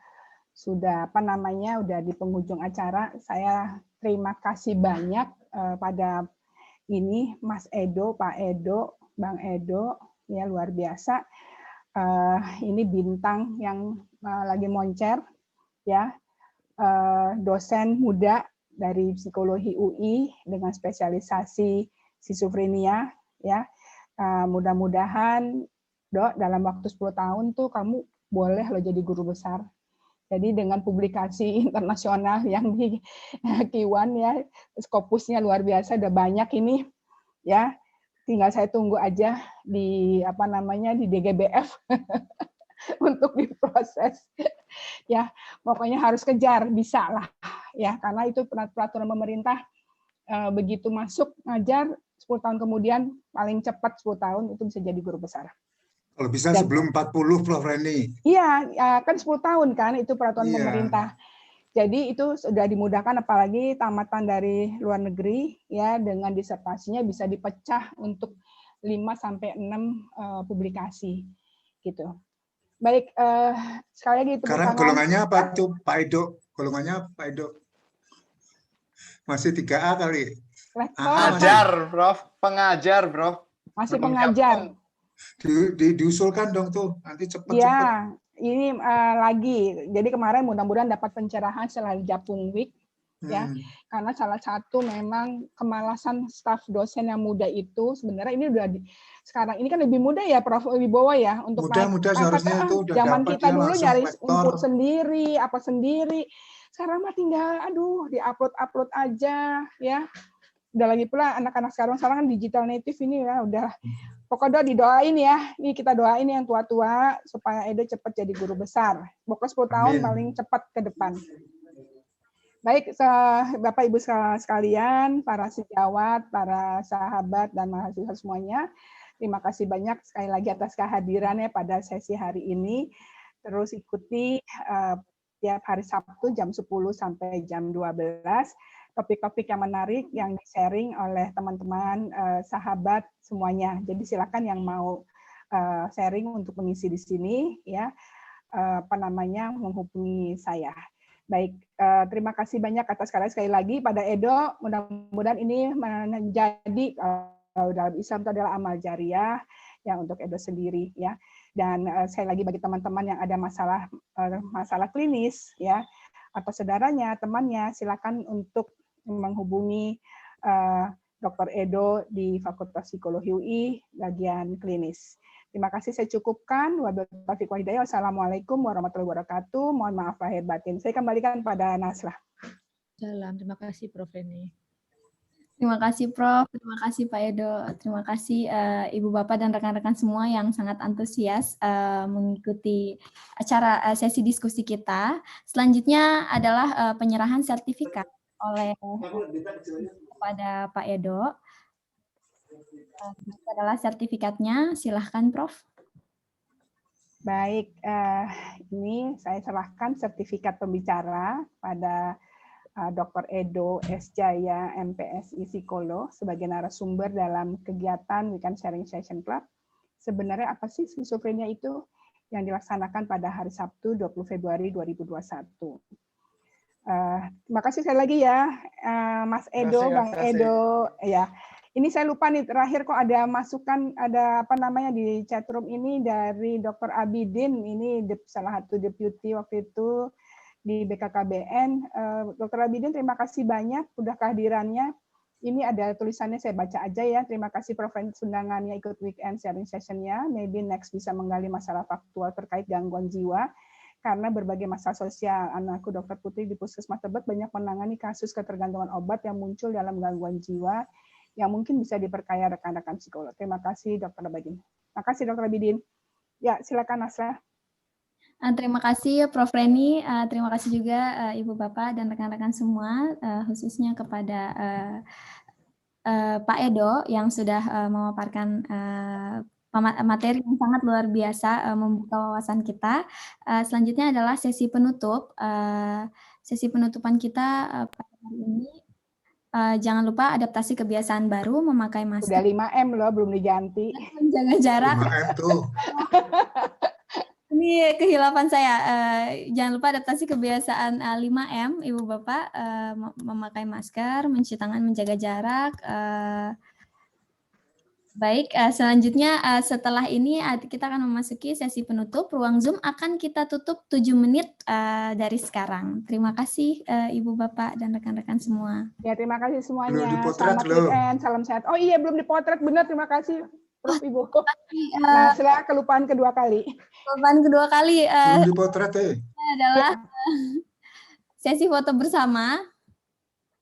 udah di penghujung acara. Saya terima kasih banyak pada ini Mas Edo, Pak Edo, Bang Edo, ya luar biasa. Ini bintang yang lagi moncer, ya, dosen muda dari psikologi UI dengan spesialisasi skizofrenia, ya. Mudah-mudahan Dok dalam waktu 10 tahun tuh kamu boleh lo jadi guru besar. Jadi dengan publikasi internasional yang di Kiwan ya, Scopusnya luar biasa, udah banyak ini, ya. Tinggal saya tunggu aja di di DGBF untuk diproses. Ya, pokoknya harus kejar, bisa lah ya, karena itu peraturan pemerintah begitu masuk ngajar 10 tahun kemudian, paling cepat 10 tahun itu bisa jadi guru besar. Kalau bisa Dan- sebelum 40, Prof. Reni. Iya, kan 10 tahun kan itu peraturan Iya. pemerintah. Jadi itu sudah dimudahkan, apalagi tamatan dari luar negeri ya, dengan disertasinya bisa dipecah untuk 5 sampai 6 publikasi gitu. Baik, sekali lagi tepuk Sekarang tangan. golongannya apa tuh Pak Edo? Golongannya Pak Edo? Masih 3A kali. Rektor, Pengajar, Prof. Pengajar, Prof. masih Belum pengajar. nyambung. Diusulkan dong tuh, nanti cepet-cepet. Ya, ini lagi. Jadi kemarin mudah-mudahan dapat pencerahan setelah Japung Week ya. Karena salah satu memang kemalasan staf dosen yang muda itu sebenarnya ini udah sekarang ini kan lebih mudah ya Prof Wibowo ya untuk Mudah seharusnya itu udah zaman dapat kita dia dulu langsung nyari rektor. umpul sendiri, apa sendiri. Sekarang mah tinggal di-upload aja ya. Udah lagi pula anak-anak sekarang kan digital native ini ya udah pokoknya didoain ya. Nih kita doain yang tua-tua supaya Edo cepat jadi guru besar. Pokoknya 10 tahun Amin. paling cepat ke depan. Baik, Bapak Ibu sekalian, para sejawat, para sahabat dan mahasiswa semuanya, terima kasih banyak sekali lagi atas kehadirannya pada sesi hari ini. Terus ikuti tiap hari Sabtu jam 10 sampai jam 12 topik-topik yang menarik yang di-sharing oleh teman-teman sahabat semuanya. Jadi silakan yang mau sharing untuk mengisi di sini ya menghubungi saya. Baik, terima kasih banyak atas sekali lagi pada Edo. Mudah-mudahan ini menjadi dalam Islam itu adalah amal jariah yang untuk Edo sendiri ya. Dan sekali lagi bagi teman-teman yang ada masalah klinis ya atau saudaranya, temannya, silakan untuk menghubungi Dr. Edo di Fakultas Psikologi UI bagian klinis. Terima kasih, saya cukupkan. Wabillahi taufiq wal hidayah. Wassalamualaikum warahmatullahi wabarakatuh. Mohon maaf lahir batin. Saya kembalikan pada Nasrah. Salam, terima kasih Prof. Reni. Terima kasih Prof, terima kasih Pak Edo, terima kasih Ibu Bapak dan rekan-rekan semua yang sangat antusias mengikuti acara sesi diskusi kita. Selanjutnya adalah penyerahan sertifikat oleh kepada Pak Edo. Ini adalah sertifikatnya, silahkan Prof. Baik, ini saya serahkan sertifikat pembicara pada Dr. Edo S. Jaya, MPSI Psikolog, sebagai narasumber dalam kegiatan Weekend Sharing Session Club. Sebenarnya apa sih skizofrenia itu yang dilaksanakan pada hari Sabtu 20 Februari 2021. Terima kasih sekali lagi ya, Mas Edo, Bang Edo. Ya, ini saya lupa nih, terakhir kok ada masukan, ada di chatroom ini dari Dr. Abidin, ini salah satu deputy waktu itu di BKKBN. Dr. Abidin, terima kasih banyak udah kehadirannya. Ini ada tulisannya, saya baca aja ya. Terima kasih Prof. undangannya ikut weekend sharing session-nya. Maybe next bisa menggali masalah faktual terkait gangguan jiwa. Karena berbagai masalah sosial. Anakku Dr. Putri di Puskesmas Tebet banyak menangani kasus ketergantungan obat yang muncul dalam gangguan jiwa yang mungkin bisa diperkaya rekan-rekan psikolog. Terima kasih Dr. Abidin. Terima kasih Dr. Abidin. Ya, silakan Nasrah. Terima kasih Prof. Reni, terima kasih juga Ibu Bapak dan rekan-rekan semua, khususnya kepada Pak Edo yang sudah memaparkan materi yang sangat luar biasa, membuka wawasan kita. Selanjutnya adalah sesi penutup. Sesi penutupan kita pada hari ini, jangan lupa adaptasi kebiasaan baru, memakai masker. Udah 5M loh, belum diganti. Menjaga jarak. 5M tuh. Ini kehilapan saya. Jangan lupa adaptasi kebiasaan 5M, Ibu Bapak, memakai masker, mencuci tangan, menjaga jarak. Baik, selanjutnya setelah ini kita akan memasuki sesi penutup. Ruang Zoom akan kita tutup 7 menit dari sekarang. Terima kasih Ibu Bapak dan rekan-rekan semua. Ya, terima kasih semuanya. Belum dipotret Selamat loh. weekend, salam sehat. Oh iya, belum dipotret, benar. Terima kasih Prof. Ibu. Nah, setelah kelupaan kedua kali. Kelupaan kedua kali Belum dipotret adalah sesi foto bersama.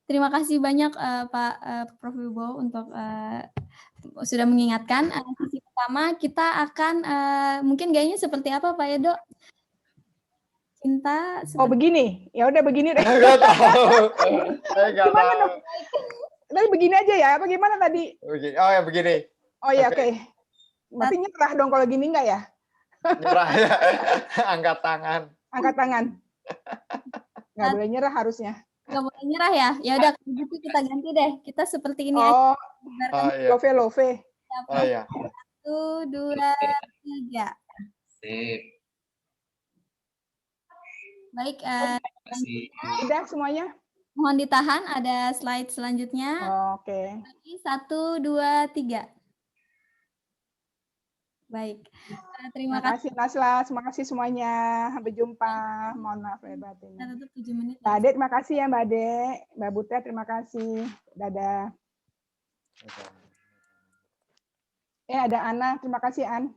Terima kasih banyak Pak Prof. Wibowo untuk sudah mengingatkan. Sesi pertama kita akan mungkin gayanya seperti apa Pak Edo? Cinta. Oh begini, ya udah begini deh. Nggak tahu. Saya nggak Gimana tahu. dong? Tadi begini aja ya, bagaimana tadi? Begini. Oh ya begini. Oh ya, Oke. oke. Berarti nyerah dong kalau gini enggak ya? Nyerah ya. Angkat tangan. Angkat tangan. Nggak boleh nyerah harusnya. Nggak boleh nyerah ya. Ya udah kalau gitu kita ganti deh. Kita seperti ini Oh, aja. iya. love. Oh ya. 1, 2, 3. Sip. Baik, Udah semuanya? mohon ditahan, ada slide selanjutnya. Oke. 1, 2, 3. Baik, terima kasih. Terima kasih Nasla, terima kasih semuanya. Sampai jumpa. Mohon maaf ya batin. Kita tutup 7 menit. Mbak Ade, terima kasih ya Mbak Ade. Mbak Butet, terima kasih. Dadah. Ada Ana, terima kasih An.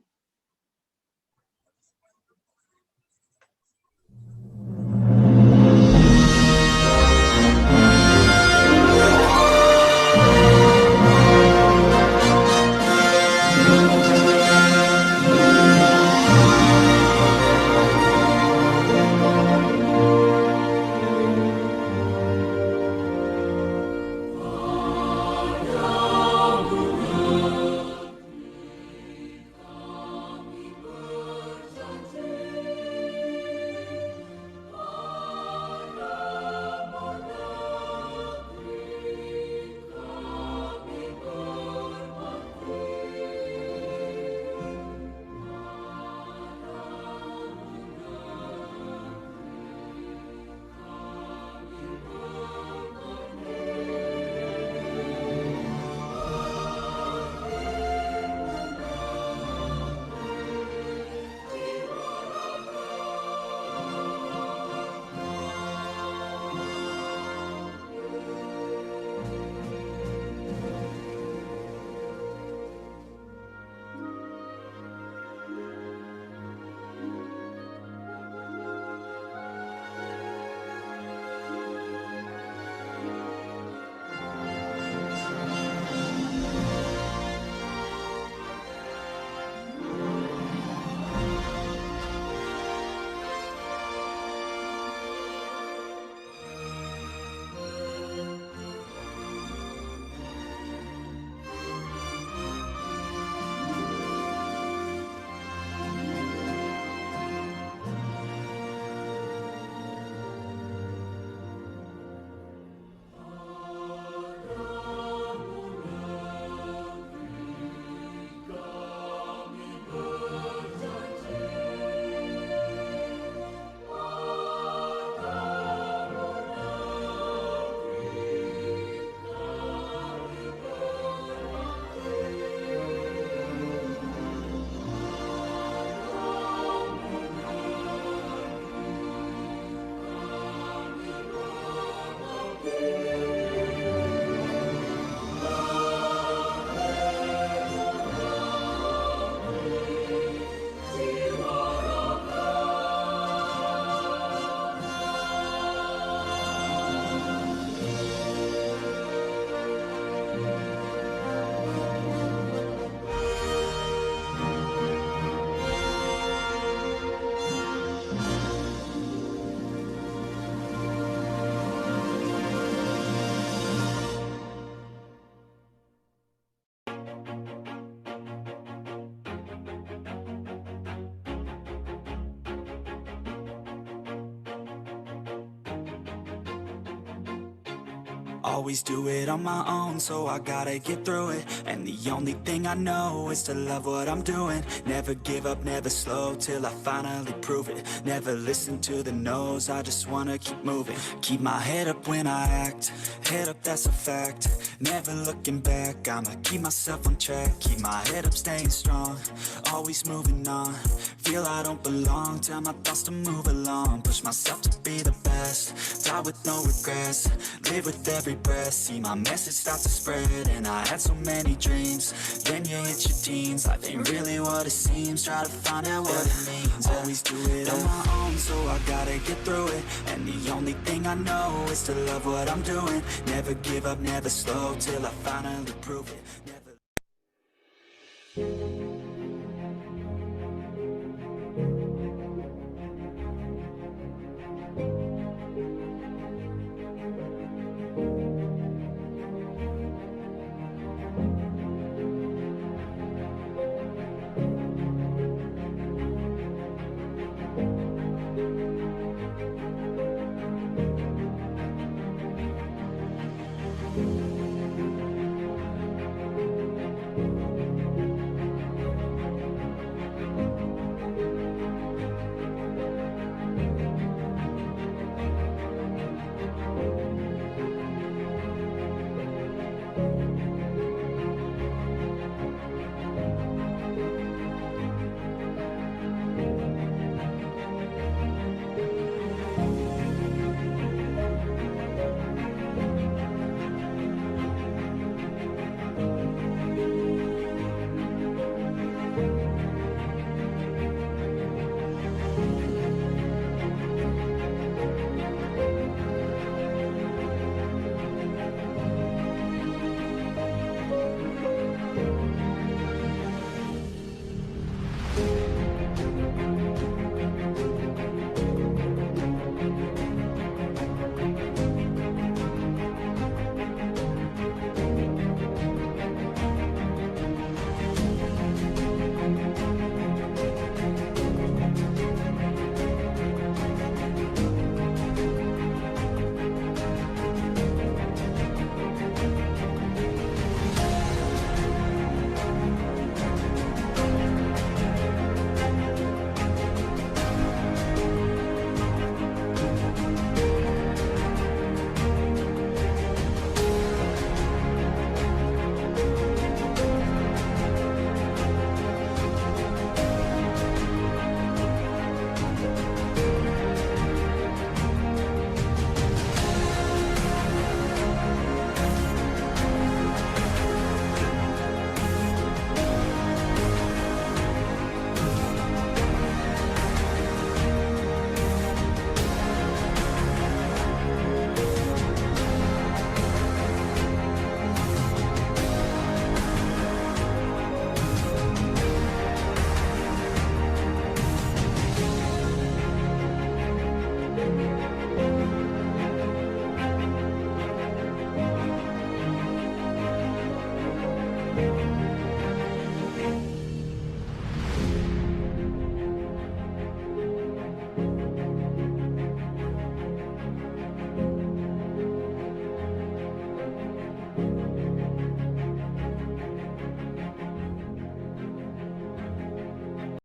Always do it on my own, so I gotta get through it. And the only thing I know is to love what I'm doing. Never give up, never slow, till I finally prove it. Never listen to the no's, I just wanna keep moving. Keep my head up when I act, head up, that's a fact. Never looking back, I'ma keep myself on track. Keep my head up, staying strong, always moving on. Feel I don't belong, tell my thoughts to move along. Push myself to be the best, die with no regrets. Live with every breath, see my message start to spread. And I had so many dreams, then you hit your teens. Life ain't really what it seems, try to find out what it means. Always do it on my own, so I gotta get through it. And the only thing I know is to love what I'm doing. Never give up, never slow, till I finally prove it. Never...